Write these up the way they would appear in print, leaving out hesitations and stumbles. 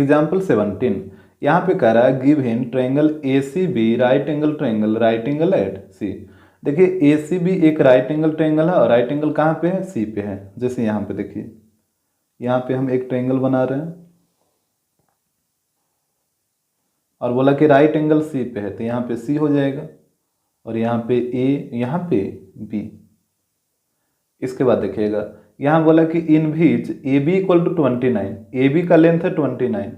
Example 17, यहाँ पे कह रहा है give him triangle ACB right angle at C. देखिए ACB एक राइट एंगल ट्रायंगल है और राइट एंगल कहाँ पे है, सी पे है। जैसे यहाँ पे देखिए, यहाँ पे हम एक ट्रायंगल बना रहे हैं और बोला कि राइट एंगल सी पे है, तो यहाँ पे सी हो जाएगा और यहाँ पे ए, यहाँ पे बी। इसके बाद देखिएगा यहाँ बोला कि in which A B equal to 29, A B का लेंथ है 29,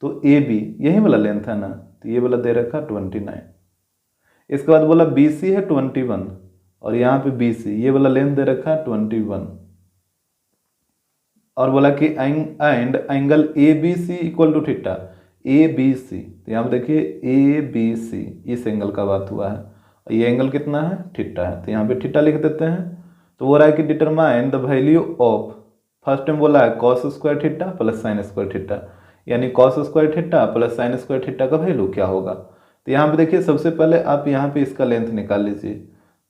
तो ए बी यही वाला लेंथ है ना, तो ये वाला दे रखा 29। इसके बाद बोला बी सी है 21 और यहाँ पे बी सी ये वाला लेंथ दे रखा है 21, और बोला कि and angle A B C equal to theta, A B C, तो यहाँ पे देखिए ए बी सी इस एंगल का बात हुआ है, ये एंगल कितना है, थीटा है, तो यहाँ पे थीटा लिख देते हैं। तो वो रहा है कि determine the value of, first time बोला है cos square theta plus sine square theta, यानी cos square theta plus sine square theta का वैल्यू क्या होगा। तो यहाँ पे देखिए सबसे पहले आप यहाँ पे इसका लेंथ निकाल लीजिए।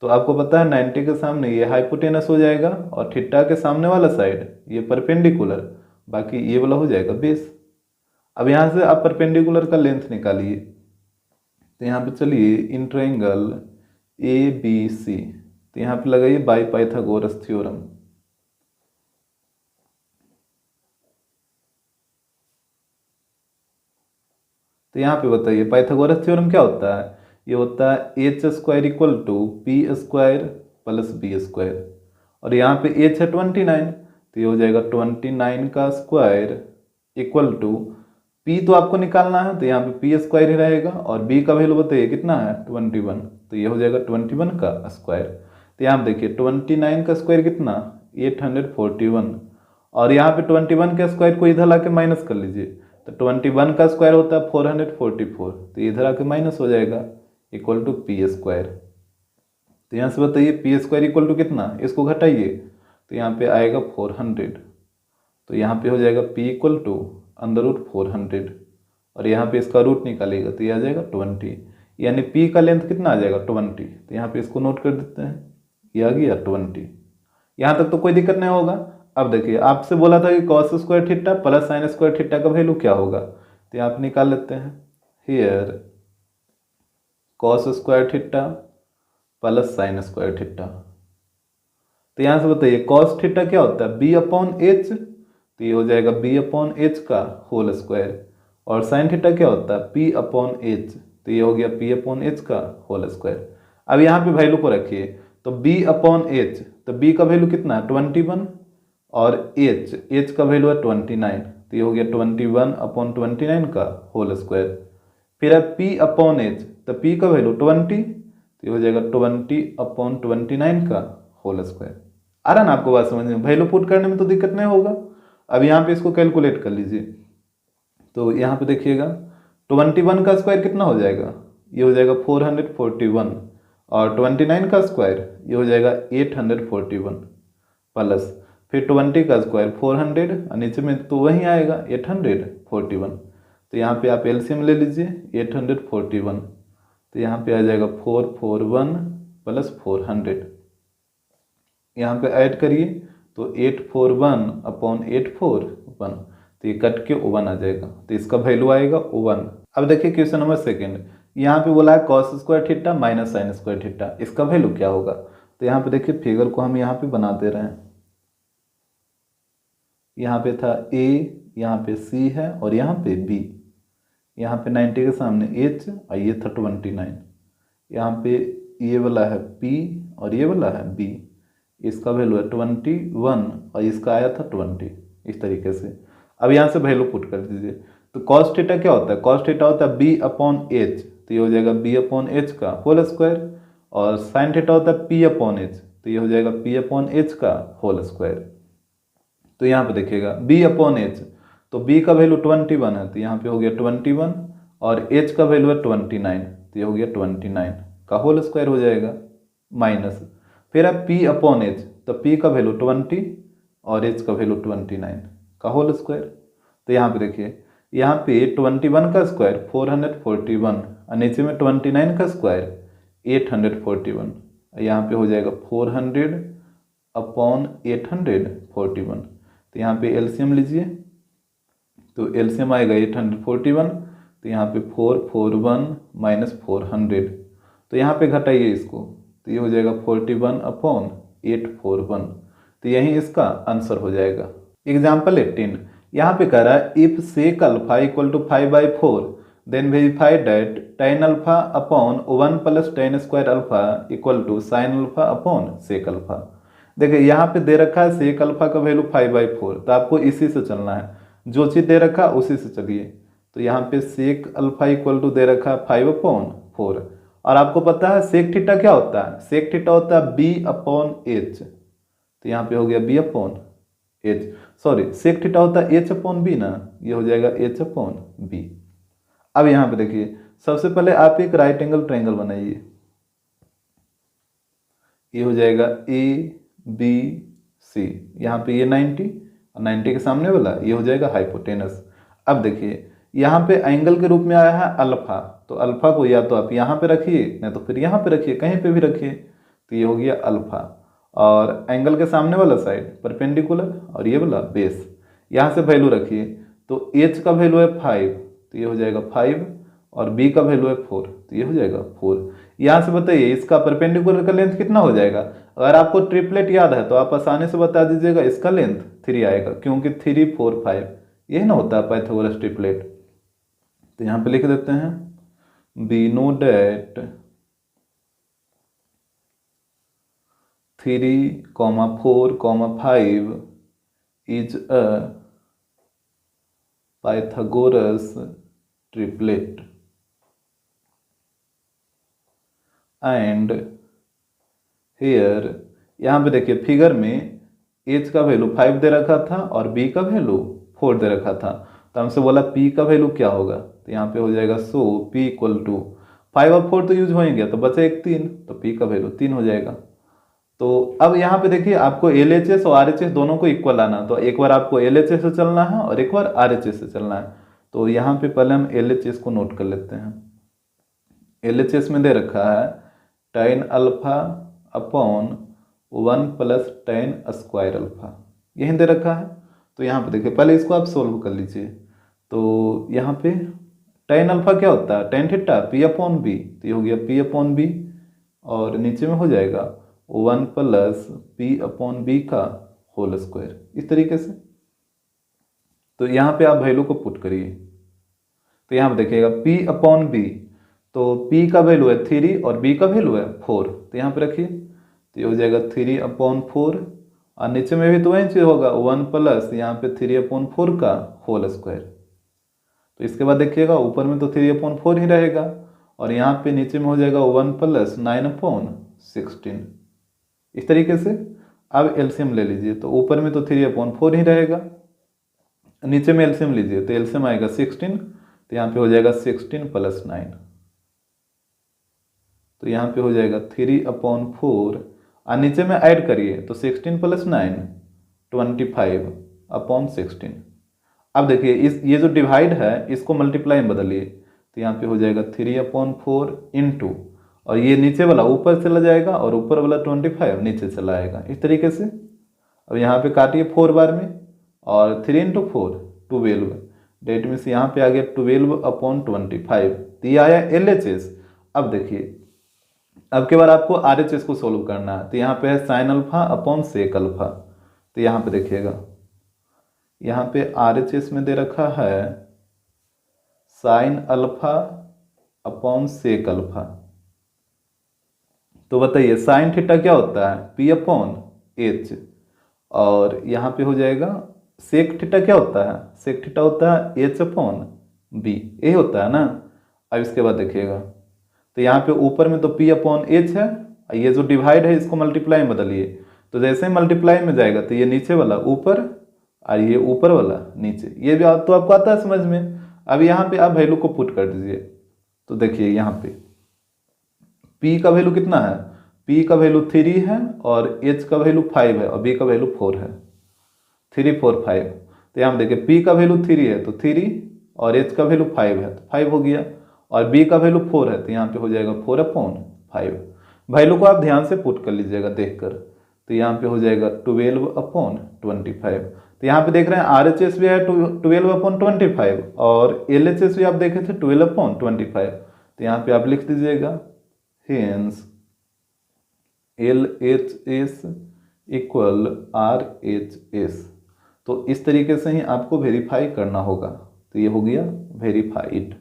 तो आपको पता है 90 के सामने ये हाइपोटेनस हो जाएगा और थीटा के सामने वाला साइड ये परपेंडिकुलर, बाकी ये वाला हो जाएगा बेस। अब यहाँ से आप परपेंडिकुलर का लेंथ निकालिए। तो यहाँ पे चलिए इन ट्रायंगल ABC, तो यहाँ पे लगाइए बाय पाइथागोरस थ्योरम। तो यहाँ पे बताइए पाइथागोरस थ्योरम क्या होता है, ये होता है H square equal to P square plus B square, और यहाँ पे एच है 29, तो ये हो जाएगा 29 का स्क्वायर इक्वल टू पी तो आपको निकालना है, तो यहाँ पे पी स्क्वायर ही रहेगा और बी का वैल्यू बताइए कितना है 21, तो ये हो जाएगा 21 का स्क्वायर। तो यहाँ पे देखिए 29 का स्क्वायर कितना 841, और यहाँ पे 21 के स्क्वायर को इधर ला के माइनस कर लीजिए, तो 21 का स्क्वायर होता है 444, तो इधर आके माइनस हो जाएगा इक्वल टू पी स्क्वायर। तो यहाँ से बताइए पी स्क्वायर इक्वल टू कितना, इसको घटाइए तो यहाँ पे आएगा 400, तो यहाँ पे हो जाएगा p equal to under root 400, और यहाँ पे इसका रूट निकालेगा तो ये आ जाएगा 20, यानी p का लेंथ कितना आ जाएगा 20। तो यहाँ पे इसको नोट कर देते हैं, ये आ गया 20। यहाँ तक तो कोई दिक्कत नहीं होगा। अब देखिए आपसे बोला था कि cos square theta plus sine square theta का वैल्यू क्या होगा, तो यहाँ पे निकाल लेते हैं। Here cos square theta plus sine square theta, तो यहाँ से बताइए कॉस थीटा क्या होता है बी अपॉन एच, तो ये हो जाएगा बी अपॉन एच का होल स्क्वायर, और साइन थीटा क्या होता है पी अपॉन एच, तो ये हो गया पी अपॉन एच का होल स्क्वायर। अब यहाँ पे वैल्यू को रखिए, तो बी अपॉन एच, तो बी का वैल्यू कितना है 21 और एच का वैल्यू है 29, तो ये हो गया 21 अपॉन 29 का होल स्क्वायर। फिर है पी अपॉन एच, तो पी का वैल्यू 20, तो ये हो जाएगा 20 अपॉन 29 का होल स्क्वायर। आ रहा ना आपको बात समझ में, वैल्यू पुट करने में तो दिक्कत नहीं होगा। अब यहाँ पे इसको कैलकुलेट कर लीजिए, तो यहाँ पे देखिएगा 21 का स्क्वायर कितना हो जाएगा, ये हो जाएगा 441, और 29 का स्क्वायर ये हो जाएगा 841, प्लस फिर 20 का स्क्वायर 400 और नीचे में तो वही आएगा 841, तो यहाँ पे आप एलसीएम ले लीजिए 841, तो यहाँ पे आ जाएगा 441 प्लस 400, यहाँ पे ऐड करिए तो 841 अपॉन 841, तो ये कट के 1 आ जाएगा, तो इसका वैल्यू आएगा 1। अब देखिए क्वेश्चन नंबर सेकंड, यहाँ पे बोला है cos square theta minus sine square theta, इसका वैल्यू क्या होगा। तो यहाँ पे देखिए फिगर को हम यहाँ पे बना दे रहे हैं, यहाँ पे था a, यहाँ पे c है और यहाँ पे b, यहाँ पे 90 के सामने h और ये था 29, यहाँ पे ये वाला है p और ये वाला है b, इसका वैल्यू है 21 और इसका आया था 20, इस तरीके से। अब यहाँ से वैल्यू पुट कर दीजिए, तो कॉस थीटा क्या होता है, कॉस थीटा होता है b अपॉन एच, तो ये हो जाएगा b अपॉन एच का होल स्क्वायर, और साइन थीटा होता है p अपॉन एच, तो ये हो जाएगा p अपॉन एच का होल स्क्वायर। तो यहाँ पे देखिएगा b अपॉन एच, तो b का वैल्यू 21 है, तो यहाँ पे हो गया 21, और h का वैल्यू है 29, तो ये हो गया 29 का होल स्क्वायर हो जाएगा, माइनस फिर अब p अपॉन एच, तो p का वैल्यू 20 और h का वैल्यू 29 का होल स्क्वायर। तो यहाँ पे देखिए यहाँ पे 21 का स्क्वायर 441 और नीचे में 29 का स्क्वायर 841, यहाँ पे हो जाएगा 400 अपॉन 841, तो यहाँ पे एलसीएम लीजिए, तो एलसीएम आएगा 841, तो यहाँ पे 441 माइनस 400, तो यहाँ पे घटाइए इसको, तो ये हो जाएगा 41/841, तो यही इसका आंसर हो जाएगा। एग्जाम्पल 18, यहाँ पे कह रहा है if sec alpha equal to 5/4 then verify that tan alpha upon 1 plus tan square alpha equal to sine alpha upon sec alpha. देखिए यहाँ पे दे रखा है सेक अल्फा का वैल्यू 5/4, तो आपको इसी से चलना है, जो चीज़ दे रखा है उसी से चलिए। तो यहाँ पे सेक अल्फा इक्वल टू दे रखा है 5/4, और आपको पता है सेक थीटा क्या होता है, सेक थीटा होता है b/h, तो यहाँ पे हो गया b/h, सॉरी सेक थीटा होता है h/b ना, ये हो जाएगा h/b। अब यहाँ पे देखिए सबसे पहले आप एक राइट एंगल ट्रायंगल बनाइए, ये हो जाएगा ABC, यहाँ पे ये 90 और 90 के सामने वाला ये हो जाएगा हाइपोटेनस। अब देखिए यहाँ पे एंगल के रूप में आया है अल्फा, तो अल्फा को या तो आप यहाँ पे रखिए नहीं तो फिर यहाँ पे रखिए, कहीं पे भी रखिए, तो ये हो गया अल्फा। और एंगल के सामने वाला साइड परपेंडिकुलर और ये वाला बेस, यहाँ से वैल्यू रखिए, तो h का वैल्यू है 5, तो ये हो जाएगा 5, और b का वैल्यू है 4, तो ये हो जाएगा 4। यहाँ से बताइए इसका परपेंडिकुलर का लेंथ कितना हो जाएगा। अगर आपको ट्रिपलेट याद है तो आप आसानी से बता दीजिएगा, इसका लेंथ 3 आएगा, क्योंकि 3 4 5 यही ना होता है पाइथागोरस ट्रिपलेट। तो यहाँ पे लिख देते हैं we know date 3, 4, 5 is a Pythagoras triplet and here यहाँ पे देखिए फिगर में h का वैल्यू 5 दे रखा था और b का वैल्यू 4 दे रखा था, तो हमसे बोला p का वैल्यू क्या होगा, तो यहाँ पे हो जाएगा सो p इक्वल टू 5 और 4 तो यूज हो ही गया, तो बचा एक 3, तो p का वैल्यू 3 हो जाएगा। तो अब यहाँ पे देखिए आपको LHS और RHS दोनों को इक्वल आना, तो एक बार आपको LHS से चलना है और एक बार RHS से चलना है। तो यहाँ पे पहले हम LHS को नोट कर लेते हैं। LHS में दे रखा है tan alpha upon 1 plus tan square alpha, यही दे रखा है। तो यहाँ पे देखिए पहले इसको आप सोल्व कर लीजिए, तो यहाँ पे tan अल्फा क्या होता है, tan थीटा p/b, तो ये हो गया p/b, और नीचे में हो जाएगा 1 प्लस p/b का होल स्क्वायर, इस तरीके से। तो यहाँ पे आप वैल्यू को पुट करिए, तो यहाँ पे देखिएगा p/b, तो p का वैल्यू है 3 और b का वैल्यू है 4, तो यहाँ पे रखिए, तो ये हो जाएगा 3/4, और नीचे में भी तो वही चीज़ होगा 1 प्लस यहाँ पे 3/4 का होल स्क्वायर। तो इसके बाद देखिएगा ऊपर में तो 3/4 ही रहेगा, और यहाँ पे नीचे में हो जाएगा 1 प्लस 9/16, इस तरीके से। अब एलसीएम ले लीजिए, तो ऊपर में तो 3/4 ही रहेगा, नीचे में एलसीएम लीजिए, तो एलसीएम आएगा 16, तो यहाँ पे हो जाएगा 16 प्लस 9, तो यहाँ पे हो जाएगा 3/4, और नीचे में ऐड करिए तो 16 प्लस 9 25/16। अब देखिए इस ये जो डिवाइड है इसको मल्टीप्लाई में बदलिए, तो यहाँ पे हो जाएगा 3/4 इंटू, और ये नीचे वाला ऊपर चला जाएगा और ऊपर वाला 25 नीचे चला आएगा, इस तरीके से। अब यहाँ पे काटिए 4 बार में, और 3 × 4 12, डेट मीन्स यहाँ पे आ गया 12/25, तो ये आया LHS। अब देखिए अब के बार आपको RHS को सोल्व करना है, तो यहाँ पे है sine alpha upon sec alpha, तो यहाँ पे देखिएगा यहाँ पे RHS में दे रखा है sine alpha upon sec alpha. तो बताइए साइन थीटा क्या होता है, p/h, और यहाँ पे हो जाएगा सेक थीटा क्या होता है, सेक थीटा होता है h/b, यही होता है ना। अब इसके बाद देखिएगा, तो यहाँ पे ऊपर में तो p/h है, ये जो डिवाइड है इसको मल्टीप्लाई में बदलिए, तो जैसे ही मल्टीप्लाई में जाएगा तो ये नीचे वाला ऊपर और ये ऊपर वाला नीचे, ये भी तो आपको आता है समझ में। अब यहाँ पे आप वैल्यू को पुट कर दीजिए, तो देखिए यहाँ पे p का वैल्यू कितना है, p का वैल्यू 3 है और h का वैल्यू 5 है और b का वैल्यू 4 है, 3 4 5। तो यहाँ देखिए p का वैल्यू 3 है तो 3, और h का वैल्यू 5 है तो 5 हो गया, और b का वैल्यू 4 है तो यहाँ पे हो जाएगा 4/5। वैल्यू को आप ध्यान से पुट कर लीजिएगा देखकर, तो यहाँ पे हो जाएगा 12/25। तो यहाँ पे देख रहे हैं RHS भी है 12/25 और LHS भी आप देखे थे 12/25। तो यहाँ पे आप लिख दीजिएगा हेंस LHS इक्वल RHS। तो इस तरीके से ही आपको वेरीफाई करना होगा। तो ये हो गया वेरीफाइड।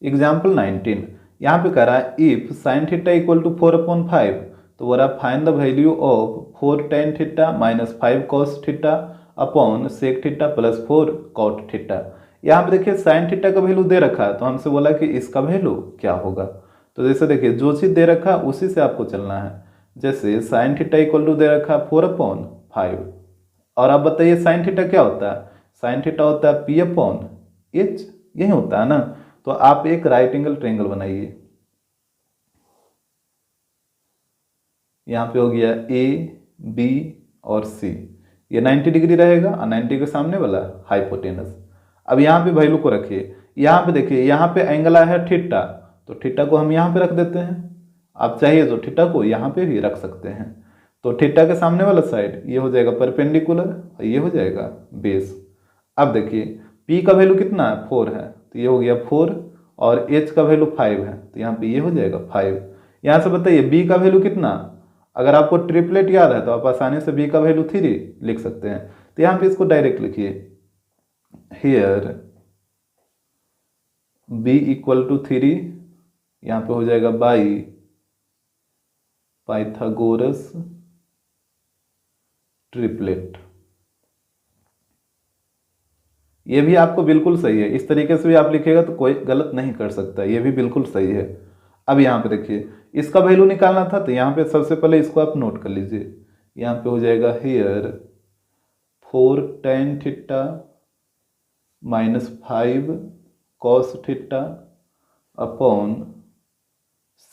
एग्जाम्पल 19, यहाँ पे कह रहा है if sine theta equal to 4/5, तो बोला find the value of 4 tan theta minus 5 cos theta upon sec theta plus 4 cot theta. यहाँ पे देखिए साइन थीटा का वैल्यू दे रखा है, तो हमसे बोला कि इसका वैल्यू क्या होगा। तो जैसे देखिए जो चीज़ दे रखा है उसी से आपको चलना है। जैसे साइन थीटा इक्वल टू दे रखा है 4/5, और आप बताइए साइन थीटा क्या होता है। साइन थीटा होता है P/H, यही होता है ना। तो आप एक राइट एंगल ट्रायंगल बनाइए। यहाँ पे हो गया A, B और C, ये 90 डिग्री रहेगा और 90 के सामने वाला हाइपोटेनस। अब यहाँ पे वैल्यू को रखिए। यहाँ पे देखिए यहाँ पे एंगल आया है थीटा, तो थीटा को हम यहाँ पे रख देते हैं। आप चाहिए तो थीटा को यहाँ पे भी रख सकते हैं। तो थीटा के सामने वाला साइड ये हो जाएगा परपेंडिकुलर और ये हो जाएगा बेस। अब देखिए P का वैल्यू कितना है 4 है, तो ये हो गया 4 और H का वैल्यू 5 है, तो यहाँ पे ये हो जाएगा 5। यहाँ से बताइए B का वैल्यू कितना। अगर आपको ट्रिपलेट याद है तो आप आसानी से B का वैल्यू 3 लिख सकते हैं। तो यहाँ पे इसको डायरेक्ट लिखिए, हियर B इक्वल टू 3, यहाँ पे हो जाएगा बाई पाइथागोरस ट्रिपलेट। ये भी आपको बिल्कुल सही है, इस तरीके से भी आप लिखेगा तो कोई गलत नहीं कर सकता, ये भी बिल्कुल सही है। अब यहाँ पे देखिए इसका वैल्यू निकालना था, तो यहाँ पे सबसे पहले इसको आप नोट कर लीजिए। यहाँ पे हो जाएगा here 4 tan theta minus 5 cos theta upon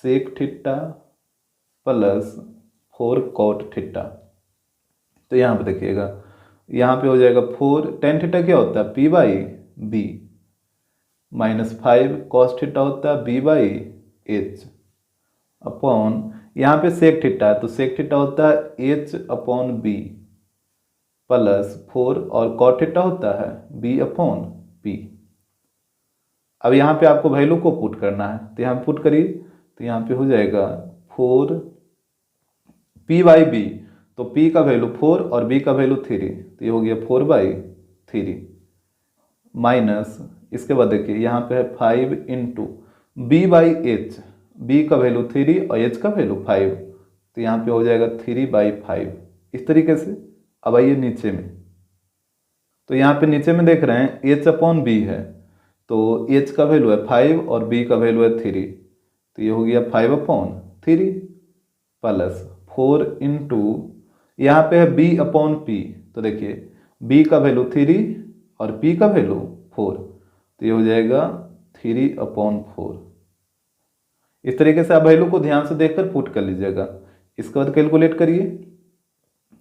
sec theta plus 4 cot theta. तो यहाँ पे देखिएगा यहाँ पे हो जाएगा 4 tan थीटा क्या होता है P/B माइनस 5 cos थीटा होता है B/H अपॉन यहाँ पे सेक थीटा है, तो सेक थीटा होता है H/B प्लस 4 और cot थीटा होता है B/P। अब यहाँ पे आपको वैल्यू को पुट करना है, तो यहाँ पुट करिए। तो यहाँ पे हो जाएगा 4 P/B, तो P का वैल्यू 4 और B का वैल्यू 3, तो ये हो गया 4/3 माइनस, इसके बाद देखिए यहाँ पे है 5 इंटू B/H, B का वैल्यू 3 और H का वैल्यू 5, तो यहाँ पे हो जाएगा 3/5 इस तरीके से। अब आइए नीचे में, तो यहाँ पे नीचे में देख रहे हैं H/B है, तो H का वैल्यू है 5 और B का वैल्यू है 3, तो ये हो गया 5/3 प्लस 4 इंटू यहाँ पे है B/P, तो देखिए B का वैल्यू 3 और P का वैल्यू 4, तो ये हो जाएगा 3/4। इस तरीके से आप वैल्यू को ध्यान से देखकर पुट कर लीजिएगा। इसके बाद कैलकुलेट करिए।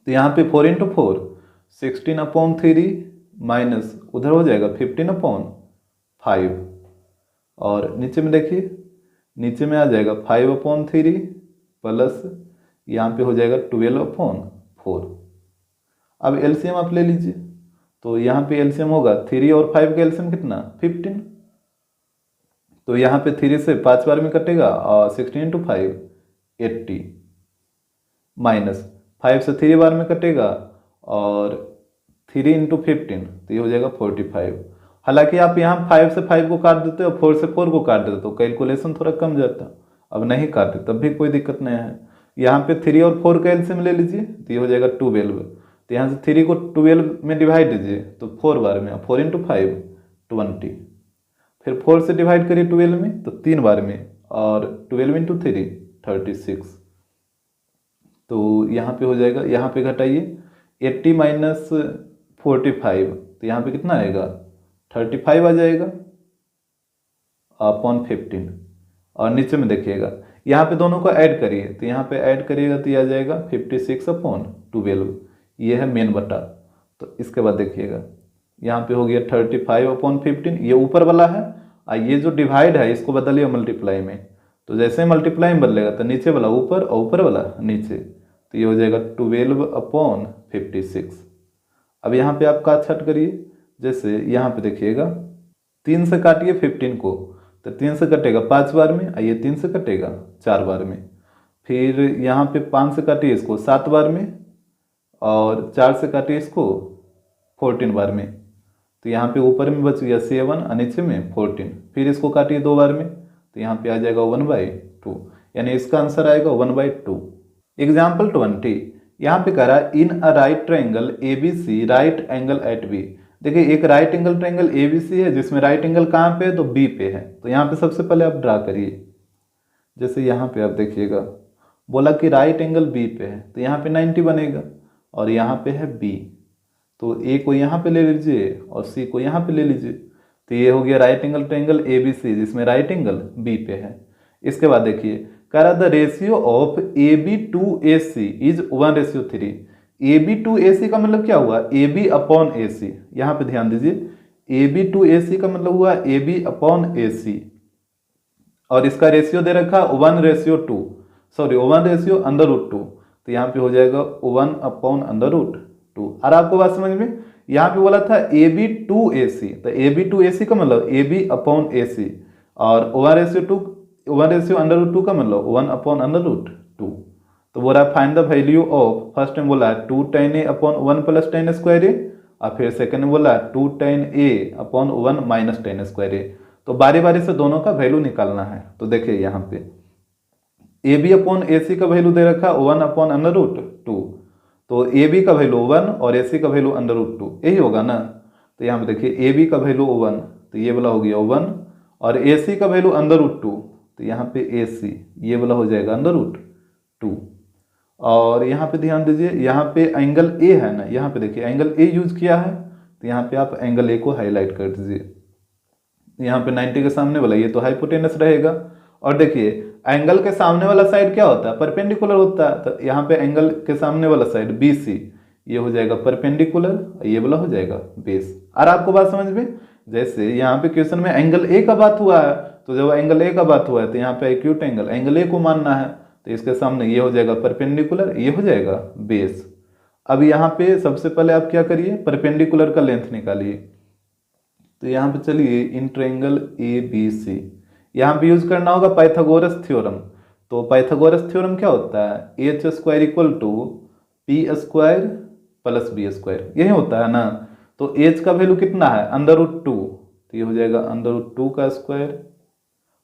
तो यहाँ पे 4 इंटू 4 16/3 माइनस उधर हो जाएगा 15/5, और नीचे में देखिए नीचे में आ जाएगा 5/3 प्लस यहाँ पे हो जाएगा 12/4। अब एलसीएम आप ले लीजिए, तो यहाँ पे एलसीएम होगा 3 और 5 का एलसीएम कितना 15, तो यहाँ पे 3 से 5 बार में कटेगा और 16 इंटू 5 80 माइनस 5 से 3 बार में कटेगा और 3 इंटू 15, तो ये हो जाएगा 45। हालांकि आप यहाँ 5 से 5 को काट देते हो, 4 से 4 को काट देते हो, कैलकुलेशन थोड़ा कम जाता। अब नहीं काटे तब भी कोई दिक्कत नहीं है। यहाँ पे 3 और 4 का एलसीएम ले लीजिए, तो ये हो जाएगा 12, तो यहाँ से 3 को 12 में डिवाइड दीजिए, तो 4 बार में 4 इंटू 5 20, फिर 4 से डिवाइड करिए 12 में, तो 3 बार में, और 12 इंटू 3 36, तो यहाँ पे हो जाएगा, यहाँ पे घटाइए 80 माइनस 45, तो यहाँ पे कितना आएगा 35 आ जाएगा अपॉन 15, और नीचे में देखिएगा यहाँ पे दोनों को ऐड करिए, तो यहाँ पे ऐड करिएगा तो ये आ जाएगा 56/12, ये है मेन बटा। तो इसके बाद देखिएगा यहाँ पे हो गया 35/15, ये ऊपर वाला है, और ये जो डिवाइड है इसको बदलिए मल्टीप्लाई में, तो जैसे मल्टीप्लाई में बदलेगा तो नीचे वाला ऊपर और ऊपर वाला नीचे, तो ये हो जाएगा 12/56। अब यहाँ पे आप काट छाट करिए, जैसे यहाँ पे देखिएगा 3 से काटिए 15 को, तो 3 से कटेगा 5 बार में, और ये 3 से कटेगा 4 बार में। फिर यहाँ पे 5 से काटिए इसको 7 बार में, और 4 से काटिए इसको 14 बार में। तो यहाँ पे ऊपर में बच गया 7 और नीचे में 14। फिर इसको काटिए 2 बार में, तो यहाँ पे आ जाएगा 1/2, यानी इसका आंसर आएगा 1/2। एग्जाम्पल 20, यहाँ पे कह रहा है in a right triangle ABC right angle at B. देखिए एक राइट एंगल ट्रायंगल ABC है जिसमें राइट एंगल कहाँ पे है, तो B पे है। तो यहाँ पे सबसे पहले आप ड्रा करिए, जैसे यहाँ पे आप देखिएगा बोला कि राइट एंगल B पे है, तो यहाँ पे 90 बनेगा, और यहाँ पे है B, तो A को यहाँ पे ले लीजिए और C को यहाँ पे ले लीजिए। तो ये हो गया राइट एंगल ट्रायंगल ABC जिसमें राइट एंगल B पे है। इसके बाद देखिए कह रहा the ratio of AB to AC is 1:3। AB to AC का मतलब क्या हुआ, AB अपॉन AC। यहाँ पे ध्यान दीजिए, AB टू AC का मतलब हुआ AB अपॉन AC, और इसका रेशियो दे रखा 1:2, सॉरी 1/√2। तो यहाँ पे हो जाएगा 1/√2। और आपको बात समझ में, यहाँ पे बोला था AB टू AC, तो AB टू AC का मतलब AB अपॉन AC, और 1:2 का मतलब 1/√2। तो बोला find the value of, first में बोला 2 tan A upon 1 + tan A², और फिर सेकंड में बोला 2 tan A upon 1 - tan A²। तो बारी बारी से दोनों का वैल्यू निकालना है। तो देखिए यहाँ पे AB अपॉन AC का वैल्यू दे रखा 1/√2, तो AB का वैल्यू 1 और AC का वैल्यू √2, यही होगा ना। तो यहाँ पे देखिए AB का वैल्यू 1, तो ये वाला हो गया 1, और AC का वैल्यू √2, तो यहाँ पे AC ये वाला हो जाएगा √2। और यहाँ पे ध्यान दीजिए, यहाँ पे एंगल A है ना, यहाँ पे देखिए एंगल A यूज किया है, तो यहाँ पे आप एंगल A को हाईलाइट कर दीजिए। यहाँ पे 90 के सामने वाला ये तो हाइपोटेनस रहेगा। और देखिए एंगल के सामने वाला साइड क्या होता है, परपेंडिकुलर होता है। तो यहाँ पे एंगल के सामने वाला साइड BC ये हो जाएगा परपेंडिकुलर, ये वाला हो जाएगा बेस। और आपको बात समझ में, जैसे यहाँ पे क्वेश्चन में एंगल A का बात हुआ है, तो जब एंगल A का बात हुआ है तो यहाँ पे एक्यूट एंगल A को मानना है, तो इसके सामने ये हो जाएगा परपेंडिकुलर, ये हो जाएगा बेस। अब यहाँ पे सबसे पहले आप क्या करिए, परपेंडिकुलर का लेंथ निकालिए। तो यहाँ पे चलिए इन ट्रायंगल ABC, यहाँ पे यूज करना होगा पाइथागोरस थ्योरम। तो पाइथागोरस थ्योरम क्या होता है, h² = p² + b², यही होता है ना। तो h का वैल्यू कितना है, √2, तो ये हो जाएगा √2 का स्क्वायर,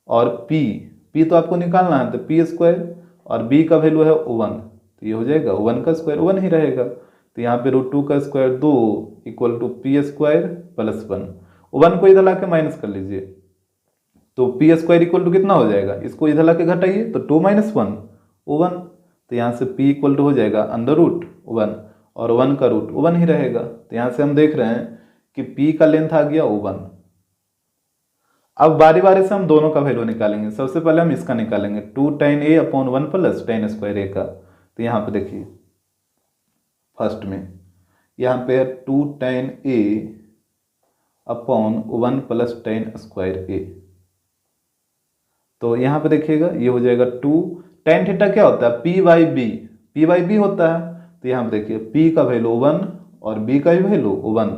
और p तो आपको निकालना है, तो p², और b का वैल्यू है 1, तो ये हो जाएगा 1 का स्क्वायर, 1 ही रहेगा। तो यहाँ पे √2 का स्क्वायर 2 = p² + 1, 1 को इधर ला के माइनस कर लीजिए, तो p² = कितना हो जाएगा, इसको इधर ला के घटाइए, तो 2 - 1 1। तो यहाँ से p = हो जाएगा √1, और 1 का रूट 1 ही रहेगा। तो यहाँ से हम देख रहे हैं कि p का लेंथ आ गया 1। अब बारी बारी से हम दोनों का वैल्यू निकालेंगे। सबसे पहले हम इसका निकालेंगे 2 tan A upon 1 + tan A² का। तो यहाँ पे देखिए फर्स्ट में यहाँ पे है 2 tan A upon 1 + tan A²। तो यहाँ पे देखिएगा ये हो जाएगा 2 tan थीटा क्या होता है, p/b होता है। तो यहाँ पे देखिए p का वैल्यू 1 और b का भी वैल्यू 1,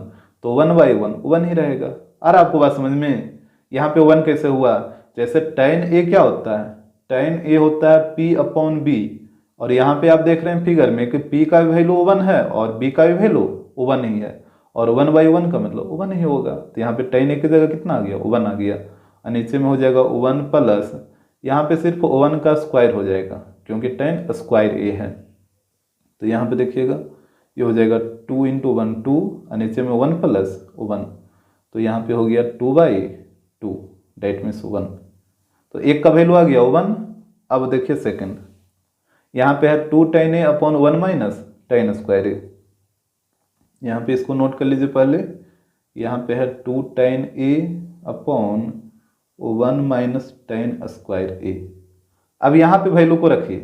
तो 1/1 1 ही रहेगा। और आपको बात समझ में, यहाँ पे 1 कैसे हुआ, जैसे tan A क्या होता है, tan A होता है p/b, और यहाँ पे आप देख रहे हैं फिगर में कि p का वैल्यू 1 है और b का भी वैल्यू 1 ही है, और 1/1 का मतलब 1 ही होगा। तो यहाँ पे tan A की जगह कितना आ गया, 1 आ गया, और नीचे में हो जाएगा 1 प्लस, यहाँ पे सिर्फ 1 का स्क्वायर हो जाएगा क्योंकि tan² A है। तो यहाँ पे देखिएगा ये हो जाएगा 2 × 1 2, और नीचे में 1 + 1, तो यहाँ पे हो गया 2/2, डेट मीन्स 1। तो एक का वैल्यू आ गया 1। अब देखिए सेकंड, यहाँ पे है 2 tan A upon 1 - tan A²। यहाँ पे इसको नोट कर लीजिए पहले, यहाँ पे है 2 tan A upon 1 - tan A²। अब यहाँ पे वैल्यू को रखिए,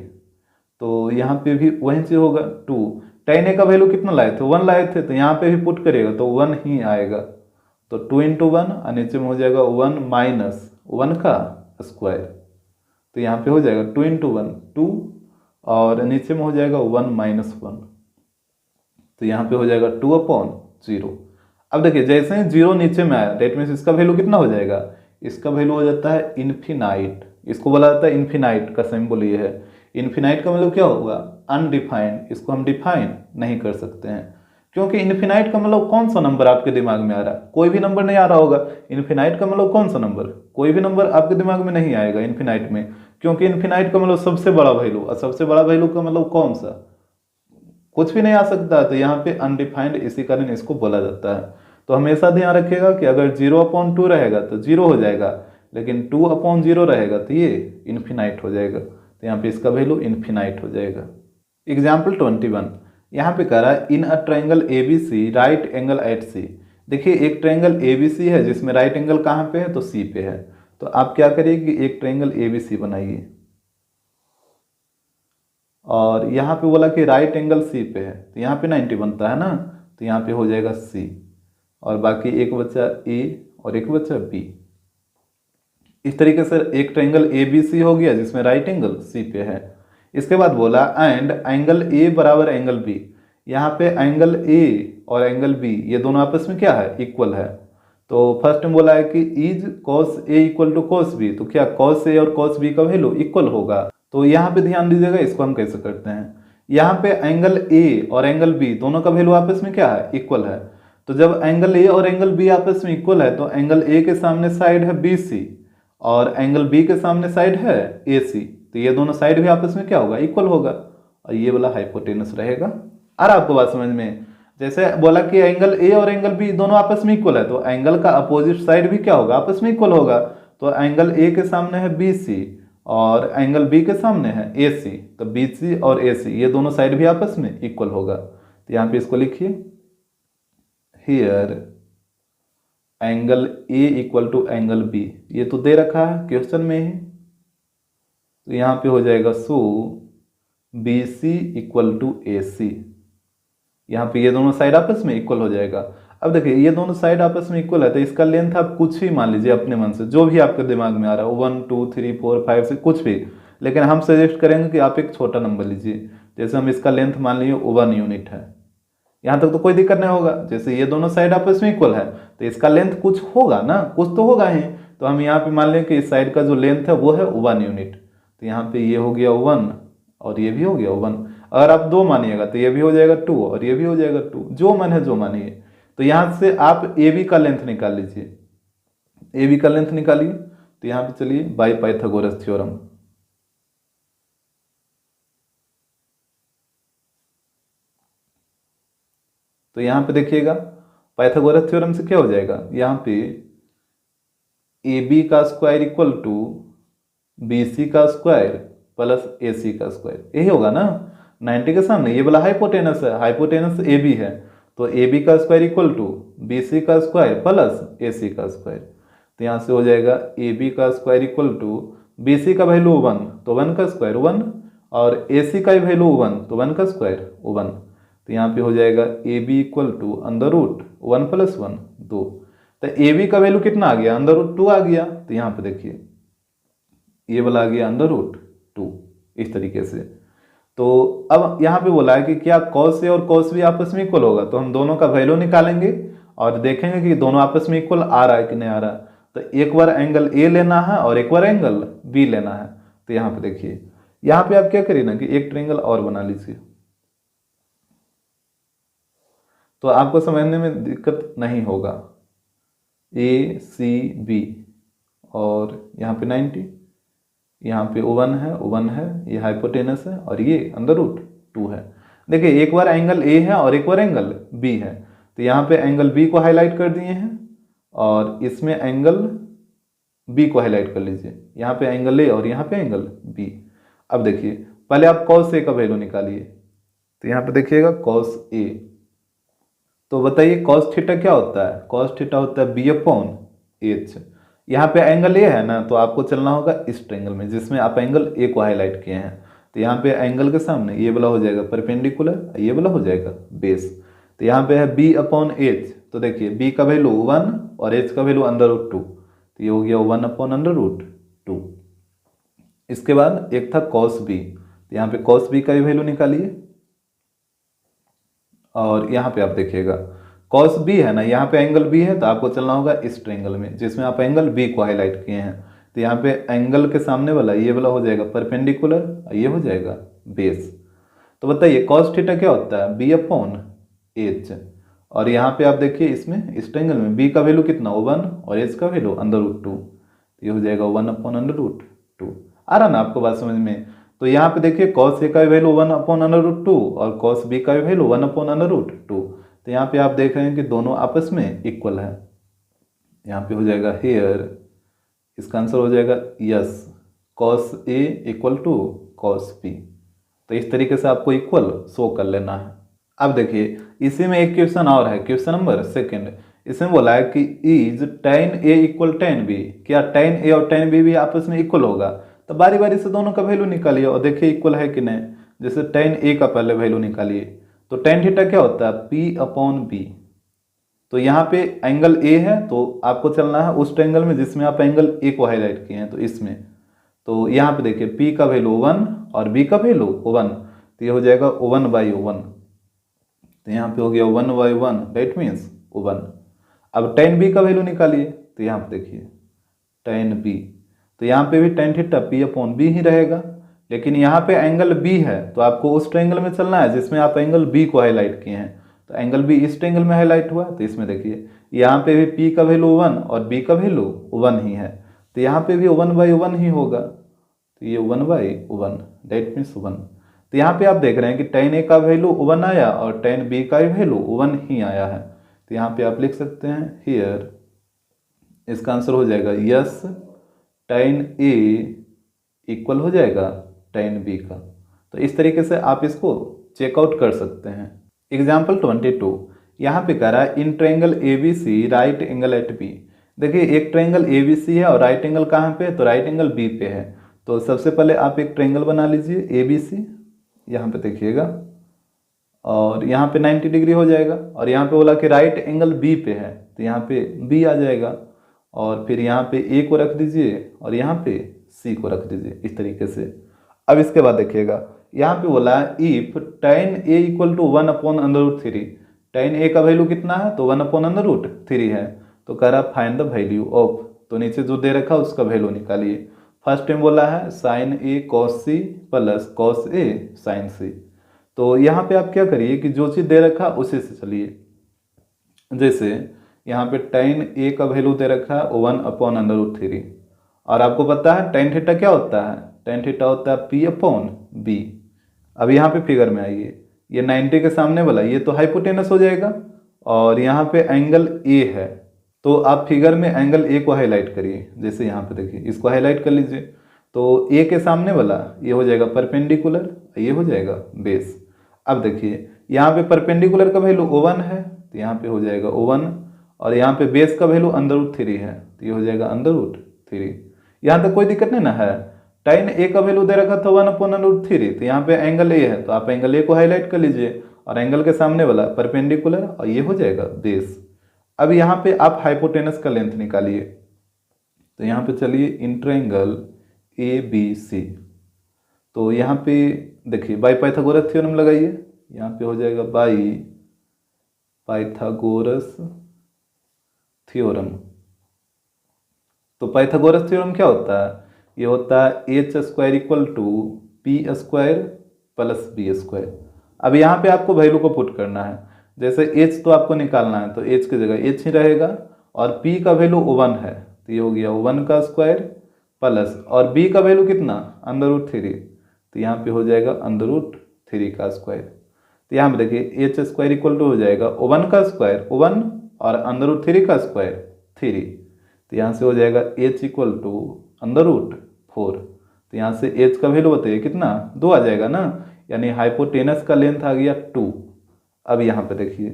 तो यहाँ पे भी वहीं से होगा 2 tan A का वैल्यू कितना लाए थे, 1 लाए थे, तो यहाँ पे भी पुट करिएगा तो 1 ही आएगा। तो 2 × 1, और नीचे में हो जाएगा 1 - 1 का स्क्वायर, तो यहाँ पे हो जाएगा 2 × 1 2, और नीचे में हो जाएगा 1 - 1, तो यहाँ पे हो जाएगा 2/2। 0। अब देखिए जैसे ही 0 नीचे में आया डेट मीन्स इसका वैल्यू कितना हो जाएगा, इसका वैल्यू हो जाता है इन्फिनाइट। इसको बोला जाता है इन्फिनाइट का सिंबल ये है। इन्फिनाइट का मतलब क्या होगा, अनडिफाइंड। इसको हम डिफाइन नहीं कर सकते हैं क्योंकि इन्फिनाइट का मतलब कौन सा नंबर आपके दिमाग में आ रहा है, कोई भी नंबर नहीं आ रहा होगा। इन्फिनाइट का मतलब कौन सा नंबर, कोई भी नंबर आपके दिमाग में नहीं आएगा इन्फिनाइट में, क्योंकि इन्फिनाइट का मतलब सबसे बड़ा वैल्यू, और सबसे बड़ा वैल्यू का मतलब कौन सा, कुछ भी नहीं आ सकता। तो यहाँ पे अनडिफाइंड, इसी कारण इसको बोला जाता है। तो हमेशा ध्यान रखिएगा कि अगर 0/2 रहेगा तो 0 हो जाएगा, लेकिन 2/0 रहेगा तो ये इन्फिनाइट हो जाएगा। तो यहाँ पे इसका वैल्यू इन्फिनाइट हो जाएगा। एग्जाम्पल 21 यहाँ पे कह रहा है in a triangle ABC right angle at C। देखिए एक ट्रायंगल ABC है जिसमें राइट एंगल कहाँ पे है, तो C पे है। तो आप क्या करिए कि एक ट्रायंगल ABC बनाइए, और यहाँ पे बोला कि राइट एंगल C पे है, तो यहाँ पे 90 बनता है ना, तो यहाँ पे हो जाएगा C, और बाकी एक बचा A और एक बचा B। इस तरीके से एक ट्रायंगल ABC हो गया जिसमें राइट एंगल C पे है। इसके बाद बोला एंड एंगल A बराबर एंगल B। यहाँ पे एंगल A और एंगल B ये दोनों आपस में क्या है, इक्वल है। तो फर्स्ट में बोला है कि is cos A equal to cos B, तो क्या cos A और cos B का वैल्यू इक्वल होगा। तो यहाँ पे ध्यान दीजिएगा, इसको हम कैसे करते हैं। यहाँ पे एंगल A और एंगल B दोनों का वैल्यू आपस में क्या है, इक्वल है। तो जब एंगल A और एंगल B आपस में इक्वल है तो एंगल A के सामने साइड है BC और एंगल B के सामने साइड है AC, तो ये दोनों साइड भी आपस में क्या होगा, इक्वल होगा, और ये वाला हाइपोटेनस रहेगा। आ रहा आपको बात समझ में। जैसे बोला कि एंगल A और एंगल B दोनों आपस में इक्वल है, तो एंगल का अपोजिट साइड भी क्या होगा, आपस में इक्वल होगा। तो एंगल A के सामने है BC और एंगल B के सामने है AC, तो BC और AC ये दोनों साइड भी आपस में इक्वल होगा। तो यहाँ पे इसको लिखिए, here angle A equal to angle B, ये तो दे रखा है क्वेश्चन में ही। तो यहाँ पे हो जाएगा सो BC इक्वल टू AC। यहाँ पे ये दोनों साइड आपस में इक्वल हो जाएगा। अब देखिए ये दोनों साइड आपस में इक्वल है, तो इसका लेंथ आप कुछ भी मान लीजिए अपने मन से, जो भी आपके दिमाग में आ रहा है, 1 2 3 4 5 से कुछ भी। लेकिन हम सजेस्ट करेंगे कि आप एक छोटा नंबर लीजिए। जैसे हम इसका लेंथ मान लीजिए 1 यूनिट है, यहाँ तक तो कोई दिक्कत नहीं होगा। जैसे ये दोनों साइड आपस में इक्वल है तो इसका लेंथ कुछ होगा ना, कुछ तो होगा ही। तो हम यहाँ पे मान लें कि इस साइड का जो लेंथ है वो है 1 यूनिट, तो यहाँ पे ये हो गया 1 और ये भी हो गया 1। अगर आप 2 मानिएगा तो ये भी हो जाएगा 2 और ये भी हो जाएगा 2, जो मन है जो मानिए। तो यहाँ से आप ए बी का लेंथ निकाल लीजिए, ए बी का लेंथ निकालिए। तो यहाँ पे चलिए बाय पाइथागोरस थ्योरम। तो यहाँ पे देखिएगा पाइथागोरस थ्योरम से क्या हो जाएगा, यहाँ पे ए बी का square equal to B C का स्क्वायर प्लस ए सी का स्क्वायर, यही होगा ना। 90 के सामने ये वाला हाइपोटेनस है, हाइपोटेनस ए बी है, तो ए बी का square equal to B C का स्क्वायर प्लस ए सी का स्क्वायर। तो यहाँ से हो जाएगा ए बी का square equal to B C का वैल्यू 1 तो 1 का स्क्वायर 1, और ए सी का वैल्यू 1 तो 1 का स्क्वायर 1। तो यहाँ पे हो जाएगा ए B equal to under root 1 plus 1 2। तो ए बी का वैल्यू कितना आ गया, अंडर रूट 2 आ गया। तो यहाँ पे देखिए ये वाला आ गया अंडर रूट 2 इस तरीके से। तो अब यहाँ पे बोला है कि क्या cos A और cos B आपस में इक्वल होगा, तो हम दोनों का वैल्यू निकालेंगे और देखेंगे कि दोनों आपस में इक्वल आ रहा है कि नहीं आ रहा। तो एक बार एंगल A लेना है और एक बार एंगल B लेना है। तो यहाँ पे देखिए, यहाँ पे आप क्या करिए ना कि एक ट्रायंगल और बना लीजिए, तो आपको समझने में दिक्कत नहीं होगा। ACB और यहाँ पे 90, यहाँ पे 1 है 1 है, ये हाइपोटेनस है और ये अंडर रूट 2 है। देखिए एक बार एंगल A है और एक बार एंगल B है, तो यहाँ पे एंगल B को हाईलाइट कर दिए हैं और इसमें एंगल B को हाईलाइट कर लीजिए। यहाँ पे एंगल A और यहाँ पे एंगल B। अब देखिए पहले आप cos A का वैल्यू निकालिए। तो यहाँ पे देखिएगा cos A, तो बताइए cos थीटा क्या होता है, cos थीटा होता है B/H। यहाँ पे एंगल ए है ना, तो आपको चलना होगा इस ट्रायंगल में जिसमें आप एंगल ए को हाईलाइट किए हैं। तो यहाँ पे एंगल के सामने ये वाला हो जाएगा परपेंडिकुलर, ये वाला हो जाएगा बेस। तो यहाँ पे है B/H, तो देखिए B का वैल्यू 1 और H का वैल्यू अंडर रूट 2, तो ये हो गया 1/√2। इसके बाद एक था cos B, तो यहाँ पे cos B का भी वैल्यू निकालिए। और यहाँ पे आप देखिएगा कॉस बी है ना, यहाँ पे एंगल बी है तो आपको चलना होगा इस ट्रायंगल में जिसमें आप एंगल बी को हाईलाइट किए हैं। तो यहाँ पे एंगल के सामने वाला ये वाला हो जाएगा परपेंडिकुलर, ये हो जाएगा बेस। तो बताइए कॉस थीटा क्या होता है, बी अपॉन एच। और यहाँ पे आप देखिए इसमें इस ट्रायंगल में बी का वैल्यू कितना 1 और एच का वैल्यू √2, ये हो जाएगा 1 अपॉन √2। आ रहा ना आपको बात समझ में। तो यहाँ पे देखिए कॉस ए का वैल्यू 1 अपॉन √2 और कॉस बी का वैल्यू 1 अपॉन √2। तो यहाँ पे आप देख रहे हैं कि दोनों आपस में इक्वल है। यहाँ पे हो जाएगा हेयर, इसका आंसर हो जाएगा yes, cos A equal to cos B. तो इस तरीके से आपको इक्वल शो कर लेना है। अब देखिए इसी में एक क्वेश्चन और है, क्वेश्चन नंबर 2। इसमें बोला है कि is tan a equal tan b, क्या tan a और tan b भी आपस में इक्वल होगा। तो बारी बारी से दोनों का वैल्यू निकालिए और देखिए इक्वल है कि नहीं। जैसे tan a का पहले वैल्यू निकालिए, तो tan थीटा क्या होता है p अपॉन b। तो यहाँ पे एंगल ए है तो आपको चलना है उस ट्रायंगल में जिसमें आप एंगल ए को हाईलाइट किए हैं, तो इसमें। तो यहाँ पे देखिए p का वैल्यू 1 और b का वैल्यू 1, तो ये हो जाएगा 1/1। तो यहाँ पे हो गया 1/1, दैट मीन्स 1। अब tan b का वैल्यू निकालिए, तो यहाँ पे देखिए tan b, तो यहाँ पे भी tan theta p upon b ही रहेगा। लेकिन यहाँ पे एंगल b है तो आपको उस ट्रायंगल में चलना है जिसमें आप एंगल b को हाईलाइट किए हैं। तो एंगल b इस ट्रायंगल में हाईलाइट हुआ, तो इसमें देखिए यहाँ पे भी p का वैल्यू 1 और b का वैल्यू 1 ही है, तो यहाँ पे भी 1/1 ही होगा। तो ये 1/1, दैट मीन्स 1। तो यहाँ पे आप देख रहे हैं कि tan a का वैल्यू 1 आया और tan b का वैल्यू 1 ही आया है। तो यहाँ पे आप लिख सकते हैं हियर, इसका आंसर हो जाएगा यस, tan a इक्वल हो जाएगा tan b का। तो इस तरीके से आप इसको चेकआउट कर सकते हैं। एग्जाम्पल 22, यहाँ पे कह रहा है in triangle A B C right angle at B. देखिए एक ट्रायंगल ए बी सी है और राइट एंगल कहाँ पे है, तो राइट एंगल बी पे है। तो सबसे पहले आप एक ट्रायंगल बना लीजिए ए बी सी, यहाँ पे देखिएगा, और यहाँ पे 90 डिग्री हो जाएगा। और यहाँ पे बोला कि राइट एंगल बी पे है, तो यहाँ पे बी आ जाएगा। और फिर यहाँ पे ए को रख दीजिए और यहाँ पे सी को रख दीजिए इस तरीके से। अब इसके बाद देखिएगा यहाँ पे बोला है if tan a equal to 1 upon √3। tan a का वैल्यू कितना है, तो 1 अपॉन √3 है। तो कह रहा फाइंड द वैल्यू ऑफ, तो नीचे जो दे रखा है उसका वैल्यू निकालिए। फर्स्ट टाइम बोला है sin a cos c plus cos a sin c। तो यहाँ पे आप क्या करिए कि जो चीज़ दे रखा उसी से चलिए। जैसे यहाँ पे tan a का वैल्यू दे रखा है 1 अपॉन √3, और आपको पता है tan थीटा क्या होता है, tan थीटा होता है p अपॉन b। अब यहाँ पे फिगर में आइए, ये 90 के सामने वाला ये तो हाइपोटेनस हो जाएगा, और यहाँ पे एंगल ए है। तो आप फिगर में एंगल ए को हाईलाइट करिए, जैसे यहाँ पे देखिए इसको हाईलाइट कर लीजिए। तो ए के सामने वाला ये हो जाएगा परपेंडिकुलर, ये हो जाएगा बेस। अब देखिए यहाँ पे परपेंडिकुलर का वैल्यू 1 है, तो यहाँ पे हो जाएगा 1, और यहाँ पे बेस का वैल्यू √3 है, तो ये हो जाएगा √3। यहाँ तक कोई दिक्कत नहीं ना है। tan a का वैल्यू दे रखा था 1 अपॉन √3, तो यहाँ पे एंगल ए है तो आप एंगल ए को हाईलाइट कर लीजिए, और एंगल के सामने वाला परपेंडिकुलर, और ये हो जाएगा बेस। अब यहाँ पे आप हाइपोटेनस का लेंथ निकालिए। तो यहाँ पे चलिए इन ट्रायंगल ए बी सी, तो यहाँ पे देखिए बाई पाइथागोरस थ्योरम लगाइए। यहाँ पे हो जाएगा बाई पाइथागोरस थ्योरम। तो पाइथागोरस थ्योरम क्या होता है, ये होता है H square equal to P square plus B square. अब यहाँ पे आपको वैल्यू को पुट करना है। जैसे एच तो आपको निकालना है, तो एच की जगह एच ही रहेगा, और पी का वैल्यू 1 है, तो ये हो गया 1 का स्क्वायर प्लस, और बी का वैल्यू कितना √3, तो यहाँ पे हो जाएगा √3 का स्क्वायर। तो यहाँ पे देखिए एच स्क्वायर इक्वल टू हो जाएगा 1 का स्क्वायर 1 और √3 का स्क्वायर 3। तो यहाँ से हो जाएगा h इक्वल टू √4। तो यहाँ से h का वैल्यू बताइए कितना 2 आ जाएगा ना, यानी हाइपोटेनस का लेंथ आ गया 2। अब यहाँ पे देखिए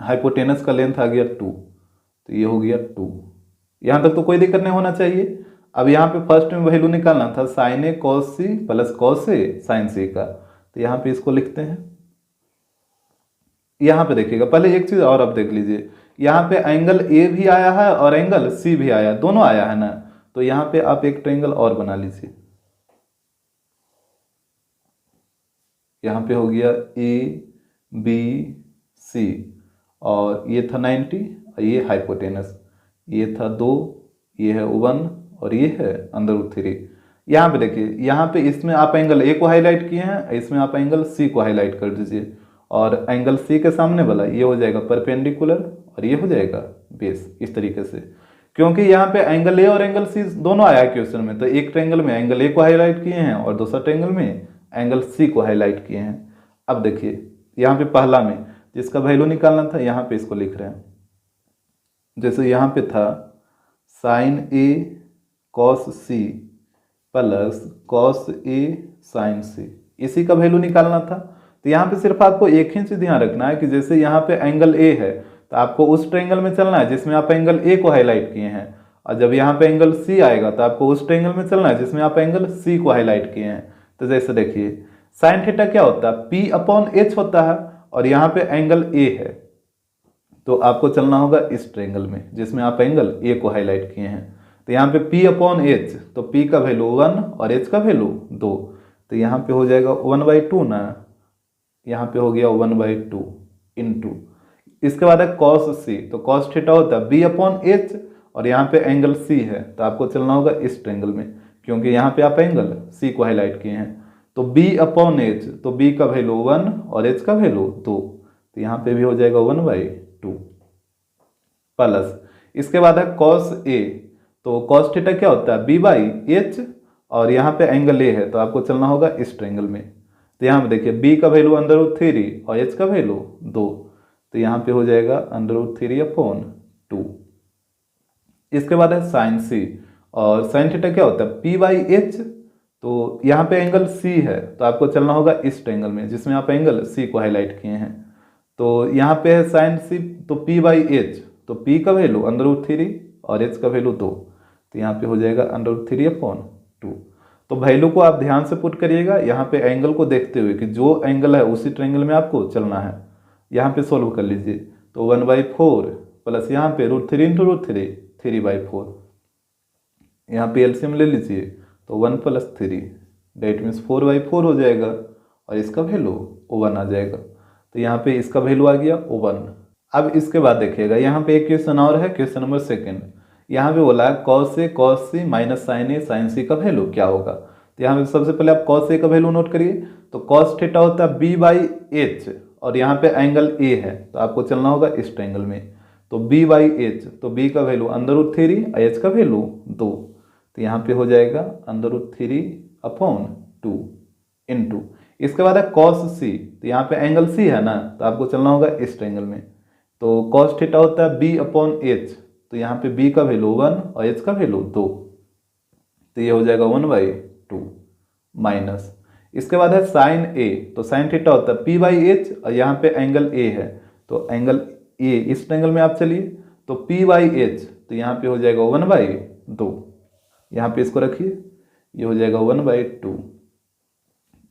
हाइपोटेनस का लेंथ आ गया 2, तो ये हो गया 2। यहाँ तक तो कोई दिक्कत नहीं होना चाहिए। अब यहाँ पे फर्स्ट में वैल्यू निकालना था sin a cos c plus cos a sin c का, तो यहाँ पे इसको लिखते हैं। यहाँ पे देखिएगा पहले एक चीज और आप देख लीजिए, यहाँ पे एंगल ए भी आया है और एंगल सी भी आया, दोनों आया है ना। तो यहाँ पे आप एक ट्रायंगल और बना लीजिए। यहाँ पे हो गया ए बी सी, और ये था 90 और ये हाइपोटेनस, ये था 2, ये है 1 और ये है अंडर रूट 3। यहाँ पे देखिए, यहाँ पे इसमें आप एंगल ए को हाईलाइट किए हैं, इसमें आप एंगल सी को हाईलाइट कर दीजिए, और एंगल सी के सामने वाला ये हो जाएगा परपेंडिकुलर और ये हो जाएगा बेस, इस तरीके से। क्योंकि यहाँ पे एंगल ए और एंगल सी दोनों आया है क्वेश्चन में, तो एक ट्रायंगल में एंगल ए को हाईलाइट किए हैं और दूसरा ट्रायंगल में एंगल सी को हाईलाइट किए हैं। अब देखिए यहाँ पे पहला में जिसका वैल्यू निकालना था, यहाँ पे इसको लिख रहे हैं। जैसे यहाँ पे था sign A cos C plus cos A sign सी, इसी का वैल्यू निकालना था। तो यहाँ पे सिर्फ आपको एक ही चीज ध्यान रखना है कि जैसे यहाँ पे एंगल ए है तो आपको उस ट्रायंगल में चलना है जिसमें आप एंगल ए को हाईलाइट किए हैं, और जब यहाँ पे एंगल सी आएगा तो आपको उस ट्रायंगल में चलना है जिसमें आप एंगल सी को हाईलाइट किए हैं। तो जैसे देखिए साइन थीटा क्या होता है, पी अपॉन एच होता है, और यहाँ पे एंगल ए है तो आपको चलना होगा इस ट्रायंगल में जिसमें आप एंगल ए को हाईलाइट किए हैं। तो यहाँ पे P अपॉन एच, तो P का वैल्यू 1 और H का वैल्यू 2, तो यहाँ पे हो जाएगा 1/2 ना, यहाँ पे हो गया 1/2 इंटू, इसके बाद है कॉस सी, तो कॉस थीटा होता है B अपॉन एच, और यहाँ पे एंगल C है तो आपको चलना होगा इस ट्रायंगल में, क्योंकि यहाँ पे आप एंगल C को हाईलाइट किए हैं। तो B अपॉन एच, तो B का वैल्यू 1 और H का वैल्यू 2, तो यहाँ पे भी हो जाएगा 1/2 प्लस, इसके बाद है कॉस ए, तो कॉस थीटा क्या होता है B/H, और यहाँ पे एंगल ए है तो आपको चलना होगा इस ट्रायंगल में। तो यहाँ पे देखिए B का वैल्यू अंडर रूट 3 और H का वैल्यू 2, तो यहाँ पे हो जाएगा अंडर रूट 3/2। इसके बाद है साइन सी, और साइन थीटा क्या होता है P/H, तो यहाँ पे एंगल C है तो आपको चलना होगा इस ट्रायंगल में जिसमें आप एंगल C को हाईलाइट किए हैं। तो यहाँ पे है साइन C, तो P/H, तो P का वैल्यू अंडर रूट 3 और H का वैल्यू 2, तो यहाँ पे हो जाएगा अंडर रूट 3/2। तो वैल्यू को आप ध्यान से पुट करिएगा यहाँ पे एंगल को देखते हुए कि जो एंगल है उसी ट्रायंगल में आपको चलना है। यहाँ पे सोल्व कर लीजिए, तो 1/4 प्लस यहाँ पे √3 इंटू √3 3/4, यहाँ पे एलसीएम ले लीजिए तो 1 + 3 डेट मीन्स 4/4 हो जाएगा, और इसका वैल्यू 1 आ जाएगा। तो यहाँ पे इसका वैल्यू आ गया 1। अब इसके बाद देखिएगा यहाँ पे एक क्वेश्चन और है, क्वेश्चन नंबर 2। यहाँ पे बोला है cos A cos C minus sine A sine C का वैल्यू क्या होगा। तो यहाँ पे सबसे पहले आप cos A का वैल्यू नोट करिए, तो cos थीटा होता है B/H, और यहाँ पे एंगल A है तो आपको चलना होगा इस ट्रायंगल में। तो B/H, तो B का वैल्यू अंडर रूट 3 और H का वैल्यू 2, तो यहाँ पे हो जाएगा अंडर रूट 3/2 इंटू, इसके बाद है cos C, तो यहाँ पे एंगल C है ना तो आपको चलना होगा इस ट्रायंगल में। तो cos थीटा होता है B/H, तो यहाँ पे B का वैल्यू 1 और H का वैल्यू 2, तो ये हो जाएगा 1/2 माइनस, इसके बाद है साइन A, तो साइन थीटा होता है P/H और यहाँ पे एंगल A है तो एंगल A इस ट्रायंगल में आप चलिए, तो P/H, तो यहाँ पे हो जाएगा 1/2, यहाँ पे इसको रखिए, ये हो जाएगा 1/2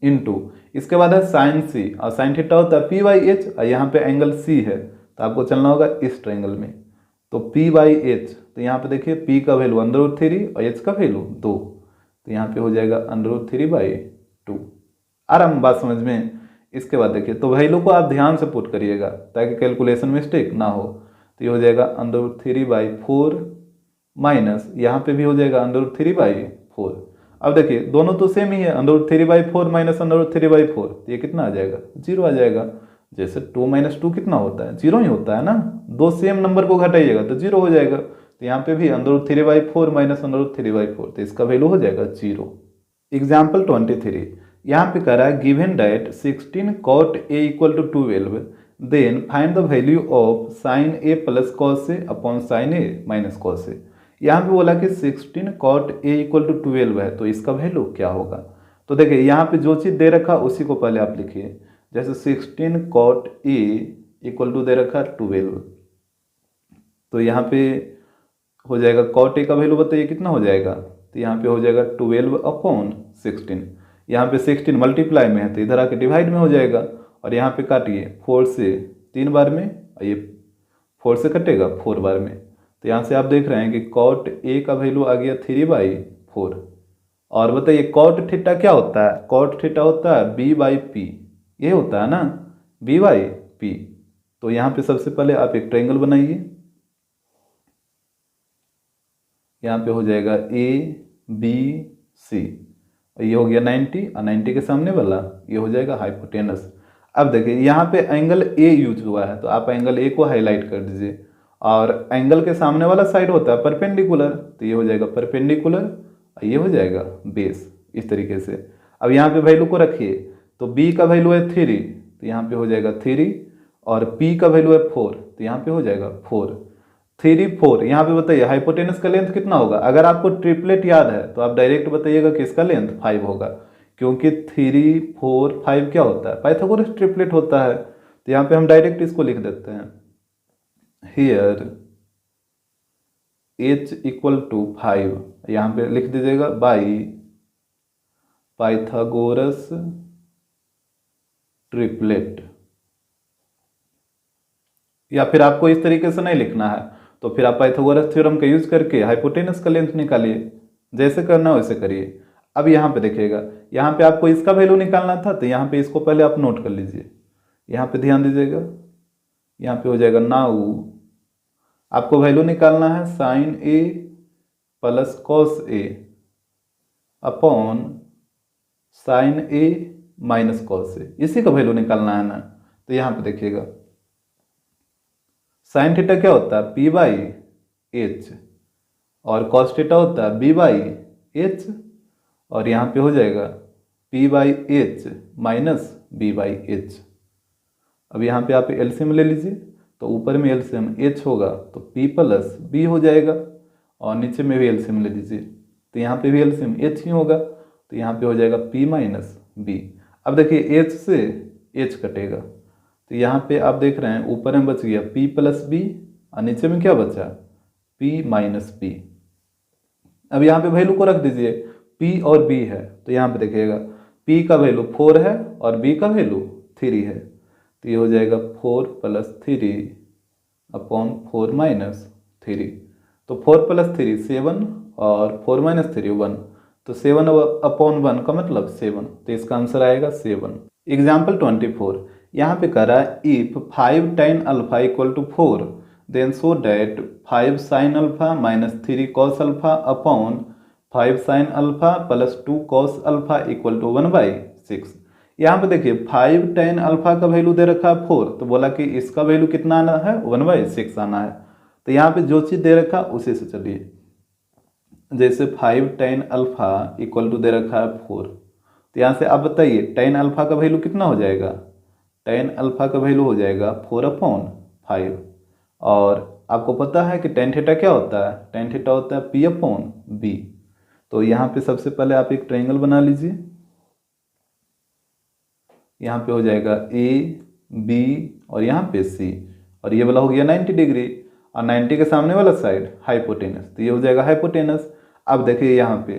इंटू, इसके बाद है साइन C, और साइन थीटा होता है P/H और यहाँ पे एंगल C है तो आपको चलना होगा इस ट्रायंगल में। तो P/H, तो यहाँ पे देखिए P का वैल्यू अंडर रूट 3 और H का वैल्यू 2, तो यहाँ पे हो जाएगा अंडर रूट 3/2। आराम बात समझ में। इसके बाद देखिए, तो वैल्यू को आप ध्यान से पुट करिएगा ताकि कैलकुलेशन मिस्टेक ना हो। तो ये हो जाएगा अंडर रूट 3/4 माइनस, यहाँ पे भी हो जाएगा अंडर रूट 3/4। अब देखिए दोनों तो सेम ही है, under root 3/4 minus under root 3/4, तो ये कितना आ जाएगा 0 आ जाएगा। जैसे 2 - 2 कितना होता है 0 ही होता है ना, दो सेम नंबर को घटाइएगा तो 0 हो जाएगा। तो यहाँ पे भी under root 3/4 minus under root 3/4, तो इसका वैल्यू हो जाएगा 0। एग्जाम्पल 23, यहाँ पे कह रहा है given that 16 cot A = 12, then find the value of sine A plus cos A upon sine A minus cos A। यहाँ पे बोला कि 16 cot A = 12 है, तो इसका वैल्यू क्या होगा। तो देखिए यहाँ पे जो चीज़ दे रखा उसी को पहले आप लिखिए। जैसे 16 cot A = दे रखा 12, तो यहाँ पे हो जाएगा cot A का वैल्यू बताइए कितना हो जाएगा, तो यहाँ पे हो जाएगा 12/16। यहाँ पे 16 मल्टीप्लाई में है तो इधर आके डिवाइड में हो जाएगा, और यहाँ पे काटिए 4 से 3 बार में, और ये 4 से कटेगा 4 बार में। तो यहाँ से आप देख रहे हैं कि cot A का वैल्यू आ गया 3/4। और बताइए cot थीटा क्या होता है, cot थीटा होता है B/P, ये होता है ना B/P। तो यहाँ पे सबसे पहले आप एक ट्रायंगल बनाइए। यहाँ पे हो जाएगा ए बी सी, ये हो गया 90 और 90 के सामने वाला ये हो जाएगा हाइपोटेनस। अब देखिए यहाँ पे एंगल ए यूज हुआ है, तो आप एंगल ए को हाईलाइट कर दीजिए, और एंगल के सामने वाला साइड होता है परपेंडिकुलर, तो ये हो जाएगा परपेंडिकुलर और ये हो जाएगा बेस, इस तरीके से। अब यहाँ पे वैल्यू को रखिए, तो बी का वैल्यू है 3, तो यहाँ पे हो जाएगा 3, और पी का वैल्यू है 4, तो यहाँ पे हो जाएगा 4, 3 4। यहाँ पे बताइए हाइपोटेनस का लेंथ कितना होगा। अगर आपको ट्रिपलेट याद है तो आप डायरेक्ट बताइएगा कि इसका लेंथ 5 होगा, क्योंकि 3 4 5 क्या होता है, पाइथागोरस ट्रिपलेट होता है। तो यहाँ पे हम डायरेक्ट इसको लिख देते हैं, हियर h इक्वल टू 5, यहाँ पे लिख दीजिएगा बाई पाइथागोरस ट्रिपलेट। या फिर आपको इस तरीके से नहीं लिखना है तो फिर आप पाइथागोरस थ्योरम का यूज करके हाइपोटेनस का लेंथ निकालिए, जैसे करना है वैसे करिए। अब यहाँ पे देखिएगा, यहाँ पे आपको इसका वैल्यू निकालना था, तो यहाँ पे इसको पहले आप नोट कर लीजिए, यहाँ पे ध्यान दीजिएगा। यहाँ पे हो जाएगा नाउ आपको वैल्यू निकालना है sign A plus cos A upon sine A minus cos A, इसी का वैल्यू निकालना है ना। तो यहाँ पे देखिएगा साइन थीटा क्या होता है पी बाई एच, और कॉस थीटा होता है बी बाई एच, और यहाँ पे हो जाएगा P by H minus B by H. अब यहाँ पे आप एलसीएम ले लीजिए, तो ऊपर में एलसीएम एच होगा तो पी प्लस बी हो जाएगा, और नीचे में भी एलसीएम ले लीजिए, तो यहाँ पे भी एलसीएम एच ही होगा, तो यहाँ पे हो जाएगा पी माइनस बी। अब देखिए एच से एच कटेगा, तो यहाँ पे आप देख रहे हैं ऊपर में बच गया p प्लस बी और नीचे में क्या बचा p माइनस बी। अब यहाँ पे वैल्यू को रख दीजिए, p और b है, तो यहाँ पे देखिएगा p का वैल्यू 4 है और b का वैल्यू 3 है, तो ये हो जाएगा 4 प्लस 3 अपॉन 4 माइनस 3। तो 4 प्लस 3 7 और 4 माइनस 3 1, तो 7 अपॉन 1 का मतलब 7, तो इसका आंसर आएगा 7। एग्जाम्पल 24 यहाँ पे कह रहा है if 5 tan alpha equal to 4 then show that 5 sin alpha minus 3 cos alpha upon 5 sin alpha plus 2 cos alpha equal to 1/6। यहाँ पे देखिए 5 tan अल्फा का वैल्यू दे रखा है 4, तो बोला कि इसका वैल्यू कितना आना है 1/6 आना है। तो यहाँ पे जो चीज़ दे रखा उसी से चलिए, जैसे 5 tan अल्फा इक्वल टू दे रखा है 4, तो यहाँ से आप बताइए tan अल्फा का वैल्यू कितना हो जाएगा, tan अल्फा का वैल्यू हो जाएगा 4/5, और आपको पता है कि tan थीटा क्या होता है, tan थीटा होता है p/b। तो यहाँ पे सबसे पहले आप एक ट्रायंगल बना लीजिए, यहाँ पे हो जाएगा ए बी और यहाँ पे सी, और ये वाला हो गया 90 डिग्री, और 90 के सामने वाला साइड हाइपोटेनस, तो ये हो जाएगा हाइपोटेनस। अब देखिए यहाँ पे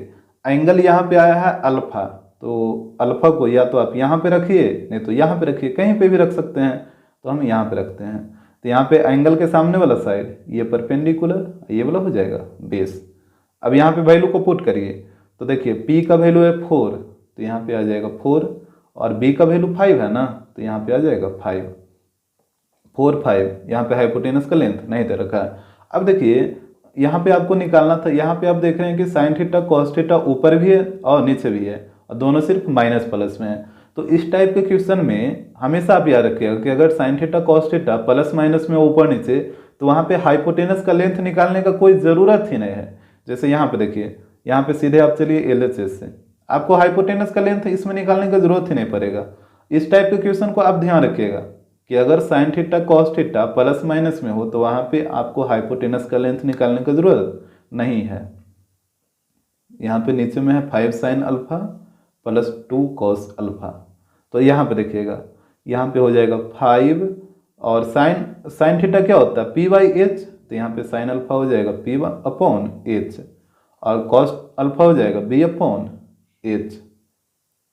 एंगल यहाँ पे आया है अल्फा, तो अल्फा को या तो आप यहाँ पे रखिए नहीं तो यहाँ पे रखिए, कहीं पे भी रख सकते हैं, तो हम यहाँ पे रखते हैं। तो यहाँ पे एंगल के सामने वाला साइड ये परपेंडिकुलर, ये वाला हो जाएगा बेस। अब यहाँ पे वैल्यू को पुट करिए, तो देखिए p का वैल्यू है 4, तो यहाँ पे आ जाएगा 4, और b का वैल्यू 5 है ना, तो यहाँ पे आ जाएगा 5 4 5। यहाँ पे हाइपोटेनस का लेंथ नहीं दे रखा है। अब देखिए यहाँ पे आपको निकालना था, यहाँ पे आप देख रहे हैं कि साइन थीटा कॉस थीटा ऊपर भी है और नीचे भी है, और दोनों सिर्फ माइनस प्लस में है। तो इस टाइप के क्वेश्चन में हमेशा आप याद रखिएगा कि अगर sine theta cos theta plus minus में ऊपर नीचे, तो वहाँ पे हाइपोटेनस का लेंथ निकालने का कोई ज़रूरत ही नहीं है। जैसे यहाँ पे देखिए, यहाँ पे सीधे आप चलिए LHS से, आपको हाइपोटेनस का लेंथ इसमें निकालने का जरूरत ही नहीं पड़ेगा। इस टाइप के क्वेश्चन को आप ध्यान रखिएगा कि अगर sine theta cos theta plus minus में हो तो वहाँ पे आपको हाइपोटेनस का लेंथ निकालने की जरूरत नहीं है। यहाँ पे नीचे में है 5 sin alpha plus 2 cos alpha, तो यहाँ पे देखिएगा यहाँ पे हो जाएगा 5, और साइन थीटा क्या होता है p/h, तो यहाँ पे साइन अल्फा हो जाएगा p/h, और cos अल्फा हो जाएगा b/h।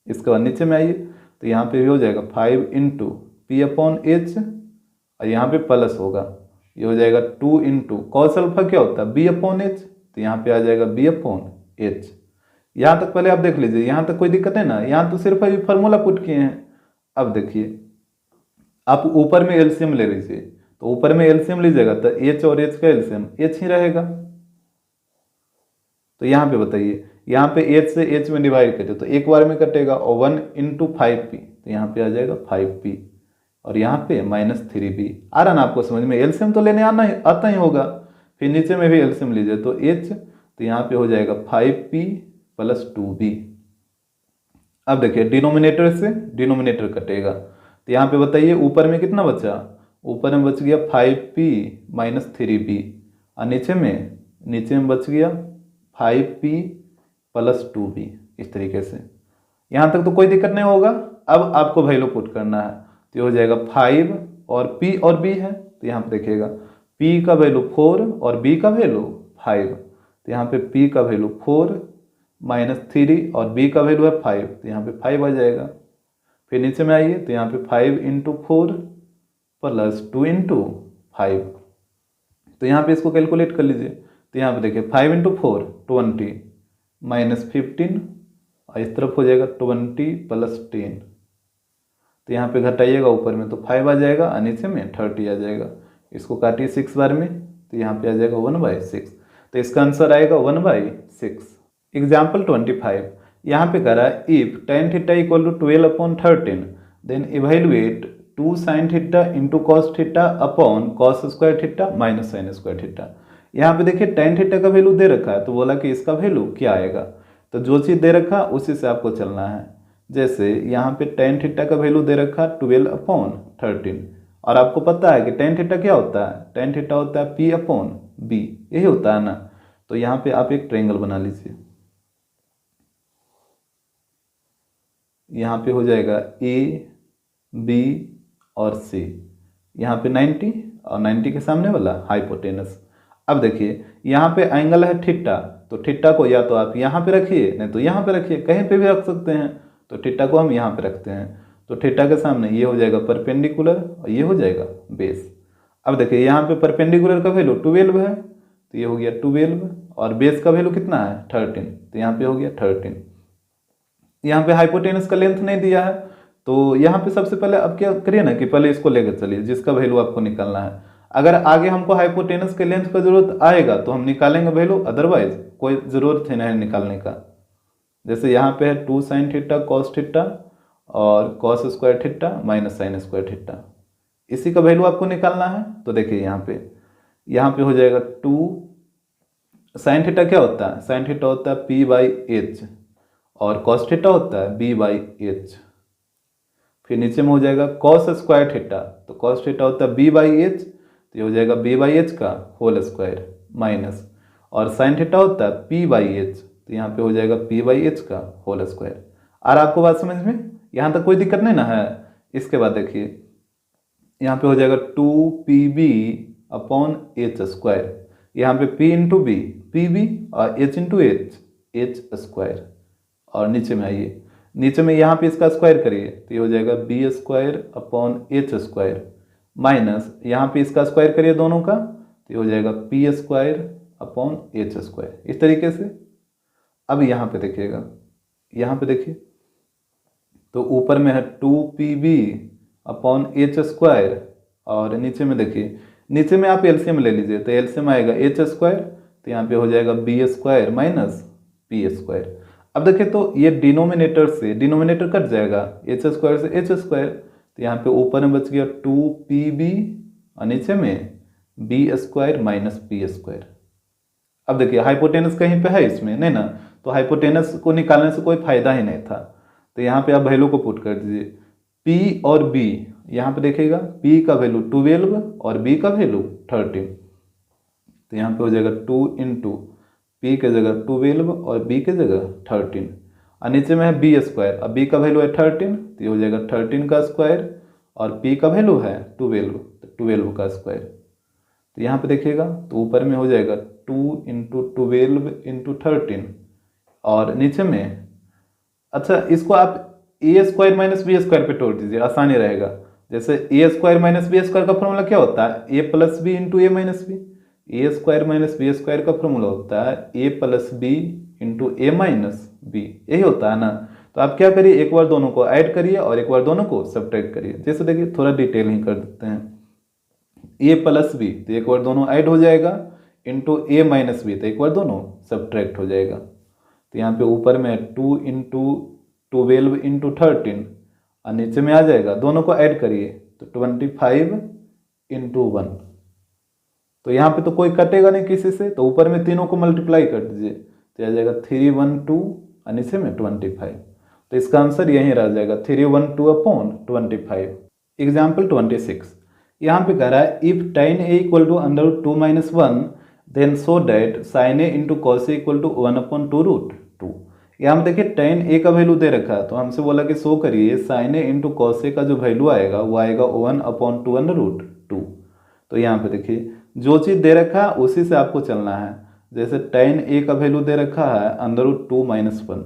इसके बाद नीचे में आइए, तो यहाँ पे भी हो जाएगा 5 इंटू p/h, और यहाँ पे प्लस होगा, ये हो जाएगा 2 इंटू कॉस अल्फा क्या होता है b/h, तो यहाँ पे आ जाएगा b/h। यहाँ तक पहले आप देख लीजिए, यहाँ तक कोई दिक्कत है ना, यहाँ तो सिर्फ अभी फार्मूला पुट किए हैं। अब देखिए आप ऊपर में एलसीएम ले लीजिए, तो ऊपर में एलसीएम लीजिएगा तो एच और एच का एलसीएम एच ही रहेगा। तो यहाँ पे बताइए, यहाँ पे एच से एच में डिवाइड करिए तो एक बार में कटेगा, और 1 इंटू 5p, तो यहाँ पे आ जाएगा 5p, और यहाँ पे -3b। आ रहा ना आपको समझ में? एलसीएम तो लेने आता ही होगा। फिर नीचे में भी एलसीएम लीजिए तो h, तो यहाँ पे हो जाएगा 5p प्लस 2b। अब देखिए डिनोमिनेटर से डिनोमिनेटर कटेगा, तो यहाँ पे बताइए ऊपर में कितना बचा? ऊपर में बच गया 5p माइनस 3b, और नीचे में बच गया 5p प्लस 2b। इस तरीके से यहाँ तक तो कोई दिक्कत नहीं होगा। अब आपको वैल्यू पुट करना है, तो ये हो जाएगा 5 और p और b है, तो यहाँ पे देखिएगा p का वैल्यू 4 और b का वैल्यू 5, तो यहाँ पे p का वैल्यू 4 माइनस 3 और b का वैल्यू है 5, तो यहाँ पे 5 आ जाएगा। फिर नीचे में आइए तो यहाँ पे 5 इंटू 4 प्लस 2 इंटू 5, तो यहाँ पे इसको कैलकुलेट कर लीजिए। तो यहाँ पे देखिए 5 इंटू 4 20 माइनस 15, और इस तरफ हो जाएगा 20 प्लस 10, तो यहाँ पे घटाइएगा ऊपर में तो 5 आ जाएगा और नीचे में 30 आ जाएगा। इसको काटिए 6 बार में, तो यहाँ पे आ जाएगा 1/6, तो इसका आंसर आएगा 1/6। एग्जाम्पल 25 यहाँ पे करा if tan theta equal to 12/13 then evaluate 2 sin theta into cos theta upon cos square theta minus sine square theta. यहाँ पे देखिए tan थीटा का वैल्यू दे रखा है, तो बोला कि इसका वैल्यू क्या आएगा, तो जो चीज़ दे रखा उसी से आपको चलना है। जैसे यहाँ पे tan थीटा का वैल्यू दे रखा 12/13, और आपको पता है कि tan थीटा क्या होता है? tan थीटा होता है p/b, यही होता है ना। तो यहाँ पे आप एक ट्रायंगल बना लीजिए, यहाँ पे हो जाएगा ए बी और सी, यहाँ पे 90 और 90 के सामने वाला हाइपोटेनस। अब देखिए यहाँ पे एंगल है थीटा, तो थीटा को या तो आप यहाँ पे रखिए नहीं तो यहाँ पे रखिए, कहीं पे भी रख सकते हैं। तो थीटा को हम यहाँ पे रखते हैं, तो थीटा के सामने ये हो जाएगा परपेंडिकुलर और ये हो जाएगा बेस। अब देखिए यहाँ पे परपेंडिकुलर का वैल्यू 12 है, तो ये हो गया 12, और बेस का वैल्यू कितना है 13, तो यहाँ पे हो गया 13। यहाँ पे हाइपोटेनस का लेंथ नहीं दिया है, तो यहाँ पे सबसे पहले अब क्या करिए ना कि पहले इसको लेकर चलिए जिसका वैल्यू आपको निकालना है। अगर आगे हमको हाइपोटेनस के लेंथ का जरूरत आएगा तो हम निकालेंगे वैल्यू, अदरवाइज कोई ज़रूरत है नहीं निकालने का। जैसे यहाँ पे है 2 sin थीटा कॉस थीटा और cos square theta minus sine square theta, इसी का वैल्यू आपको निकालना है। तो देखिए यहाँ पे हो जाएगा 2 sin थीटा क्या होता है? sin थीटा होता है p/h, और कॉस थीटा होता है b/h। फिर नीचे में हो जाएगा कॉस स्क्वायर थीटा, तो कॉस थीटा होता है b/h, तो ये हो जाएगा b/h का होल स्क्वायर माइनस, और साइन थीटा होता है p/h, तो यहाँ पे हो जाएगा p/h का होल स्क्वायर। और आपको बात समझ में? यहाँ तक कोई दिक्कत नहीं ना है। इसके बाद देखिए यहाँ पे हो जाएगा 2pb/h², यहाँ पे p इंटू बी pb और h इंटू h² और नीचे में आइए, नीचे में यहाँ पे इसका स्क्वायर करिए तो ये हो जाएगा b²/h² माइनस यहाँ पे इसका स्क्वायर करिए दोनों का, तो ये हो जाएगा p²/h²। इस तरीके से अब यहाँ पे देखिएगा, यहाँ पे देखिए तो ऊपर में है 2pb/h² और नीचे में देखिए, नीचे में आप एलसीएम ले लीजिए तो एलसीएम आएगा h², तो यहाँ पे हो जाएगा b² माइनस p²। अब देखिए तो ये डिनोमिनेटर से डिनोमिनेटर कट जाएगा, h² से h², तो यहाँ पे ऊपर में बच गया 2pb और नीचे में b² माइनस p²। अब देखिए हाइपोटेनस कहीं पे है इसमें नहीं ना, तो हाइपोटेनस को निकालने से कोई फायदा ही नहीं था। तो यहाँ पे आप वैल्यू को पुट कर दीजिए, p और b, यहाँ पे देखिएगा p का वैल्यू 12 और b का वैल्यू 13, तो यहाँ पे हो जाएगा 2 इंटू p के जगह 12 और b के जगह 13, और नीचे में है b², अब b का वैल्यू है 13, तो ये हो जाएगा 13 का स्क्वायर, और p का वैल्यू है 12, तो 12 का स्क्वायर। तो यहाँ पे देखिएगा तो ऊपर में हो जाएगा 2 इंटू 12 इंटू 13, और नीचे में अच्छा इसको आप a² माइनस b² पे तोड़ दीजिए, आसानी रहेगा। जैसे a² माइनस b² का फॉर्मूला क्या होता है? a plus b into a minus b. a² minus b² का फॉर्मूला होता है a plus b into a minus b, यही होता है ना। तो आप क्या करिए, एक बार दोनों को ऐड करिए और एक बार दोनों को सब्ट्रैक्ट करिए। जैसे देखिए थोड़ा डिटेल ही कर देते हैं, a प्लस बी तो एक बार दोनों ऐड हो जाएगा, इंटू ए माइनस बी तो एक बार दोनों सब्ट्रैक्ट हो जाएगा। तो यहाँ पे ऊपर में 2 इंटू 12 इंटू 13 और नीचे में आ जाएगा, दोनों को ऐड करिए तो 25 इंटू 1। तो यहाँ पे तो कोई कटेगा नहीं किसी से, तो ऊपर में तीनों को मल्टीप्लाई कर दीजिए तो आ जाएगा 312 और नीचे में 25। तो इसका आंसर यही रह जाएगा 312/25। एग्जाम्पल 26, यहाँ पे कह रहा है if tan a equal to √2 - 1 then show that sin a into cos A equal to 1/2√2। यहाँ में देखिए tan a का वैल्यू दे रखा है, तो हमसे बोला कि शो करिए sin a इंटू कॉस ए का जो वैल्यू आएगा वो आएगा 1/2√2। तो यहाँ पे देखिए जो चीज़ दे रखा है उसी से आपको चलना है। जैसे tan a का वैल्यू दे रखा है √2 - 1,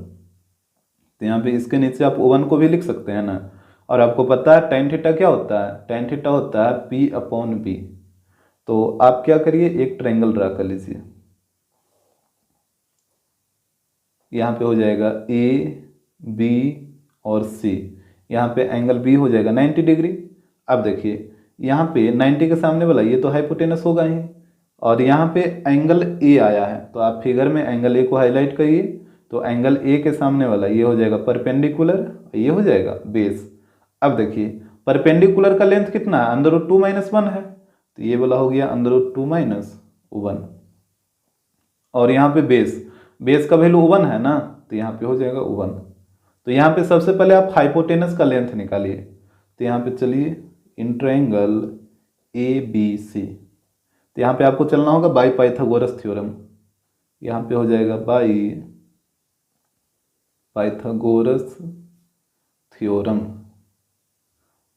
तो यहाँ पे इसके नीचे आप 1 को भी लिख सकते हैं ना। और आपको पता है tan थीटा क्या होता है, tan थीटा होता है p/b। तो आप क्या करिए, एक ट्रायंगल ड्रा कर लीजिए। यहाँ पे हो जाएगा a b और c, यहाँ पे एंगल b हो जाएगा 90 डिग्री। अब देखिए यहाँ पे 90 के सामने वाला ये तो हाइपोटेनस होगा ही, और यहाँ पे एंगल a आया है, तो आप फिगर में एंगल a को हाईलाइट करिए। तो एंगल a के सामने वाला ये हो जाएगा परपेंडिकुलर, ये हो जाएगा बेस। अब देखिए परपेंडिकुलर का लेंथ कितना है, √2 - 1 है, तो ये वाला हो गया √2 - 1। और यहाँ पे बेस का वैल्यू 1 है ना, तो यहाँ पे हो जाएगा 1। तो यहाँ पे सबसे पहले आप हाइपोटेनस का लेंथ निकालिए। तो यहाँ पे चलिए इन ट्रायंगल ABC, तो यहाँ पे आपको चलना होगा बाई पाइथागोरस थ्योरम। यहाँ पे हो जाएगा बाई पाइथागोरस थ्योरम।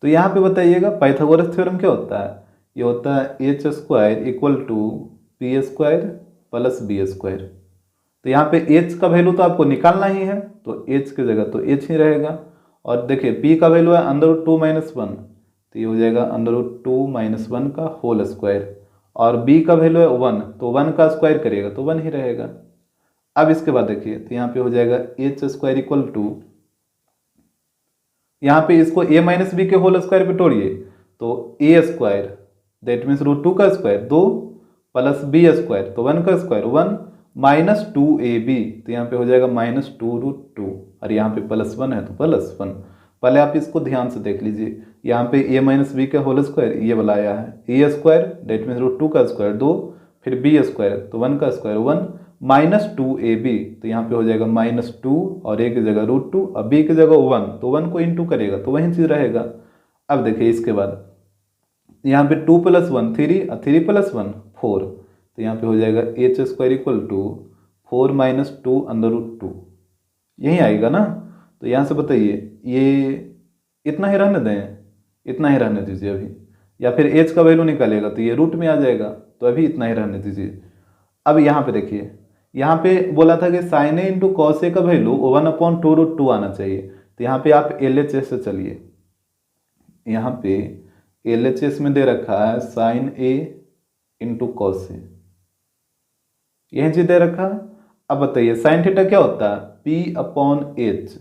तो यहाँ पे बताइएगा पाइथागोरस थ्योरम क्या होता है, ये होता है h² equal to p² plus b²। तो यहाँ पे h का वैल्यू तो आपको निकालना ही है, तो h की जगह तो h ही रहेगा। और देखिए p का वैल्यू है √2 - 1, तो ये हो जाएगा √2 - 1 का होल स्क्वायर। और b का वैल्यू है 1, तो 1 का स्क्वायर करिएगा तो 1 ही रहेगा। अब इसके बाद देखिए तो यहाँ पे हो जाएगा h² इक्वल टू, यहाँ पे इसको a - b के होल स्क्वायर पे तोड़िए तो a² दैट मीन्स √2 का स्क्वायर 2 प्लस b² तो 1 का स्क्वायर 1 माइनस 2ab, तो यहाँ पे हो जाएगा -2√2, और यहाँ पे +1 है तो +1। पहले आप इसको ध्यान से देख लीजिए, यहाँ पे a - b का होल स्क्वायर ये वाला आया है, a² दैट मीन्स √2 का स्क्वायर 2 फिर b² तो 1 का स्क्वायर 1 -2ab, तो यहाँ पे हो जाएगा -2 और a की जगह √2 और b की जगह 1, तो 1 को इंटू करेगा तो वही चीज़ रहेगा। अब देखिए इसके बाद यहाँ पे 2 + 1 3 और 3 + 1 4, तो यहाँ पे हो जाएगा h² इक्वल टू 4 - 2 √2, यही आएगा ना। तो यहाँ से बताइए ये इतना ही रहने दें, इतना ही रहने दीजिए अभी, या फिर h का वैल्यू निकालेगा तो ये रूट में आ जाएगा, तो अभी इतना ही रहने दीजिए। अब यहाँ पे देखिए, यहाँ पे बोला था कि sin a इंटू कॉस ए का वैल्यू 1/2√2 आना चाहिए, तो यहाँ पे आप LHS से चलिए। यहाँ पे LHS में दे रखा है sin a इंटू कॉस ए, यही चीज दे रखा है। अब बताइए साइन थीटा क्या होता है, p/h,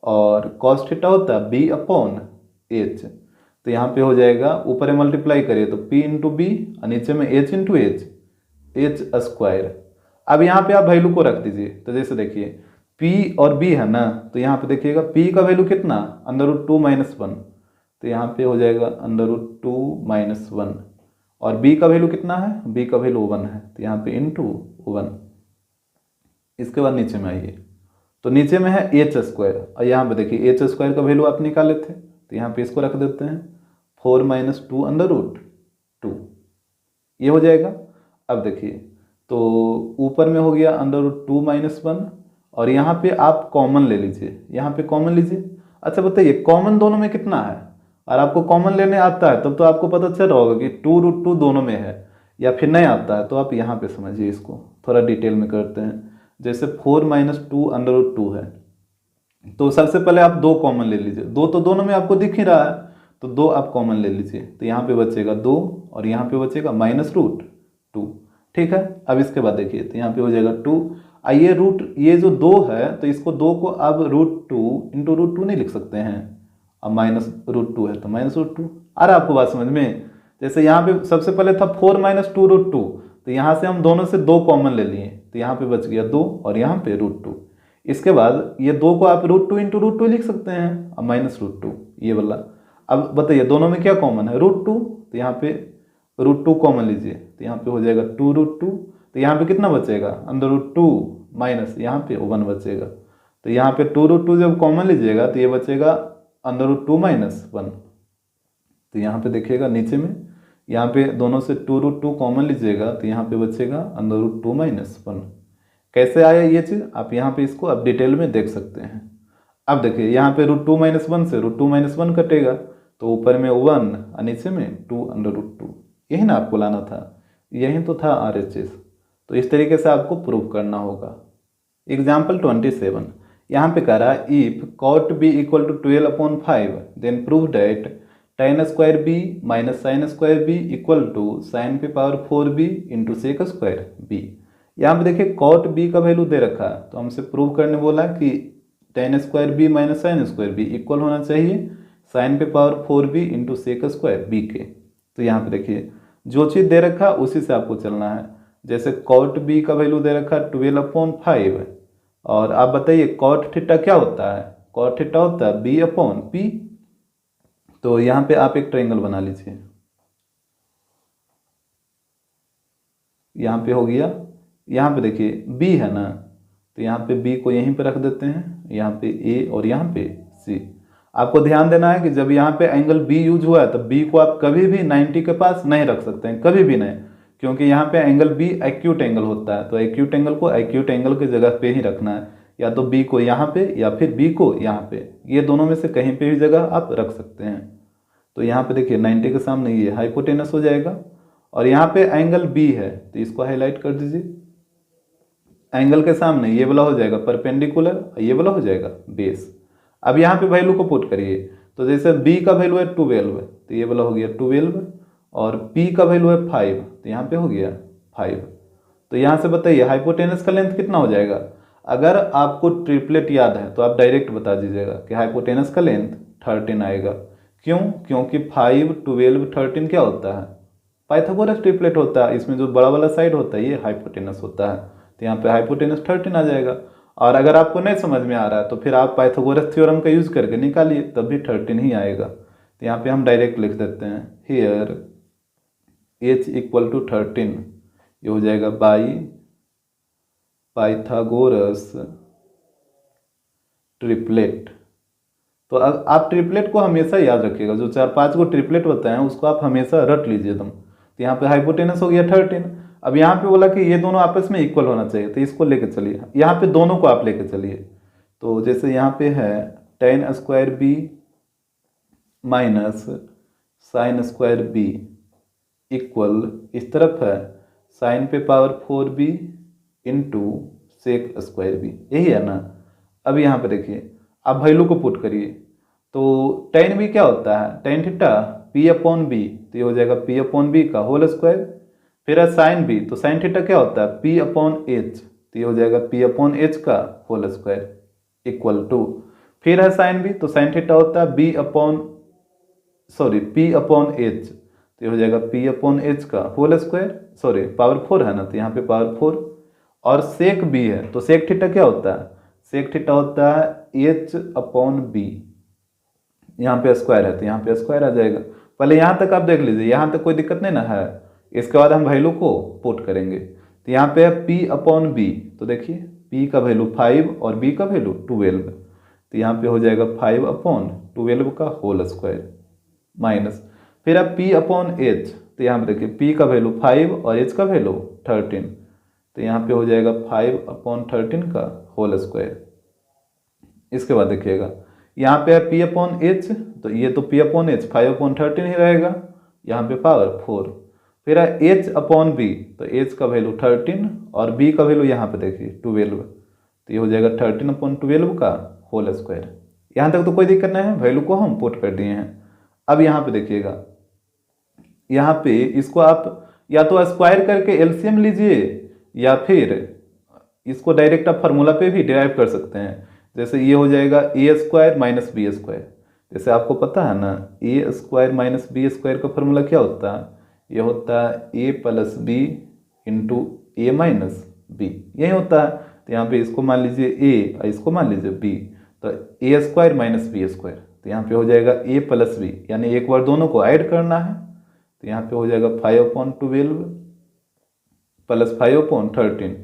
और कॉस थीटा होता है b/h। तो यहाँ पे हो जाएगा ऊपर मल्टीप्लाई करिए तो p इंटू बी और नीचे में h इंटू h²। अब यहाँ पे आप वैल्यू को रख दीजिए, तो जैसे देखिए p और b है ना, तो यहाँ पे देखिएगा p का वैल्यू कितना √2 - 1, तो यहाँ पे हो जाएगा √2 - 1, और b का वैल्यू कितना है, b का वैल्यू 1 है, तो यहाँ पे इंटू 1। इसके बाद नीचे में आइए तो नीचे में है h², और यहाँ पे देखिए h² का वैल्यू आप निकाले थे, तो यहाँ पे इसको रख देते हैं 4 - 2 √2, ये हो जाएगा। अब देखिए तो ऊपर में हो गया √2 - 1, और यहाँ पे आप कॉमन ले लीजिए, यहाँ पे कॉमन लीजिए। अच्छा बताइए कॉमन दोनों में कितना है, और आपको कॉमन लेने आता है तब तो आपको पता चल रहा होगा कि 2√2 दोनों में है, या फिर नहीं आता है तो आप यहाँ पे समझिए, इसको थोड़ा डिटेल में करते हैं। जैसे 4 - 2 √2 है, तो सबसे पहले आप 2 कॉमन ले लीजिए, 2 तो दोनों में आपको दिख ही रहा है, तो 2 आप कॉमन ले लीजिए, तो यहाँ पे बचेगा 2 और यहाँ पे बचेगा -√2, ठीक है। अब इसके बाद देखिए तो यहाँ पे हो जाएगा 2, ये ये जो 2 है तो इसको 2 को अब √2 इंटू √2 नहीं लिख सकते हैं। अब माइनस √2 है तो माइनस √2। आ रहा आपको बात समझ में? जैसे यहाँ पे सबसे पहले था 4 - 2 √2, तो यहाँ से हम दोनों से 2 कॉमन ले लिए तो यहाँ पे बच गया 2 और यहाँ पे √2। इसके बाद ये 2 को आप √2 इंटू √2 लिख सकते हैं। अब माइनस √2 ये वाला। अब बताइए दोनों में क्या कॉमन है? √2, तो यहाँ पे √2 कॉमन लीजिए तो यहाँ पे हो जाएगा 2 √2। तो यहाँ पे कितना बचेगा? अंदर √2 माइनस यहाँ पे 1 बचेगा। तो यहाँ पे 2 √2 जब कॉमन लीजिएगा तो ये बचेगा अंदर √2 माइनस 1। तो यहाँ पे देखिएगा नीचे में, यहाँ पे दोनों से 2 √2 कॉमन लीजिएगा तो यहाँ पे बचेगा अंदर √2 माइनस 1। कैसे आया ये चीज़? आप यहाँ पे इसको अब डिटेल में देख सकते हैं। अब देखिए यहाँ पे √2 - 1 से √2 - 1 कटेगा तो ऊपर में 1 और नीचे में 2 अंडर √2। यही ना आपको लाना था, यही तो था RHS। तो इस तरीके से आपको प्रूव करना होगा। एग्जाम्पल 27 यहाँ पे कह रहा है if cot b = 12/5 then prove that tan² b - sin² b = sin पे पावर 4b × sec² b। यहाँ पे देखिए cot b का वैल्यू दे रखा है तो हमसे प्रूव करने बोला कि tan² b - sin² b equal होना चाहिए sin पे पावर 4b × sec² b के। तो यहाँ पे देखिए जो चीज़ दे रखा उसी से आपको चलना है। जैसे cot b का वैल्यू दे रखा 12/5 और आप बताइए cot थीटा क्या होता है? cot थीटा होता है b/p। तो यहाँ पे आप एक ट्रायंगल बना लीजिए। यहाँ पे हो गया, यहाँ पे देखिए b है ना, तो यहाँ पे b को यहीं पे रख देते हैं, यहाँ पे a और यहाँ पे c। आपको ध्यान देना है कि जब यहाँ पे एंगल b यूज हुआ है तो b को आप कभी भी 90 के पास नहीं रख सकते हैं, कभी भी नहीं, क्योंकि यहाँ पे एंगल b एक्यूट एंगल होता है। तो एक्यूट एंगल को एक्यूट एंगल की जगह पे ही रखना है, या तो b को यहाँ पे या फिर b को यहाँ पे, ये दोनों में से कहीं पे भी जगह आप रख सकते हैं। तो यहाँ पे देखिए 90 के सामने ये हाइपोटेनस हो जाएगा और यहाँ पे एंगल b है तो इसको हाईलाइट कर दीजिए। एंगल के सामने ये वाला हो जाएगा परपेंडिकुलर, ये वाला हो जाएगा बेस। अब यहाँ पे वैल्यू को पुट करिए तो जैसे b का वैल्यू है 12 तो ये वाला हो गया 12 और p का वैल्यू है 5 तो यहाँ पे हो गया 5। तो यहाँ से बताइए हाइपोटेनस का लेंथ कितना हो जाएगा? अगर आपको ट्रिपलेट याद है तो आप डायरेक्ट बता दीजिएगा कि हाइपोटेनस का लेंथ 13 आएगा। क्यों? क्योंकि 5, 12, 13 क्या होता है? पाइथागोरस ट्रिपलेट होता है। इसमें जो बड़ा वाला साइड होता है ये हाइपोटेनस होता है, तो यहाँ पे हाइपोटेनस 13 आ जाएगा। और अगर आपको नहीं समझ में आ रहा है तो फिर आप पाइथागोरस थ्योरम का यूज करके निकालिए, तब भी 13 ही आएगा। तो यहाँ पे हम डायरेक्ट लिख देते हैं हियर h = 13, ये हो जाएगा बाई पाइथागोरस ट्रिपलेट। तो आप ट्रिपलेट को हमेशा याद रखिएगा, जो 4-5 को ट्रिपलेट बताए हैं उसको आप हमेशा रट लीजिए एकदम। तो यहाँ पे हाइपोटेनस हो गया 13। अब यहाँ पे बोला कि ये दोनों आपस में इक्वल होना चाहिए, तो इसको लेके चलिए, यहाँ पे दोनों को आप लेके चलिए। तो जैसे यहाँ पे है tan² b - sin² b equal, इस तरफ है sin पे पावर 4b × sec² b, यही है ना। अब यहाँ पे देखिए आप वैल्यू को पुट करिए तो tan b क्या होता है? tan थीटा p/b, तो ये हो जाएगा p/b का होल स्क्वायर। फिर है sin b, तो sin थीटा क्या होता है? p/h, तो ये हो जाएगा p/h का होल स्क्वायर इक्वल टू, फिर है sin b, तो sin थीटा होता है p/h, तो ये हो जाएगा p/h का होल स्क्वायर, पावर 4 है ना, तो यहाँ पे पावर 4। और sec b है, तो sec थीटा क्या होता है? sec थीटा होता है h/b, यहाँ पे स्क्वायर है तो यहाँ पे स्क्वायर आ जाएगा। पहले यहाँ तक आप देख लीजिए, यहाँ तक कोई दिक्कत नहीं ना है। इसके बाद हम वैल्यू को पुट करेंगे। तो यहाँ पे है p/b, तो देखिए p का वैल्यू 5 और b का वैल्यू 12, तो यहाँ पे हो जाएगा 5/12 का होल स्क्वायर माइनस, फिर अब p/h, तो यहाँ पे देखिए p का वैल्यू 5 और h का वैल्यू 13, तो यहाँ पे हो जाएगा 5/13 का होल स्क्वायर। इसके बाद देखिएगा यहाँ पे है p/h, तो ये तो p/h 5/13 ही रहेगा, यहाँ पे पावर 4। फिर है h/b, तो h का वैल्यू 13 और b का वैल्यू यहाँ पे देखिए 12, तो ये हो जाएगा 13/12 का होल स्क्वायर। यहाँ तक तो कोई दिक्कत नहीं है, वैल्यू को हम पुट कर दिए हैं। अब यहाँ पे देखिएगा, यहाँ पे इसको आप या तो स्क्वायर करके एलसीएम लीजिए या फिर इसको डायरेक्ट आप फार्मूला पे भी डिराइव कर सकते हैं। जैसे ये हो जाएगा A square minus B square. जैसे आपको पता है ना, ए स्क्वायर माइनस बी स्क्वायर का फार्मूला क्या होता है, ये होता है ए plus b into a minus b, यही होता है। तो यहाँ पे इसको मान लीजिए ए और इसको मान लीजिए बी, तो ए स्क्वायर माइनस बी स्क्वायर, तो यहाँ पे हो जाएगा ए प्लस बी, यानी एक बार दोनों को ऐड करना है। तो यहाँ पे हो जाएगा 5/12 प्लस 5/13,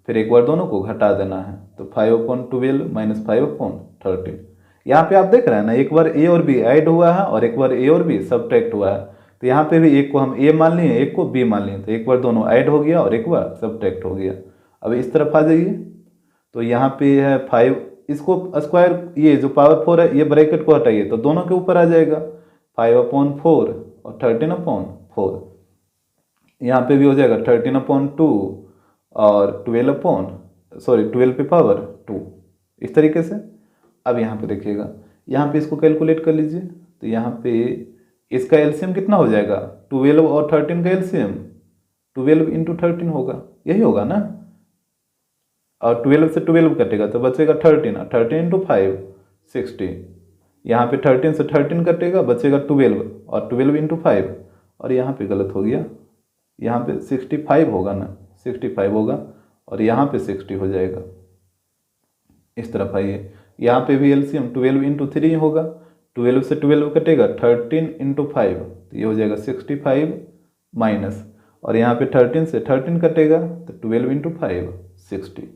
फिर एक बार दोनों को घटा देना है, तो 5/12 माइनस 5/13। यहाँ पे आप देख रहे हैं ना, एक बार ए और बी ऐड हुआ है और एक बार ए और बी सब्ट्रैक्ट हुआ है। तो यहाँ पे भी एक को हम ए मान लिए, एक को बी मान लिए, तो एक बार दोनों ऐड हो गया और एक बार सब्ट्रैक्ट हो गया। अब इस तरफ आ जाइए, तो यहाँ पे है 5, इसको स्क्वायर, ये जो पावर 4 है ये ब्रैकेट को हटाइए तो दोनों के ऊपर आ जाएगा 5/4 और 13/4। यहाँ पे भी हो जाएगा 13/2 और 12 पे पावर 2, इस तरीके से। अब यहाँ पे देखिएगा, यहाँ पे इसको कैलकुलेट कर लीजिए, तो यहाँ पे इसका एलसीएम कितना हो जाएगा, 12 और 13 का एलसीएम 12 इंटू 13 होगा, यही होगा ना। और 12 से 12 कटेगा तो बचेगा 13, और 13 इंटू 5 60। यहाँ पे 13 से 13 कटेगा, बचेगा 12, और 12 इंटू 5, और यहाँ पे गलत हो गया, यहाँ पे 65 होगा ना, 65 होगा, और यहाँ पे 60 हो जाएगा। इस तरफ आइए, यहाँ पे भी एलसीएम 12 इंटू 3 होगा, 12 से 12 कटेगा, 13 इंटू 5, तो ये हो जाएगा 65 माइनस, और यहाँ पे 13 से 13 कटेगा तो 12 इंटू 5 60।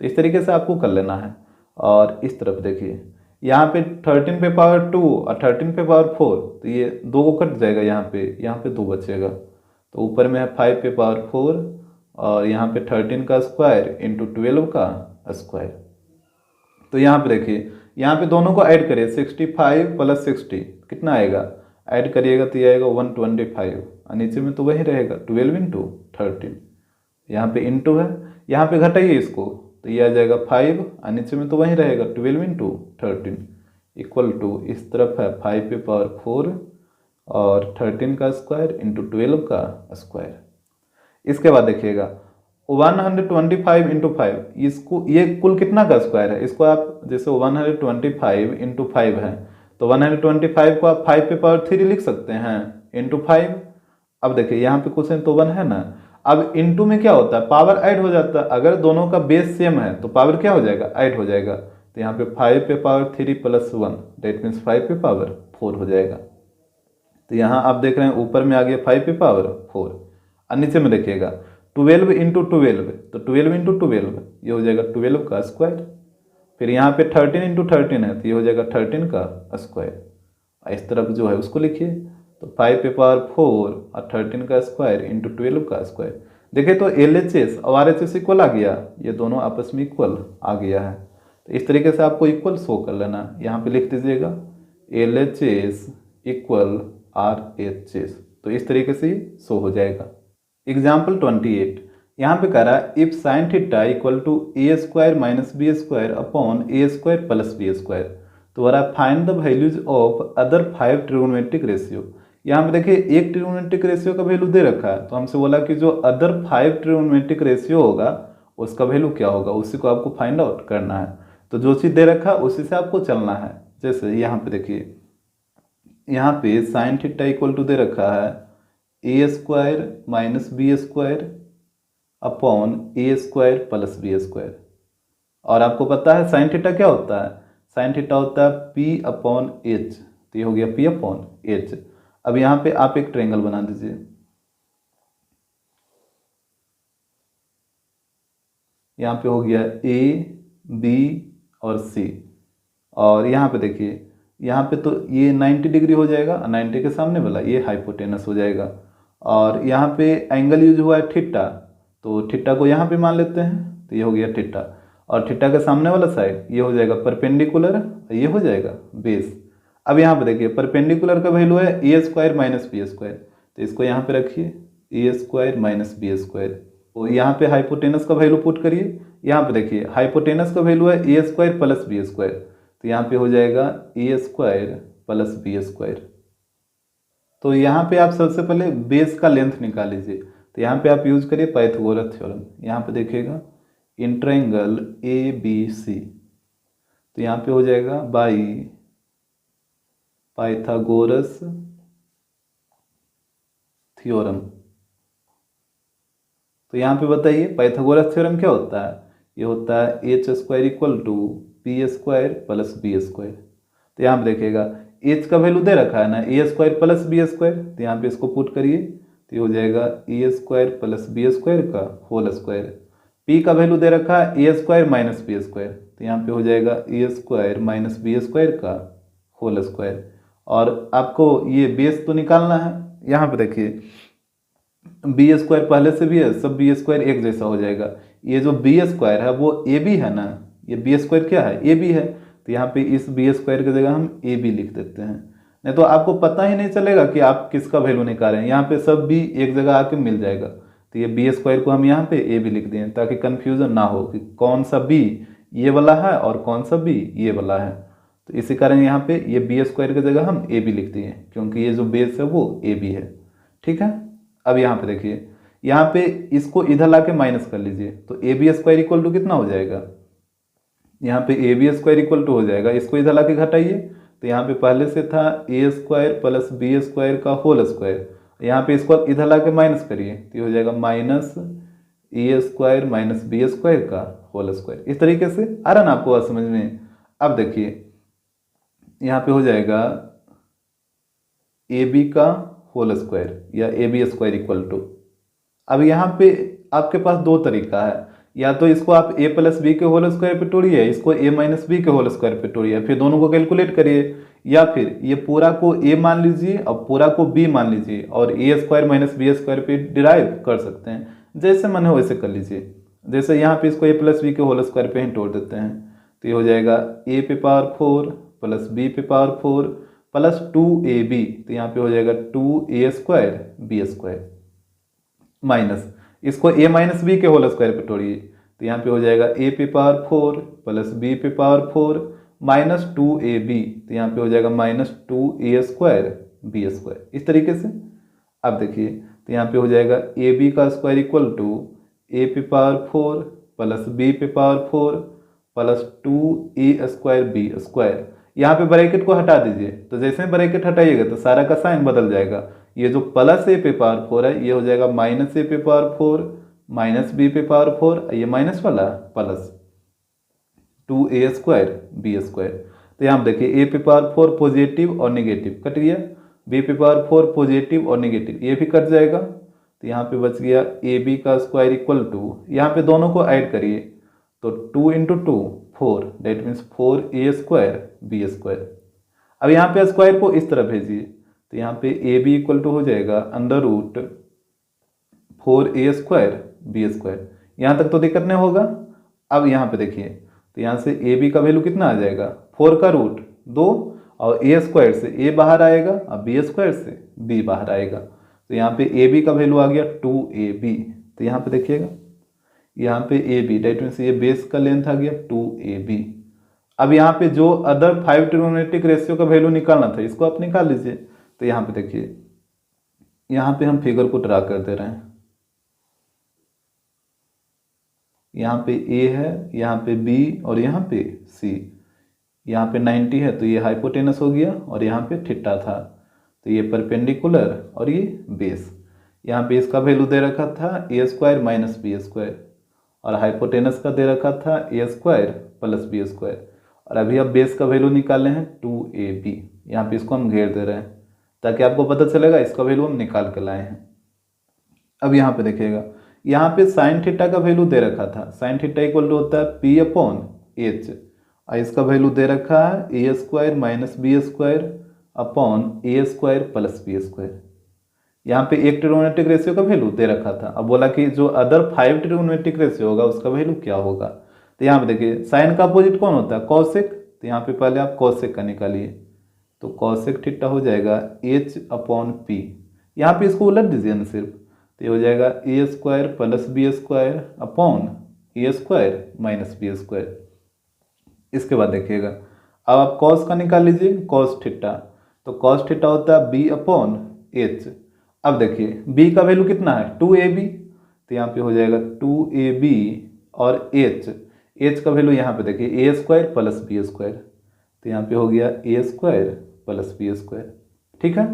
तो इस तरीके से आपको कर लेना है। और इस तरफ देखिए, यहाँ पे 13 पे पावर 2 और 13 पे पावर 4, तो ये 2 को कट जाएगा, यहाँ पे 2 बचेगा, तो ऊपर में है 5 पे पावर 4 और यहाँ पे 13 का स्क्वायर इंटू 12 का स्क्वायर। तो यहाँ पे देखिए, यहाँ पे दोनों को ऐड करिए, 65 प्लस 60 कितना आएगा, ऐड करिएगा तो ये आएगा 125, और नीचे में तो वही रहेगा 12 इंटू 13, यहाँ पे इंटू है, यहाँ पे घटाइए इसको तो ये आ जाएगा 5, और नीचे में तो वही रहेगा 12 इंटू 13 इक्वल टू, इस तरफ है 5 पे पावर 4 और 13 का स्क्वायर इंटू 12 का स्क्वायर। इसके बाद देखिएगा 125 इंटू 5, इसको ये कुल कितना का स्क्वायर है, इसको आप जैसे 125 इंटू 5 है, तो 125 को आप 5 पे पावर 3 लिख सकते हैं इंटू 5। अब देखिए यहाँ पे क्वेश्चन तो 1 है ना, अब इंटू में क्या होता है, पावर ऐड हो जाता है, अगर दोनों का बेस सेम है तो पावर क्या हो जाएगा, ऐड हो जाएगा। तो यहाँ पे 5 पे पावर 3 प्लस 1 डेट मीन्स 5 पे पावर 4 हो जाएगा। तो यहाँ आप देख रहे हैं ऊपर में आ गया 5 पे पावर 4, और नीचे में देखिएगा 12 इंटू 12, तो 12 इंटू 12 ये हो जाएगा 12 का स्क्वायर, फिर यहाँ पे 13 इंटू 13 है तो ये हो जाएगा 13 का स्क्वायर। इस तरफ जो है उसको लिखिए, तो 5 पे पावर 4 और 13 का स्क्वायर इंटू 12 का स्क्वायर। देखिए तो LHS और RHS इक्वल आ गया, ये दोनों आपस में इक्वल आ गया है। तो इस तरीके से आपको इक्वल शो कर लेना, यहाँ पे लिख दीजिएगा LHS इक्वल RHS, तो इस तरीके से शो हो जाएगा। एग्जाम्पल 28, यहाँ पे कह रहा है if sine theta equal to a square minus B square upon A square plus B square, तो कह रहा है find the values of other 5 trigonometric ratio. यहाँ पे देखिए एक ट्रिगोनोमेट्रिक रेशियो का वैल्यू दे रखा है, तो हमसे बोला कि जो अदर 5 ट्रिगोनोमेट्रिक रेशियो होगा उसका वैल्यू क्या होगा, उसी को आपको फाइंड आउट करना है। तो जो चीज़ दे रखा है उसी से आपको चलना है। जैसे यहाँ पे देखिए, यहाँ पे साइन थीटा इक्वल टू दे रखा है A square minus B square upon A square plus B square, और आपको पता है साइन थीटा क्या होता है, साइन थीटा होता है पी अपॉन एच, तो ये हो गया पी अपॉन एच। अब यहाँ पे आप एक ट्रायंगल बना दीजिए, यहाँ पे हो गया ए बी और सी, और यहाँ पे देखिए यहाँ पे तो ये 90 डिग्री हो जाएगा, 90 के सामने वाला ये हाइपोटेनस हो जाएगा, और यहाँ पे एंगल यूज हुआ है थीटा, तो थीटा को यहाँ पे मान लेते हैं, तो ये हो गया थीटा, और थीटा के सामने वाला साइड ये हो जाएगा परपेंडिकुलर, ये हो जाएगा बेस। अब यहाँ पे देखिए परपेंडिकुलर का वैल्यू है A square minus B square, तो इसको यहाँ पे रखिए ए स्क्वायर माइनस बी स्क्वायर, तो यहाँ पे हाइपोटेनस का वैल्यू पुट करिए, यहाँ पे देखिए हाइपोटेनस का वैल्यू है A square plus B square, तो यहाँ पे हो जाएगा A square plus B square. तो यहाँ पे आप सबसे पहले बेस का लेंथ निकाल लीजिए, तो यहाँ पे आप यूज करिए पाइथागोरस थ्योरम। यहाँ पे देखिएगा इन ट्रायंगल ए बी सी। तो यहाँ पे हो जाएगा बाई पाइथागोरस थ्योरम। तो यहाँ पे बताइए पाइथागोरस थ्योरम क्या होता है? ये होता है H square equal to P square plus B square. तो यहाँ पे देखिएगा एच का वैल्यू दे रखा है ना, ए स्क्वायर प्लस बी स्क्वायर, तो यहाँ पे इसको पुट करिए तो ये हो जाएगा A square plus B square का होल स्क्वायर। पी का वैल्यू दे रखा है A square minus B square, तो यहाँ पे हो जाएगा A square minus B square का होल स्क्वायर। और आपको ये बेस तो निकालना है। यहाँ पे देखिए बी स्क्वायर पहले से भी है, सब बी स्क्वायर एक जैसा हो जाएगा। ये जो बी स्क्वायर है वो ए बी है ना, ये बी स्क्वायर क्या है? ए बी है। तो यहाँ पे इस बी स्क्वायर की जगह हम ए बी लिख देते हैं, नहीं तो आपको पता ही नहीं चलेगा कि आप किसका वैल्यू निकाल रहे हैं। यहाँ पे सब बी एक जगह आके मिल जाएगा। तो ये बी स्क्वायर को हम यहाँ पे ए बी लिख दिए ताकि कन्फ्यूजन ना हो कि कौन सा बी ये वाला है और कौन सा बी ये वाला है। तो इसी कारण यहाँ पे ये बी स्क्वायर की जगह हम ए बी लिख दिए क्योंकि ये जो बेस है वो ए बी है। ठीक है। अब यहाँ पे देखिए, यहाँ पे इसको इधर लाके माइनस कर लीजिए तो A B square equal to कितना हो जाएगा? यहाँ पे A B square equal to हो जाएगा, इसको इधर लाके घटाइए तो यहाँ पे पहले से था ए स्क्वायर प्लस बी स्क्वायर का होल स्क्वायर, यहाँ पे इसको इधर लाके माइनस करिए तो ये हो जाएगा माइनस ए स्क्वायर माइनस बी स्क्वायर का होल स्क्वायर। इस तरीके से आ रहा ना आपको बात समझ में? अब देखिए यहाँ पे हो जाएगा ए बी का होल स्क्वायर या A B square equal to. अब यहाँ पे आपके पास दो तरीका है, या तो इसको आप ए प्लस बी के होल स्क्वायर पे तोड़िए, इसको ए माइनस बी के होल स्क्वायर पे तोड़िए, फिर दोनों को कैलकुलेट करिए, या फिर ये पूरा को ए मान लीजिए और पूरा को बी मान लीजिए और ए स्क्वायर माइनस बी स्क्वायर पे डिराइव कर सकते हैं। जैसे मन हो वैसे कर लीजिए। जैसे यहाँ पे इसको ए प्लस बी के होल स्क्वायर पे ही तोड़ देते हैं तो ये हो जाएगा ए पे पावर 4 प्लस बी पे पावर 4 प्लस 2ab, तो यहाँ पे हो जाएगा 2a square b square minus इसको a माइनस बी के होल स्क्वायर पे तोड़िए तो यहाँ पे हो जाएगा a पे पावर 4 प्लस b पे पावर 4 माइनस 2ab, तो यहाँ पे हो जाएगा minus 2a square b square. इस तरीके से अब देखिए तो यहाँ पे हो जाएगा ए बी का स्क्वायर इक्वल टू ए पे पावर 4 प्लस बी पे power 4 plus 2a square b square. यहाँ पे ब्रैकेट को हटा दीजिए, तो जैसे ब्रैकेट हटाइएगा तो सारा का साइन बदल जाएगा। ये जो प्लस ए पे पावर 4 है ये हो जाएगा माइनस ए पे पावर 4 माइनस बी पे पावर 4, ये माइनस वाला plus 2a square b square. तो यहाँ देखिए ए पे पावर 4 पॉजिटिव और नेगेटिव कट गया, बी पे पावर 4 पॉजिटिव और नेगेटिव ये भी कट जाएगा, तो यहाँ पे बच गया ए बी का स्क्वायर इक्वल टू, यहाँ पे दोनों को ऐड करिए तो 2 into 2 4, that means 4a square b square. अब यहाँ पे स्क्वायर को इस तरह भेजिए तो यहाँ पे ए बी इक्वल टू हो जाएगा under root 4a square b square. यहाँ तक तो दिक्कत नहीं होगा। अब यहाँ पे देखिए तो यहाँ से ए बी का वैल्यू कितना आ जाएगा? 4 का रूट 2 और a स्क्वायर से a बाहर आएगा और b स्क्वायर से b बाहर आएगा, तो यहाँ पे ए बी का वैल्यू आ गया 2ab। तो यहाँ पे देखिएगा यहाँ पे ए बी डेट मीन्स ये बेस का लेंथ आ गया 2ab। अब यहाँ पे जो अदर 5 ट्रिगोनोमेट्रिक रेशियो का वैल्यू निकालना था इसको आप निकाल लीजिए। तो यहाँ पे देखिए यहाँ पे हम फिगर को ड्रा कर दे रहे हैं, यहाँ पे ए है, यहाँ पे बी और यहाँ पे सी। यहाँ पे 90 है तो ये हाइपोटेनस हो गया और यहाँ पे थीटा था तो ये परपेंडिकुलर और ये बेस। यहाँ पे इसका वैल्यू दे रखा था ए स्क्वायर माइनस बी स्क्वायर और हाइपोटेनस का दे रखा था ए स्क्वायर प्लस बी स्क्वायर, और अभी अब बेस का वैल्यू निकाले हैं 2ab। यहाँ पे इसको हम घेर दे रहे हैं ताकि आपको पता चलेगा इसका वैल्यू हम निकाल के लाए हैं। अब यहाँ पे देखिएगा यहाँ पे साइन थीटा का वैल्यू दे रखा था, साइन थीटा इक्वल टू होता है पी अपॉन एच, और इसका वैल्यू दे रखा है A square minus B square upon A square plus B square. यहाँ पे एक ट्रिगोनोमेट्रिक रेशियो का वैल्यू दे रखा था, अब बोला कि जो अदर 5 ट्रिगोनोमेट्रिक रेशियो होगा उसका वैल्यू क्या होगा। तो यहाँ पे देखिए साइन का अपोजिट कौन होता है? कॉसेक। तो यहाँ पे पहले आप कॉसेक का निकालिए तो कॉसेक थीटा हो जाएगा h अपॉन पी। यहाँ पे इसको उलट दीजिए ना सिर्फ, तो ये हो जाएगा A square plus B square upon A square minus B square. इसके बाद देखिएगा अब आप कॉस का निकाल लीजिए, कॉस थीटा, तो कॉस थीटा होता है बी अपॉन एच। अब देखिए b का वैल्यू कितना है? 2ab, तो यहाँ पे हो जाएगा 2ab और एच का वैल्यू यहाँ पे देखिए ए स्क्वायर प्लस बी स्क्वायर, तो यहाँ पे हो गया ए स्क्वायर प्लस बी स्क्वायर, ठीक है।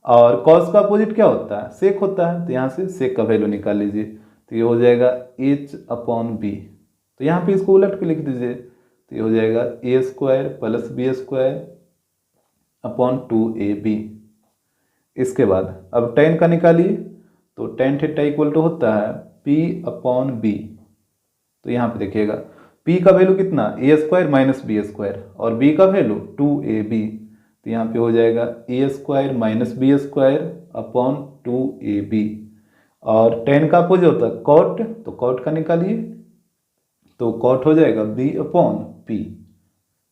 और कॉस का अपोजिट क्या होता है, सेक होता है, तो यहाँ से सेक का वैल्यू निकाल लीजिए, तो ये हो जाएगा एच अपॉन बी, तो यहाँ पे इसको उलट के लिख दीजिए, तो ये हो जाएगा A square plus B square upon 2ab। इसके बाद अब tan का निकालिए, तो tan थीटा इक्वल टू होता है p अपॉन बी, तो यहाँ पे देखिएगा p का वैल्यू कितना A square minus B square और b का वैल्यू 2ab, तो यहाँ पे हो जाएगा A square minus B square upon 2ab। और tan का अपोजिट होता है cot, तो cot का निकालिए, तो cot हो जाएगा b अपॉन p,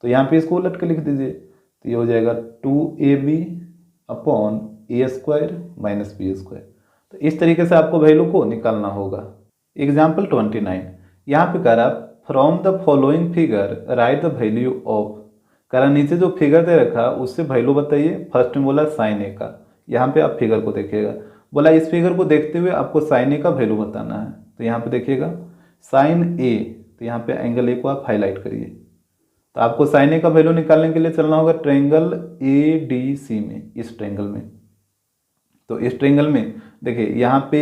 तो यहाँ पे इसको उलट के लिख दीजिए, तो ये हो जाएगा 2ab अपॉन ए स्क्वायर माइनस बी स्क्वायर। तो इस तरीके से आपको वैल्यू को निकालना होगा। एग्जाम्पल 29, यहाँ पे कह रहा from the following figure right the value of, कह रहा नीचे जो फिगर दे रखा उससे वैल्यू बताइए। फर्स्ट में बोला साइन ए का, यहाँ पे आप फिगर को देखिएगा, बोला इस फिगर को देखते हुए आपको साइन ए का वैल्यू बताना है, तो यहाँ पे देखिएगा साइन ए, तो यहाँ पे एंगल ए को आप हाईलाइट करिए, तो आपको साइन ए का वैल्यू निकालने के लिए चलना होगा ट्रायंगल ए डी सी में, इस ट्रायंगल में। तो इस ट्रायंगल में देखिए यहाँ पे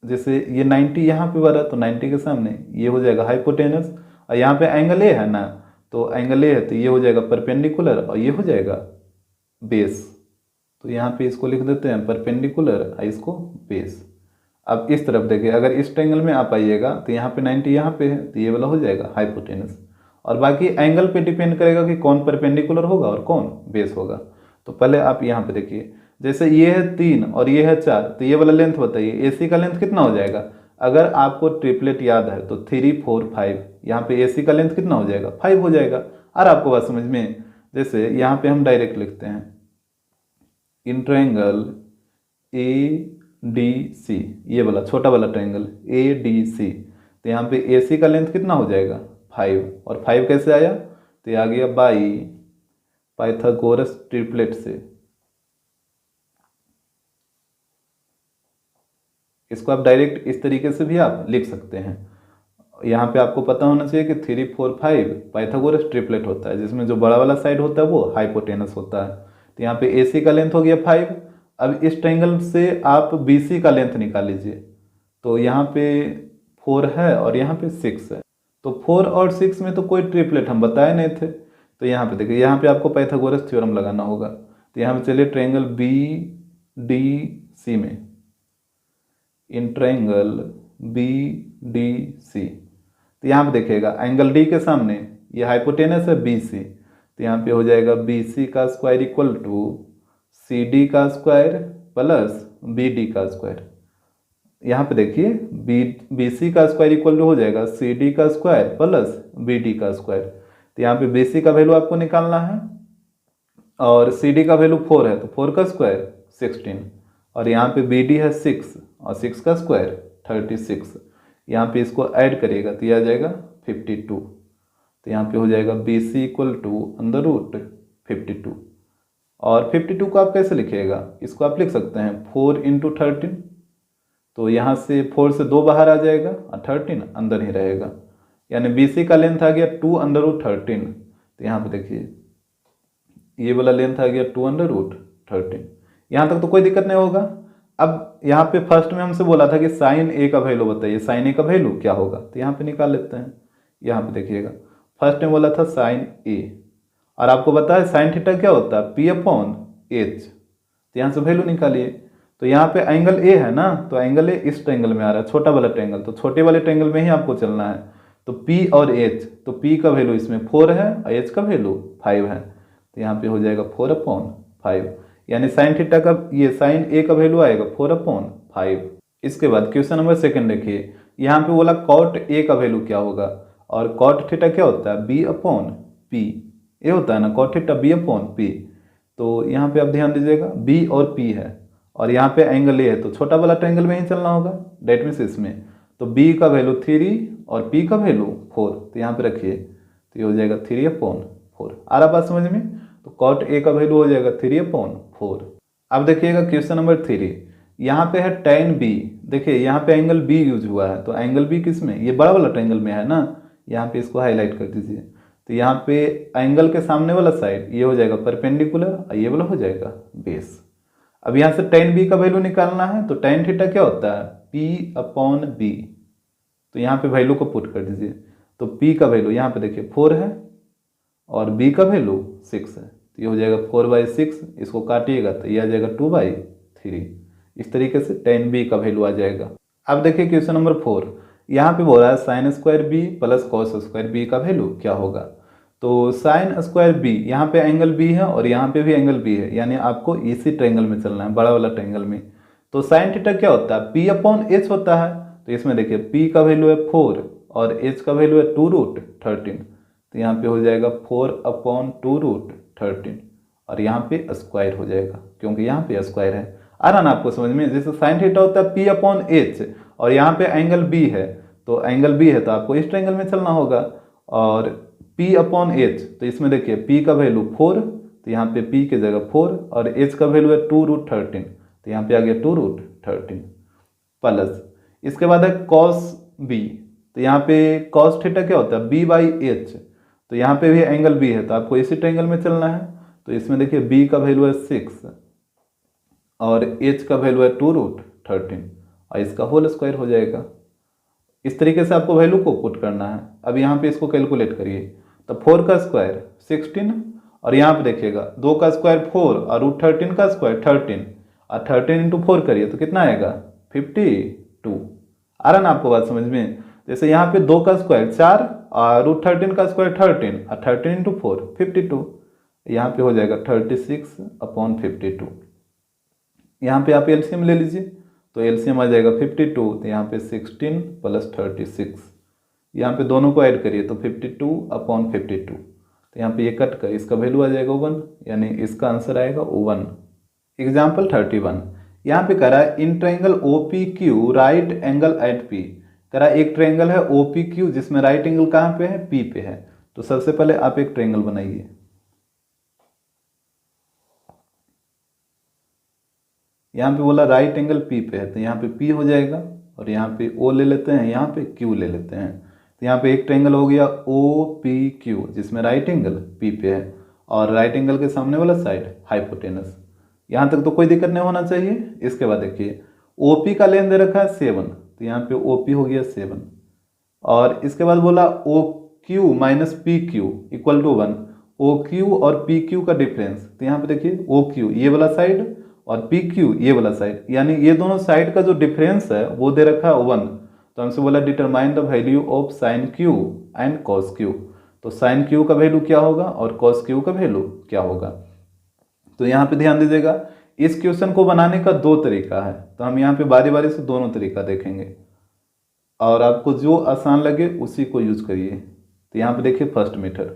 जैसे ये 90 यहाँ पे बना, तो 90 के सामने ये हो जाएगा हाइपोटेनस, और यहाँ पे एंगल ए है ना, तो एंगल ए है तो ये हो जाएगा परपेंडिकुलर और ये हो जाएगा बेस, तो यहाँ पे इसको लिख देते हैं परपेंडिकुलर और इसको बेस। अब इस तरफ देखिए, अगर इस ट्रायंगल में आप आइएगा तो यहाँ पे 90 यहाँ पे है, तो ये वाला हो जाएगा हाइपोटेनस, और बाकी एंगल पे डिपेंड करेगा कि कौन परपेंडिकुलर होगा और कौन बेस होगा। तो पहले आप यहाँ पे देखिए, जैसे ये है 3 और ये है 4, तो ये वाला लेंथ बताइए एसी का लेंथ कितना हो जाएगा। अगर आपको ट्रिपलेट याद है तो 3 4 5, यहाँ पे एसी का लेंथ कितना हो जाएगा 5 हो जाएगा। और आपको बात समझ में, जैसे यहाँ पे हम डायरेक्ट लिखते हैं इन ट्रायंगल ए डी सी, ये वाला छोटा वाला ट्रायंगल ए डी सी, तो यहाँ पे एसी का लेंथ कितना हो जाएगा 5, और 5 कैसे आया, तो ये आ गया बाई पाइथागोरस ट्रिपलेट से। इसको आप डायरेक्ट इस तरीके से भी आप लिख सकते हैं। यहाँ पे आपको पता होना चाहिए कि 3 4 5 पाइथागोरस ट्रिपलेट होता है, जिसमें जो बड़ा वाला साइड होता है वो हाइपोटेनस होता है। तो यहाँ पे एसी का लेंथ हो गया 5। अब इस ट्रायंगल से आप बीसी का लेंथ निकाल लीजिए, तो यहाँ पे 4 है और यहाँ पे 6 है, तो 4 और 6 में तो कोई ट्रिपलेट हम बताए नहीं थे। तो यहाँ पे देखिए, यहाँ पे आपको पाइथागोरस थ्योरम लगाना होगा। तो यहाँ पे चलिए ट्रायंगल बी डी सी में, in triangle B D C, तो यहाँ पे देखिएगा एंगल डी के सामने ये हाइपोटेनस है बी सी, तो यहाँ पे हो जाएगा बी सी का square equal to C D का स्क्वायर प्लस बी डी का स्क्वायर। यहाँ पे देखिए बी सी का स्क्वायर इक्वल टू हो जाएगा सी डी का स्क्वायर प्लस बी डी का स्क्वायर। तो यहाँ पे बी सी का वैल्यू आपको निकालना है, और सी डी का वैल्यू 4 है, तो 4 का स्क्वायर 16, और यहाँ पे बी डी है 6 और 6 का स्क्वायर 36। यहाँ पे इसको ऐड करिएगा तो यह आ जाएगा 52। तो यहाँ पे हो जाएगा B C equal to under root 52, और 52 को आप कैसे लिखिएगा, इसको आप लिख सकते हैं 4 इंटू 13, तो यहाँ से 4 से 2 बाहर आ जाएगा और 13 अंदर ही रहेगा, यानी बी सी का लेंथ आ गया 2 अंडर रूट 13। तो यहाँ पे देखिए ये वाला लेंथ आ गया 2 अंडर रूट 13। यहाँ तक तो कोई दिक्कत नहीं होगा। अब यहाँ पे फर्स्ट में हमसे बोला था कि साइन ए का वैल्यू बताइए, साइन ए का वैल्यू क्या होगा, तो यहाँ पे निकाल लेते हैं। यहाँ पे देखिएगा फर्स्ट में बोला था साइन ए, और आपको पता है साइन थीटा क्या होता है पी अपॉन एच, तो यहाँ से वैल्यू निकालिए। तो यहाँ पे एंगल ए है ना, तो एंगल ए इस ट्रायंगल में आ रहा है, छोटा वाला ट्रायंगल, तो छोटे वाले ट्रायंगल में ही आपको चलना है। तो पी और एच, तो पी का वैल्यू इसमें 4 है और एच का वैल्यू 5 है, तो यहाँ पे हो जाएगा 4 अपॉन 5, यानी साइन थीटा का ये साइन ए का वैल्यू आएगा 4 अपॉन 5। इसके बाद क्वेश्चन नंबर 2 देखिए, यहाँ पे बोला कॉट ए का वैल्यू क्या होगा, और कॉट थीटा क्या होता है बी अपॉन पी, ये होता है ना cot theta b upon p. तो यहाँ पे आप ध्यान दीजिएगा बी और पी है, और यहाँ पे एंगल ए है, तो छोटा वाला ट्रायंगल में ही चलना होगा, डेट मीन्स इसमें। तो बी का वैल्यू 3 और पी का वैल्यू 4, तो यहाँ पे रखिए, तो ये हो जाएगा 3 अपॉन 4। आ रहा बात समझ में। तो कॉट ए का वैल्यू हो जाएगा 3 अपॉन 4। अब देखिएगा क्वेश्चन नंबर 3, यहाँ पे है tan बी देखिए यहाँ पे एंगल बी यूज हुआ है, तो एंगल बी किस में, ये बड़ा वाला ट्रायंगल में है ना, यहाँ पे इसको हाईलाइट कर दीजिए। तो यहाँ पे एंगल के सामने वाला साइड ये हो जाएगा परपेंडिकुलर और ये वाला हो जाएगा बेस। अब यहाँ से tan बी का वैल्यू निकालना है, तो tan थीटा क्या होता है, p अपॉन बी। तो यहाँ पे वैल्यू को पुट कर दीजिए। तो p का वैल्यू यहाँ पे देखिए 4 है और b का वैल्यू 6 है, तो ये हो जाएगा 4/6। इसको काटिएगा तो ये आ जाएगा 2/3। इस तरीके से tan b का वैल्यू आ जाएगा। अब देखिए क्वेश्चन नंबर 4, यहाँ पे बोल रहा है sine square B plus cos square B का वैल्यू क्या होगा। तो साइन स्क्वायर बी, यहाँ पे एंगल बी है और यहाँ पे भी एंगल बी है, यानी आपको इसी ट्रायंगल में चलना है, बड़ा वाला ट्रायंगल में। तो साइन थीटा क्या होता है, p अपॉन एच होता है। तो इसमें देखिए p का वैल्यू है 4 और h का वैल्यू है 2√13। तो यहाँ पे हो जाएगा 4/2√13 और यहाँ पे स्क्वायर हो जाएगा, क्योंकि यहाँ पे स्क्वायर है। आ रहा ना आपको समझ में, जैसे साइन थीटा होता है p अपॉन एच और यहाँ पे एंगल बी है, तो एंगल बी है तो आपको इस ट्रायंगल में चलना होगा। और p अपॉन एच, तो इसमें देखिए p का वैल्यू 4, तो यहाँ पे p की जगह 4 और h का वैल्यू है 2√13, तो यहाँ पे आ गया 2√13 प्लस। इसके बाद है cos b, तो यहाँ पे cos थीटा क्या होता है b/h, तो यहाँ पे भी एंगल b है तो आपको इसी ट्रायंगल में चलना है। तो इसमें देखिए b का वैल्यू है 6 और h का वैल्यू है 2√13 और इसका होल स्क्वायर हो जाएगा। इस तरीके से आपको वैल्यू को पुट करना है। अब यहाँ पे इसको कैलकुलेट करिए, तो 4 का स्क्वायर 16 और यहाँ पे देखिएगा 2 का स्क्वायर 4 और √13 का स्क्वायर 13 और 13 इंटू 4 करिए तो कितना आएगा 52। आ रहा ना आपको बात समझ में। जैसे यहाँ पे 2 का स्क्वायर 4 और √13 का स्क्वायर 13 और 13 इंटू 4 52, यहाँ पे हो जाएगा 36/52। यहाँ पे आप एलसीएम ले लीजिए, तो एलसीएम आ जाएगा 52, तो यहाँ पे 16 + 36, यहाँ पे दोनों को ऐड करिए तो 52/52। तो यहाँ पे ये कट कर इसका वैल्यू आ जाएगा 1, यानी इसका आंसर आएगा 1। एग्जाम्पल 31, यहाँ पे करा in triangle OPQ right angle at P। करा एक ट्रायंगल है OPQ जिसमें राइट एंगल कहाँ पे है, P पे है। तो सबसे पहले आप एक ट्रायंगल बनाइए। यहाँ पे बोला राइट एंगल P पे है, तो यहाँ पे P हो जाएगा और यहाँ पे O ले लेते हैं, यहाँ पे Q ले लेते हैं। तो यहाँ पे एक ट्रायंगल हो गया OPQ जिसमें राइट एंगल P पे है और राइट एंगल के सामने वाला साइड हाइपोटेनस। यहाँ तक तो कोई दिक्कत नहीं होना चाहिए। इसके बाद देखिए OP का लेंथ दे रखा है 7, तो यहाँ पे OP हो गया 7 और इसके बाद बोला OQ minus PQ equal to 1। OQ और PQ का डिफरेंस, तो यहाँ पे देखिए OQ ये वाला साइड और PQ ये वाला साइड, यानी ये दोनों साइड का जो डिफरेंस है वो दे रखा है 1। तो हमसे बोला determine the value of sign Q and cos Q। तो साइन Q का वैल्यू क्या होगा और कॉस Q का वैल्यू क्या होगा। तो यहाँ पे ध्यान दीजिएगा, इस क्वेश्चन को बनाने का 2 तरीका है, तो हम यहाँ पे बारी बारी से दोनों तरीका देखेंगे और आपको जो आसान लगे उसी को यूज करिए। तो यहाँ पे देखिए फर्स्ट मेथड,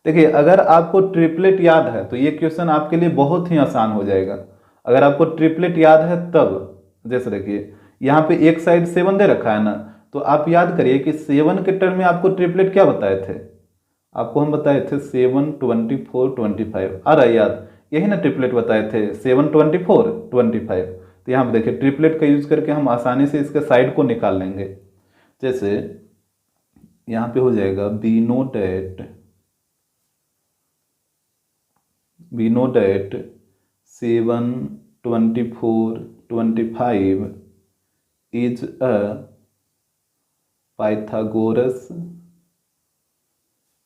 देखिए अगर आपको ट्रिपलेट याद है तो ये क्वेश्चन आपके लिए बहुत ही आसान हो जाएगा। अगर आपको ट्रिपलेट याद है तब, जैसे देखिए यहाँ पे एक साइड 7 दे रखा है ना, तो आप याद करिए कि 7 के टर्म में आपको ट्रिपलेट क्या बताए थे, आपको हम बताए थे 7 24 25। आ रहा है याद, यही ना ट्रिपलेट बताए थे 7 24 25। तो यहाँ पे देखिए ट्रिपलेट का यूज करके हम आसानी से इसके साइड को निकाल लेंगे। जैसे यहाँ पे हो जाएगा we know that 7 24 25 is a Pythagoras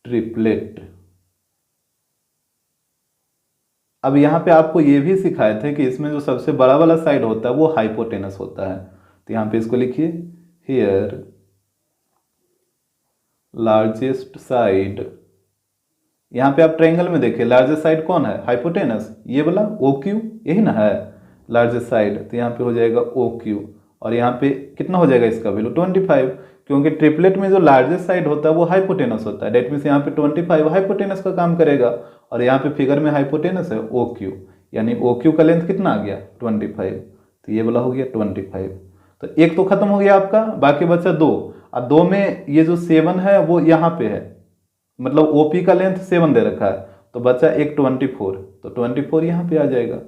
triplet. अब यहाँ पे आपको ये भी सिखाए थे कि इसमें जो सबसे बड़ा वाला साइड होता है वो हाइपोटेनस होता है। तो यहाँ पे इसको लिखिए हियर लार्जेस्ट साइड। यहाँ पे आप ट्रायंगल में देखिए लार्जेस्ट साइड कौन है, हाइपोटेनस, ये वाला OQ यही ना है लार्जेस्ट साइड। तो यहाँ पे हो जाएगा OQ और यहाँ पे कितना हो जाएगा इसका वैल्यू 25, क्योंकि ट्रिपलेट में जो लार्जेस्ट साइड होता है वो हाइपोटेनस होता है। डेट मीन्स यहाँ पे 25 हाइपोटेनस का काम करेगा और यहाँ पे फिगर में हाइपोटेनस है OQ, यानी OQ का लेंथ कितना आ गया 25, तो ये वाला हो गया 25। तो एक तो खत्म हो गया आपका, बाकी बचा 2। अब 2 में ये जो 7 है वो यहाँ पे है, मतलब OP का लेंथ 7 दे रखा है, तो बचा एक 24, तो 24 यहाँ पे आ जाएगा,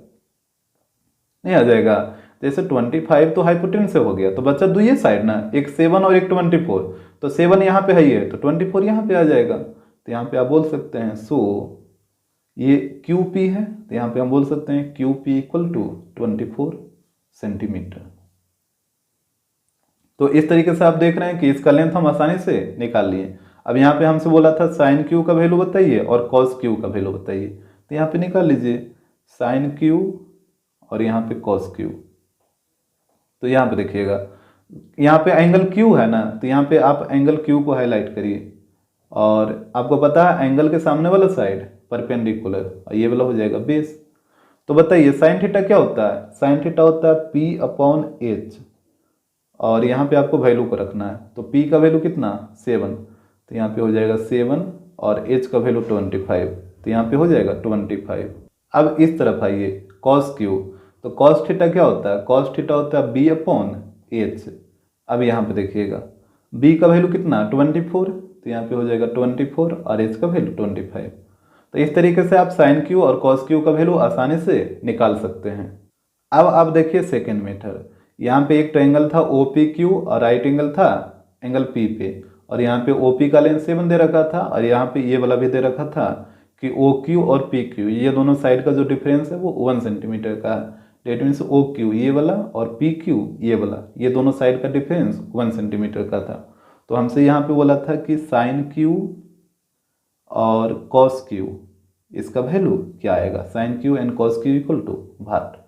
नहीं आ जाएगा। जैसे 25 तो हाइपोटेन्सिव हो गया, तो बच्चा दो ये साइड ना, एक 7 और एक 24, तो 7 यहाँ पे है तो 24 यहाँ पे आ जाएगा। तो यहाँ पे आप बोल सकते हैं सो ये क्यू पी है, तो यहाँ पे हम बोल सकते हैं Q P equal to 24 centimetre. तो इस तरीके से आप देख रहे हैं कि इसका लेंथ हम आसानी से निकाल लिए। अब यहाँ पे हमसे बोला था साइन क्यू का वैल्यू बताइए और कॉस क्यू का वैल्यू बताइए, तो यहाँ पे निकाल लीजिए साइन क्यू और यहाँ पे कॉस क्यू। तो यहाँ पे देखिएगा, यहाँ पे एंगल क्यू है ना, तो यहाँ पे आप एंगल क्यू को हाईलाइट करिए, और आपको पता है एंगल के सामने वाला साइड परपेंडिकुलर, और ये वाला हो जाएगा बेस। तो बताइए साइन थीटा क्या होता है? साइन थीटा होता है पी अपॉन एच, और यहाँ पे आपको वैल्यू को रखना है। तो p का वैल्यू कितना? 7, तो यहाँ पे हो जाएगा 7 और h का वैल्यू 25, तो यहाँ पे हो जाएगा 25। अब इस तरफ आइए cos q, तो cos थीटा क्या होता है? cos थीटा होता है b अपॉन h। अब यहाँ पे देखिएगा b का वैल्यू कितना? 24, तो यहाँ पे हो जाएगा 24 और h का वैल्यू 25। तो इस तरीके से आप साइन q और cos q का वैल्यू आसानी से निकाल सकते हैं। अब आप देखिए सेकेंड मेथड, यहाँ पे एक ट्रायंगल था OPQ और राइट एंगल था एंगल P पे, और यहाँ पे OP का लेंथ 7 दे रखा था, और यहाँ पे ये वाला भी दे रखा था कि OQ और PQ ये दोनों साइड का जो डिफरेंस है वो 1 सेंटीमीटर का है। डेट मीन्स OQ ये वाला और PQ ये वाला, ये दोनों साइड का डिफरेंस 1 सेंटीमीटर का था। तो हमसे यहाँ पे बोला था कि साइन Q और कॉस Q इसका वैल्यू क्या आएगा? Sine Q and cos Q equal to भाट।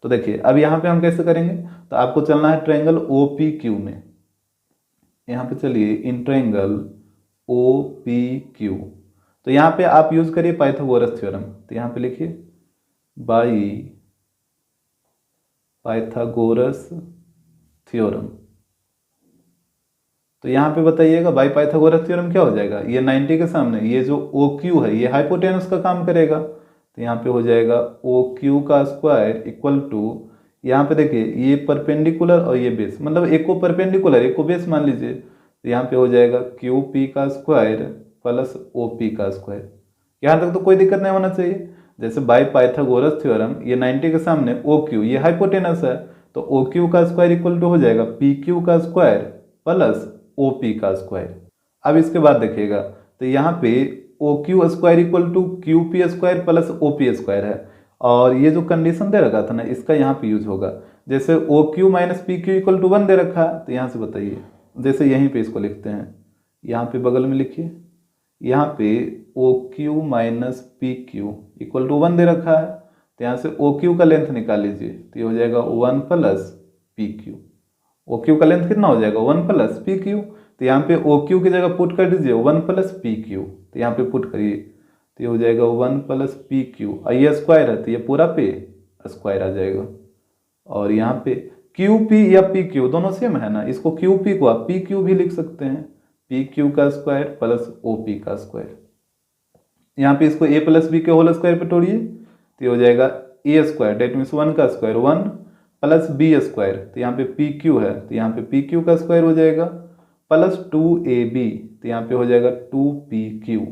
तो देखिए अब यहाँ पे हम कैसे करेंगे, तो आपको चलना है ट्रायंगल OPQ में। यहाँ पे चलिए इन ट्रायंगल OPQ, तो यहाँ पे आप यूज करिए पाइथागोरस थ्योरम। तो यहाँ पे लिखिए बाई पाइथागोरस थ्योरम। तो यहाँ पे बताइएगा बाई पाइथागोरस थ्योरम क्या हो जाएगा? ये 90 के सामने ये जो OQ है ये हाइपोटेनस का काम करेगा, तो यहाँ पे हो जाएगा OQ का स्क्वायर इक्वल टू, यहाँ पे देखिए ये परपेंडिकुलर और ये बेस, मतलब एक को परपेंडिकुलर एक को बेस मान लीजिए, तो यहाँ पे हो जाएगा QP का स्क्वायर प्लस OP का स्क्वायर। यहाँ तक तो कोई दिक्कत नहीं होना चाहिए। जैसे बाई पाइथागोरस थ्योरम ये 90 के सामने OQ ये हाइपोटेनस है, तो OQ का स्क्वायर इक्वल टू हो जाएगा PQ का स्क्वायर प्लस OP का स्क्वायर। अब इसके बाद देखिएगा, तो यहाँ पे OQ square equal to QP square plus OP square है, और ये जो कंडीशन दे रखा था ना इसका यहाँ पे यूज होगा। जैसे OQ minus PQ equal to 1 दे रखा है, तो यहाँ से बताइए, जैसे यहीं पे इसको लिखते हैं, यहाँ पे बगल में लिखिए, यहाँ पे OQ minus PQ equal to 1 दे रखा है, तो यहाँ से OQ का लेंथ निकाल लीजिए, तो ये हो जाएगा 1 प्लस PQ। OQ का लेंथ कितना हो जाएगा? 1 प्लस PQ। तो यहाँ पे OQ की जगह पुट कर दीजिए 1 प्लस PQ, तो यहाँ पे पुट करिए, तो ये हो जाएगा 1 प्लस PQ, और ये स्क्वायर है तो ये पूरा पे स्क्वायर आ जाएगा। और यहाँ पे QP या PQ दोनों सेम है ना, इसको QP को आप PQ भी लिख सकते हैं, PQ का स्क्वायर प्लस OP का स्क्वायर। यहाँ पे इसको A प्लस B के होल स्क्वायर पे तोड़िए, तो ये हो जाएगा A स्क्वायर, डेट मीन्स 1 का स्क्वायर 1 प्लस B स्क्वायर, तो यहाँ पे PQ है तो यहाँ पे PQ का स्क्वायर हो जाएगा प्लस 2AB, तो यहाँ पे हो जाएगा 2PQ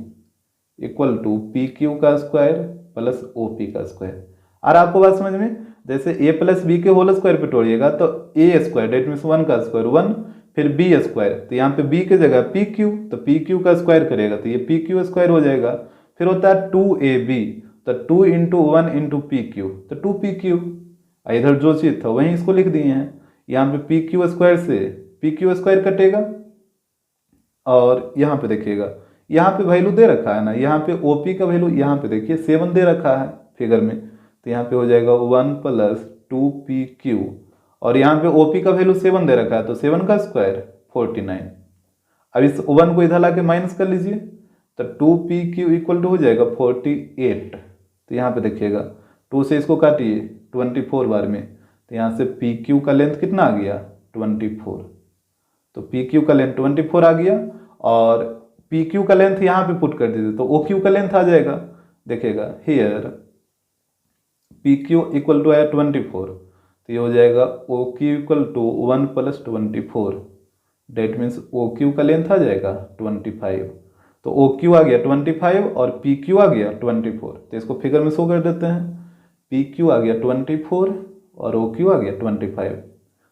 इक्वल टू PQ का स्क्वायर प्लस OP का स्क्वायर। और आपको बात समझ में, जैसे A प्लस B के होल स्क्वायर पे तोड़िएगा तो A स्क्वायर डेट मीन्स 1 का स्क्वायर 1, फिर B स्क्वायर, तो यहाँ पे B की जगह PQ, तो PQ का स्क्वायर करेगा तो ये PQ स्क्वायर हो जाएगा। फिर होता है 2AB, तो 2 इंटू 1 इंटू PQ, तो 2PQ। इधर जो चीज था वहीं इसको लिख दिए हैं, यहाँ पे PQ स्क्वायर से PQ स्क्वायर कटेगा, और यहाँ पे देखिएगा यहाँ पे वैल्यू दे रखा है ना, यहाँ पे OP का वैल्यू यहाँ पे देखिए 7 दे रखा है फिगर में, तो यहाँ पे हो जाएगा 1 प्लस 2PQ, और यहाँ पे OP का वैल्यू 7 दे रखा है तो 7 का स्क्वायर 49। अब इस 1 को इधर ला के माइनस कर लीजिए, तो 2PQ इक्वल टू हो जाएगा 48। तो यहाँ पे देखिएगा 2 से इसको काटिए 24 बार में, तो यहाँ से PQ का लेंथ कितना आ गया? 24। तो PQ का लेंथ 24 आ गया, और PQ का लेंथ यहाँ पे पुट कर दीजिए तो OQ का लेंथ आ जाएगा। देखिएगा हियर PQ इक्वल टू आया 24, तो ये हो जाएगा OQ equal to 1 plus 24, that means OQ का लेंथ आ जाएगा 25। तो OQ आ गया 25 और PQ आ गया 24, तो इसको फिगर में शो कर देते हैं। PQ आ गया 24 और ओ क्यू आ गया 25।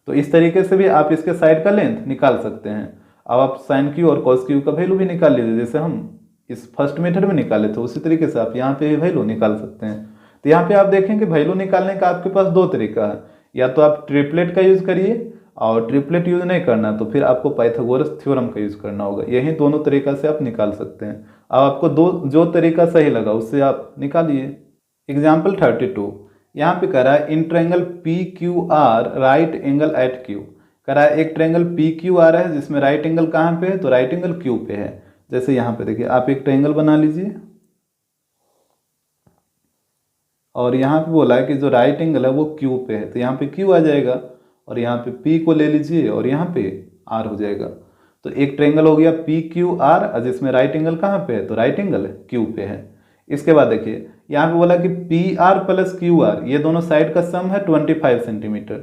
तो इस तरीके से भी आप इसके साइड का लेंथ निकाल सकते हैं। अब आप साइन क्यू और कॉस क्यू का वैल्यू भी निकाल लीजिए, जैसे हम इस फर्स्ट मेथड में निकाले थे उसी तरीके से आप यहाँ पे भी वैल्यू निकाल सकते हैं। तो यहाँ पे आप देखेंगे वैल्यू निकालने का आपके पास दो तरीका है, या तो आप ट्रिपलेट का यूज करिए, और ट्रिपलेट यूज नहीं करना तो फिर आपको पाइथागोरस थ्योरम का यूज करना होगा। यही दोनों तरीका से आप निकाल सकते हैं। अब आपको जो तरीका सही लगा उससे आप निकालिए। एग्जाम्पल 32 यहाँ पे कह रहा है in triangle P Q R right angle at Q. कह रहा है एक ट्रायंगल पी क्यू आर है जिसमें राइट एंगल कहाँ पे है, तो राइट एंगल क्यू पे है। जैसे यहाँ पे देखिए आप एक ट्रायंगल बना लीजिए, और यहाँ पे बोला है कि जो राइट एंगल है वो क्यू पे है, तो यहाँ पे क्यू आ जाएगा, और यहाँ पे पी को ले लीजिए और यहाँ पे आर हो जाएगा। तो एक ट्रायंगल हो गया पी क्यू आर जिसमें राइट एंगल कहाँ पे है, तो राइट एंगल क्यू पे है। इसके बाद देखिए यहाँ पे बोला कि P R plus Q are ये दोनों साइड का सम है 25 सेंटीमीटर।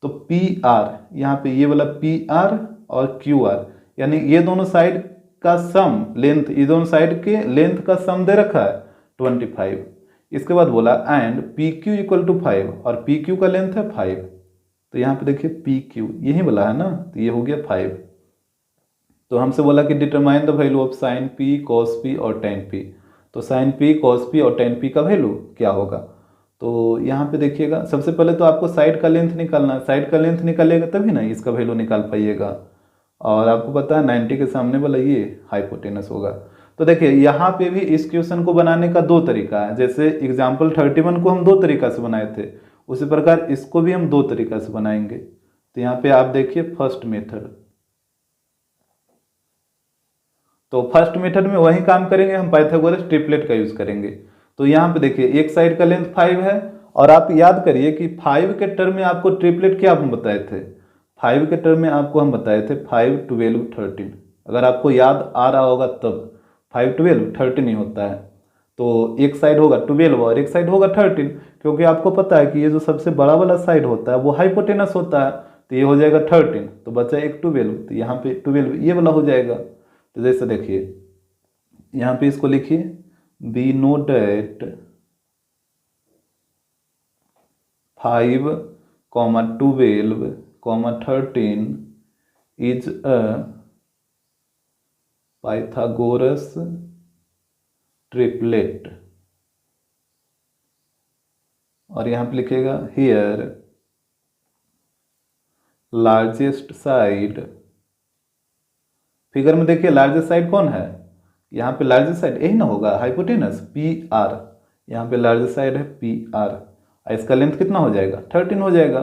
तो पी आर यहाँ पे ये वाला पी आर और क्यू आर यानी ये दोनों साइड का सम लेंथ, ये दोनों साइड के लेंथ का सम दे रखा है 25। इसके बाद बोला and P Q equal to 5 और पी क्यू का लेंथ है 5। तो यहाँ पे देखिए पी क्यू यही बोला है ना, तो ये हो गया 5। तो हमसे बोला कि determine the value of sign P cos P और टेन पी। तो साइन पी कॉस पी और टेन पी का वैल्यू क्या होगा। तो यहाँ पे देखिएगा सबसे पहले तो आपको साइड का लेंथ निकालना है, साइड का लेंथ निकालेगा तभी ना इसका वैल्यू निकाल पाइएगा। और आपको पता है 90 के सामने वाला ये हाइपोटेनस होगा। तो देखिए यहाँ पे भी इस क्वेश्चन को बनाने का दो तरीका है। जैसे एग्जाम्पल 31 को हम दो तरीका से बनाए थे, उसी प्रकार इसको भी हम दो तरीका से बनाएंगे। तो यहाँ पे आप देखिए फर्स्ट मेथड, तो फर्स्ट मेथड में वही काम करेंगे, हम पाइथागोरस ट्रिपलेट का यूज करेंगे। तो यहाँ पे देखिए एक साइड का लेंथ 5 है, और आप याद करिए कि 5 के टर्म में आपको ट्रिपलेट क्या हम बताए थे, 5 के टर्म में आपको हम बताए थे 5 12 13। अगर आपको याद आ रहा होगा तब 5 12 13 ही होता है। तो एक साइड होगा 12 और एक साइड होगा 13, क्योंकि आपको पता है कि ये जो सबसे बड़ा वाला साइड होता है वो हाइपोटेनस होता है। तो ये हो जाएगा 13, तो बचा एक 12, तो यहाँ पे 12 ये वाला हो जाएगा। तो जैसे देखिए यहाँ पे इसको लिखिए we know that 5, 12, 13 is a Pythagoras triplet. और यहाँ पे लिखेगा हियर लार्जेस्ट साइड। फिगर में देखिए लार्जेस्ट साइड कौन है, यहाँ पे लार्जेस्ट साइड यही ना होगा हाइपोटेनस पी आर। यहाँ पे लार्जेस्ट साइड है पी आर, इसका लेंथ कितना हो जाएगा 13 हो जाएगा,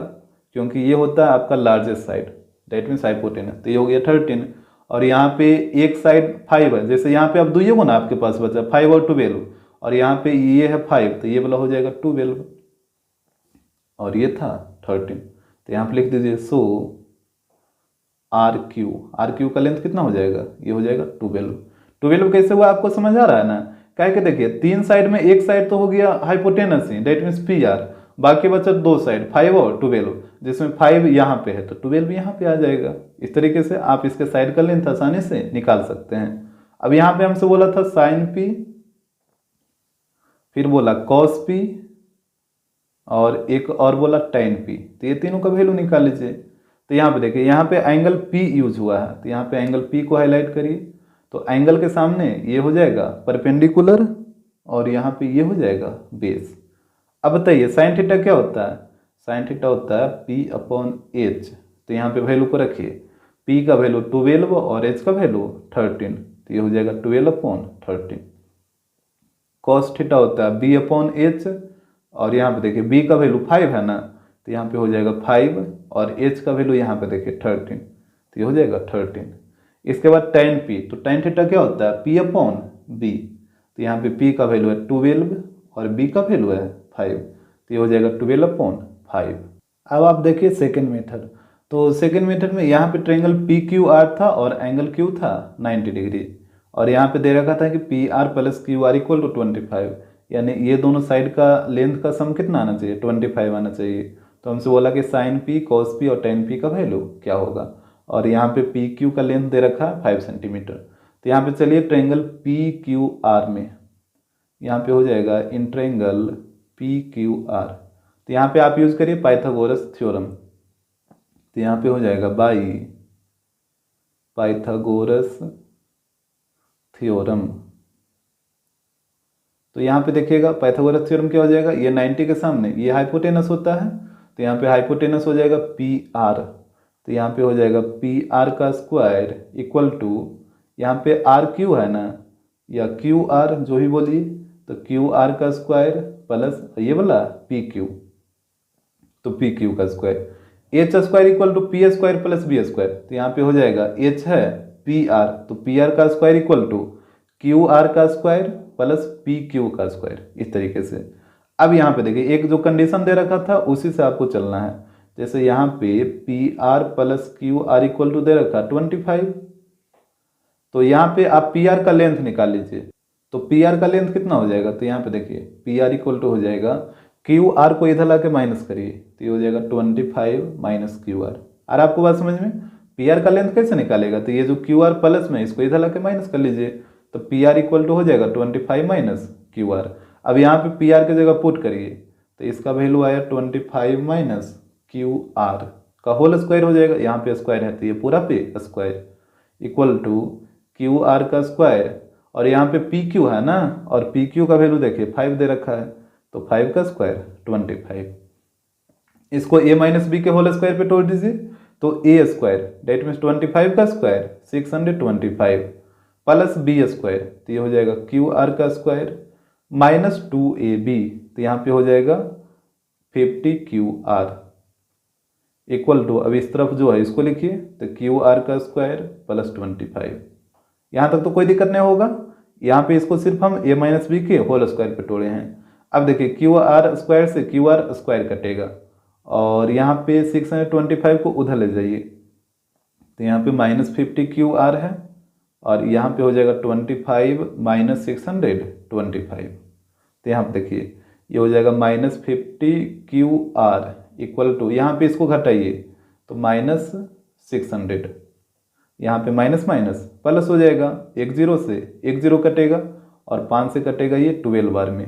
क्योंकि ये होता है आपका largest side, that means hypotenuse. तो ये हो गया 13, और यहाँ पे एक साइड 5 है, जैसे यहाँ पे अब दुइये को ना आपके पास बचा 5 और 12, और यहाँ पे ये है 5, तो ये वाला हो जाएगा 12, और ये था 13। तो यहाँ पे लिख दीजिए सो आर क्यू का लेंथ कितना हो जाएगा, ये हो जाएगा 12। 12 कैसे हुआ आपको समझ आ रहा है ना। क्या कि देखिए तीन साइड में एक साइड तो हो गया hypotenuse he, that means P R, बाकी बचा दो साइड 5 और 12, जिसमें 5 यहाँ पे है तो 12 यहाँ पे आ जाएगा। इस तरीके से आप इसके साइड का लेंथ आसानी से निकाल सकते हैं। अब यहाँ पे हमसे बोला था साइन पी, फिर बोला कॉस पी, और एक और बोला टेन पी। तो ये तीनों का वैल्यू निकाल लीजिए। तो यहाँ पे देखिए यहाँ पे एंगल P यूज हुआ है, तो यहाँ पे एंगल P को हाईलाइट करिए। तो एंगल के सामने ये हो जाएगा परपेंडिकुलर, और यहाँ पे ये हो जाएगा बेस। अब बताइए साइन थीटा क्या होता है, साइन थीटा होता है P/H। तो यहाँ पे वैल्यू को रखिए, P का वैल्यू 12 और H का वैल्यू 13, तो ये हो जाएगा 12/13। कॉस थीटा होता है B/H, और यहाँ पे देखिए B का वैल्यू 5 है ना, तो यहाँ पे हो जाएगा 5, और H का वैल्यू यहाँ पे देखिए 13, तो ये हो जाएगा 13। इसके बाद tan P, तो tan थीटा क्या होता है P/B। तो यहाँ पे P का वैल्यू है 12 और B का वैल्यू है 5, तो ये हो जाएगा 12/5। अब आप देखिए सेकेंड मेथड। तो सेकेंड मेथड में यहाँ पे ट्रायंगल PQR था और एंगल Q था 90 डिग्री, और यहाँ पे दे रखा था कि PR + QR = 25, यानी ये दोनों साइड का लेंथ का सम कितना आना चाहिए 25 आना चाहिए। तो हमसे बोला कि साइन P कॉस P और टेन P का वैल्यू क्या होगा, और यहाँ पे PQ का लेंथ दे रखा है 5 सेंटीमीटर। तो यहाँ पे चलिए ट्रायंगल PQR में यहाँ पे हो जाएगा इन ट्रायंगल PQR। तो यहाँ पे आप यूज करिए पाइथागोरस थ्योरम। तो यहाँ पे हो जाएगा बाई पाइथागोरस थ्योरम। तो यहाँ पे देखिएगा पाइथागोरस थ्योरम क्या हो जाएगा, ये 90 के सामने ये हाइपोटेनस होता है, तो यहाँ पे हाइपोटेनस हो जाएगा पी आर। तो यहाँ पे हो जाएगा पी आर का स्क्वायर इक्वल टू, यहाँ पे आर क्यू है ना, या क्यू आर जो भी बोलिए, तो क्यू आर का स्क्वायर प्लस ये वाला पी क्यू, तो पी क्यू का square. H square equal to P square plus B square. तो यहाँ पे हो जाएगा एच है पी आर, तो पी आर का square equal to Q R का स्क्वायर प्लस पी क्यू का स्क्वायर, इस तरीके से। अब यहाँ पे देखिए एक जो कंडीशन दे रखा था उसी से आपको चलना है। जैसे यहाँ पे P R plus Q R equal to दे रखा 25, तो यहाँ पे आप पी आर का लेंथ निकाल लीजिए। तो पी आर का लेंथ कितना हो जाएगा, तो यहाँ पे देखिए पी आर इक्वल टू हो जाएगा, क्यू आर को इधर ला के माइनस करिए, तो ये हो जाएगा 25 माइनस क्यू आर। और आपको बात समझ में, पी आर का लेंथ कैसे निकालेगा, तो ये जो क्यू आर प्लस में इसको इधर ला के माइनस कर लीजिए, तो पी आर इक्वल टू हो जाएगा 25 माइनस क्यू आर। अब यहाँ पे पी आर की जगह पुट करिए, तो इसका वैल्यू आया 25 माइनस क्यू आर का होल स्क्वायर हो जाएगा, यहाँ पे स्क्वायर है तो ये पूरा पे square equal to Q R का स्क्वायर, और यहाँ पे पी क्यू है ना, और पी क्यू का वैल्यू देखिए 5 दे रखा है, तो 5 का स्क्वायर 25। इसको a माइनस बी के होल स्क्वायर पे तोड़ दीजिए, तो a स्क्वायर डेट मीन्स 25 का स्क्वायर 625 प्लस बी स्क्वायर, तो ये हो जाएगा क्यू आर का स्क्वायर माइनस 2ab, तो यहाँ पे हो जाएगा 50 क्यू आर इक्वल टू, अब इस तरफ जो है इसको लिखिए, तो क्यू आर का स्क्वायर प्लस 25। यहाँ तक तो कोई दिक्कत नहीं होगा। यहाँ पे इसको सिर्फ हम a माइनस बी के होल स्क्वायर पे तोड़े हैं। अब देखिए क्यू आर स्क्वायर से क्यू आर स्क्वायर कटेगा, और यहाँ पे 625 को उधर ले जाइए, तो यहाँ पे माइनस 50 क्यू आर है, और यहाँ पे हो जाएगा 25 माइनस 625। तो यहाँ पे देखिए ये हो जाएगा minus 50 Q R equal to, यहाँ पे इसको घटाइए तो माइनस 600, यहाँ पे माइनस माइनस प्लस हो जाएगा, एक जीरो से एक जीरो कटेगा, और 5 से कटेगा ये 12 बार में।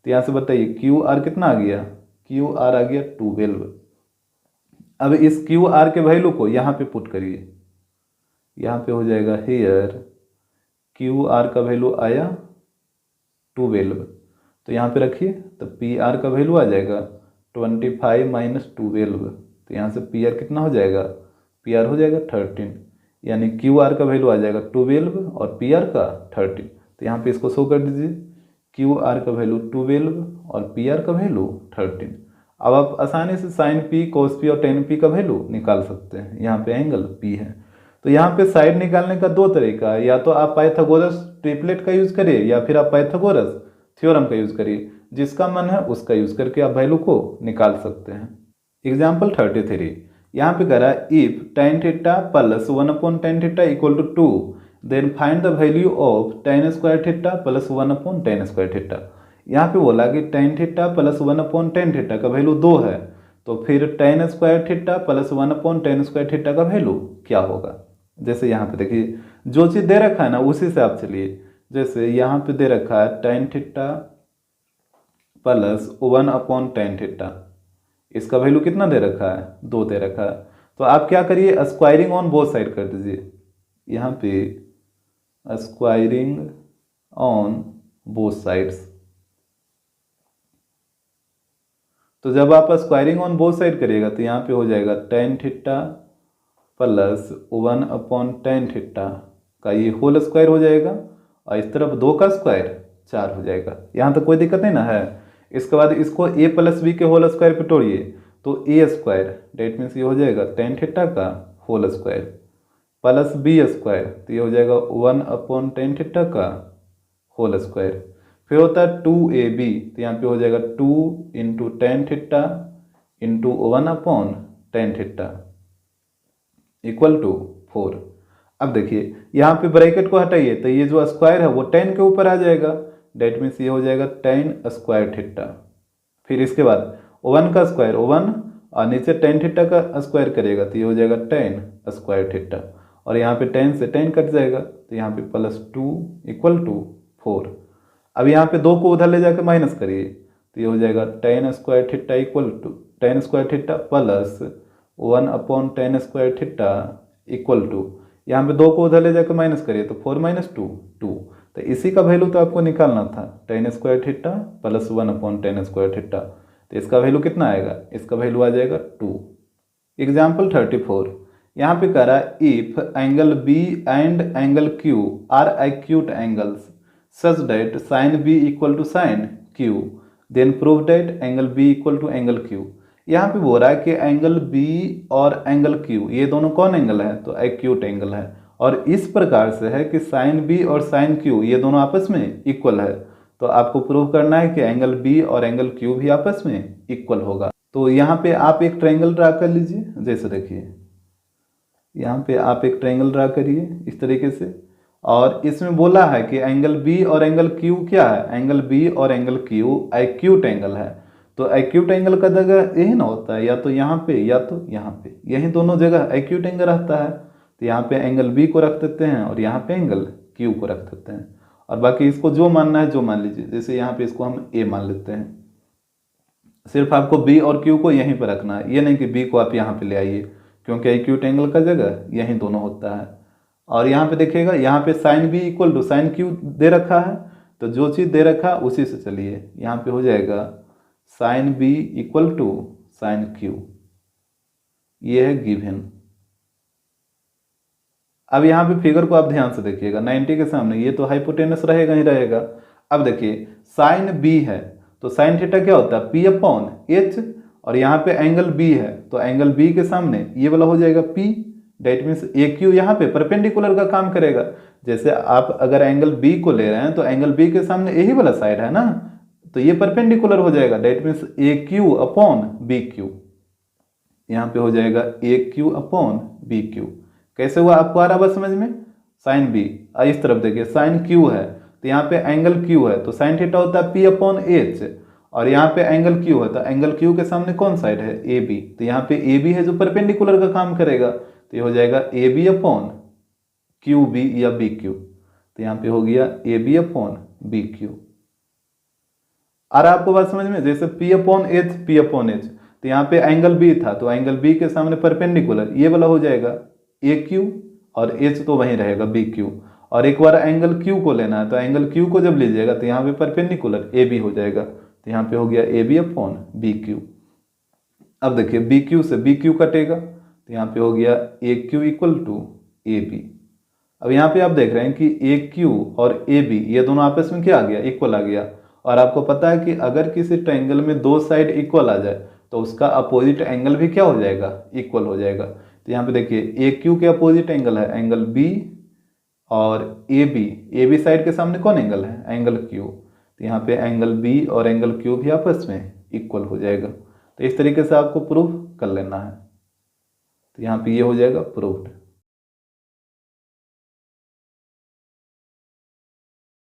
तो यहाँ से बताइए क्यू आर कितना आ गया, क्यू आर आ गया 12। अब इस क्यू आर के वैल्यू को यहाँ पे पुट करिए, यहाँ पे हो जाएगा हेयर क्यू आर का वैल्यू आया 12, तो यहाँ पे रखिए, तो पी आर का वैल्यू आ जाएगा 25 माइनस 12, तो यहाँ से पी आर कितना हो जाएगा, पी आर हो जाएगा 13, यानी क्यू आर का वैल्यू आ जाएगा 12 और पी आर का 13। तो यहाँ पे इसको शो कर दीजिए, क्यू आर का वैल्यू 12 और पी आर का वैल्यू 13। अब आप आसानी से साइन पी कोस पी और टेन पी का वैल्यू निकाल सकते हैं। यहाँ पे एंगल पी है, तो यहाँ पे साइड निकालने का दो तरीका है, या तो आप पाइथागोरस ट्रिपलेट का यूज़ करिए, या फिर आप पाइथागोरस थ्योरम का यूज़ करिए, जिसका मन है उसका यूज़ करके आप वैल्यू को निकाल सकते हैं। एग्जाम्पल 33, यहाँ पे कह रहा है if tan theta plus 1/tan theta equal to 2, then find the value of tan square theta plus 1/tan square theta. यहाँ पे बोला कि tan theta plus 1/tan theta का वैल्यू 2 है, तो फिर tan square theta plus 1/tan square theta का value क्या होगा। जैसे यहाँ पे देखिए जो चीज़ दे रखा है ना उसी से आप चलिए। जैसे यहाँ पे दे रखा है tan theta plus 1/tan theta, इसका वैल्यू कितना दे रखा है, 2 दे रखा है। तो आप क्या करिए, स्क्वायरिंग ऑन बोथ साइड कर दीजिए, यहाँ पे स्क्वायरिंग ऑन बोथ साइड्स। तो जब आप स्क्वायरिंग ऑन बोथ साइड करिएगा तो यहाँ पे हो जाएगा tan theta plus 1/tan theta का ये होल स्क्वायर हो जाएगा, और इस तरफ 2 का स्क्वायर 4 हो जाएगा। यहाँ तक कोई दिक्कत नहीं ना है। इसके बाद इसको a प्लस बी के होल स्क्वायर पे तोड़िए, तो a स्क्वायर डेट मीन्स ये हो जाएगा tan थीटा का whole square plus B square, तो ये हो जाएगा 1/tan थीटा का होल स्क्वायर। फिर होता है 2ab, तो यहाँ पे हो जाएगा 2 into tan theta into 1/tan theta equal to 4। अब देखिए यहाँ पे ब्रैकेट को हटाइए, तो ये जो स्क्वायर है वो tan के ऊपर आ जाएगा, डेट मीन्स ये हो जाएगा tan स्क्वायर थीटा। फिर इसके बाद 1 का स्क्वायर 1, और नीचे tan थीटा का स्क्वायर करेगा तो ये हो जाएगा tan स्क्वायर थीटा, और यहाँ पे tan से tan कट जाएगा, तो यहाँ पे प्लस 2 इक्वल टू 4। अब यहाँ पे 2 को उधर ले जाकर माइनस करिए, तो ये हो जाएगा tan square theta equal to tan square theta plus 1/tan square theta equal to, यहाँ पे 2 को उधर ले जाकर माइनस करिए तो 4 - 2 2। तो इसी का वैल्यू तो आपको निकालना था, tan square theta plus 1/tan square theta. तो इसका वैल्यू कितना आएगा, इसका वैल्यू आ जाएगा 2। एग्जाम्पल 34, यहाँ पे कह रहा है if angle B and angle Q are acute angles such that sine B equal to sine Q then prove that angle B equal to angle Q. यहाँ पे बोल रहा है कि एंगल बी और एंगल क्यू ये दोनों कौन एंगल है, तो एक्यूट एंगल है, और इस प्रकार से है कि साइन बी और साइन क्यू ये दोनों आपस में इक्वल है। तो आपको प्रूव करना है कि एंगल बी और एंगल क्यू भी आपस में इक्वल होगा। तो यहाँ पे आप एक ट्रायंगल ड्रा कर लीजिए, जैसे देखिए यहाँ पे आप एक ट्रायंगल ड्रा करिए इस तरीके से, और इसमें बोला है कि एंगल बी और एंगल क्यू क्या है, एंगल बी और एंगल क्यू एक्यूट एंगल है। तो एक्यूट एंगल का जगह यही ना होता है, या तो यहाँ पे या तो यहाँ पे, यही दोनों जगह एक्यूट एंगल रहता है। तो यहाँ पे एंगल बी को रख देते हैं और यहाँ पे एंगल क्यू को रख देते हैं, और बाकी इसको जो मानना है जो मान लीजिए। जैसे यहाँ पे इसको हम ए मान लेते हैं, सिर्फ आपको बी और क्यू को यहीं पर रखना है, ये नहीं कि बी को आप यहाँ पे ले आइए, क्योंकि एक्यूट एंगल का जगह यहीं दोनों होता है। और यहाँ पे देखिएगा, यहाँ पे sine B equal to sine Q दे रखा है, तो जो चीज़ दे रखा है उसी से चलिए। यहाँ पे हो जाएगा sine B equal to sine Q, ये है गिवन। अब यहाँ पे फिगर को आप ध्यान से देखिएगा, 90 के सामने ये तो हाइपोटेनस रहेगा ही रहेगा। अब देखिए साइन बी है तो साइन थीटा क्या होता है, P/H, और यहाँ पे एंगल बी है तो एंगल बी के सामने ये वाला हो जाएगा P, that means A Q यहाँ पे परपेंडिकुलर का काम करेगा। जैसे आप अगर एंगल बी को ले रहे हैं तो एंगल बी के सामने यही वाला साइड है ना, तो ये परपेंडिकुलर हो जाएगा, डेट मीन्स AQ/BQ। यहाँ पे हो जाएगा AQ/BQ। कैसे हुआ, आपको आ रहा बस समझ में। साइन बी इस तरफ देखिए, साइन क्यू है तो यहाँ पे एंगल क्यू है तो साइन थीटा होता है P/H, और यहाँ पे एंगल क्यू है तो एंगल क्यू के सामने कौन साइड है, ए बी, तो यहाँ पे ए बी है जो परपेंडिकुलर का काम करेगा, तो ये हो जाएगा AB/QB या BQ। तो यहाँ पे हो गया AB/BQ। और आपको बात समझ में, जैसे P/H, तो यहाँ पे एंगल बी था तो एंगल बी के सामने परपेंडिकुलर ये वाला हो जाएगा AQ, और H तो वहीं रहेगा BQ। और एक बार एंगल Q को लेना है तो एंगल Q को जब लीजिएगा तो यहाँ पे परपेंडिकुलर AB हो जाएगा, तो यहाँ पे हो गया AB/BQ। अब देखिए BQ से BQ कटेगा तो यहाँ पे हो गया AQ इक्वल टू AB। अब यहाँ पे आप देख रहे हैं कि AQ और AB ये दोनों आपस में क्या आ गया, इक्वल आ गया। और आपको पता है कि अगर किसी ट्रायंगल में दो साइड इक्वल आ जाए तो उसका अपोजिट एंगल भी क्या हो जाएगा, इक्वल हो जाएगा। तो यहाँ पे देखिए AQ के अपोजिट एंगल है एंगल B, और AB साइड के सामने कौन एंगल है, एंगल Q। तो यहाँ पे एंगल B और एंगल Q भी आपस में इक्वल हो जाएगा। तो इस तरीके से आपको प्रूफ कर लेना है। तो यहाँ पे ये हो जाएगा प्रूफ्ड।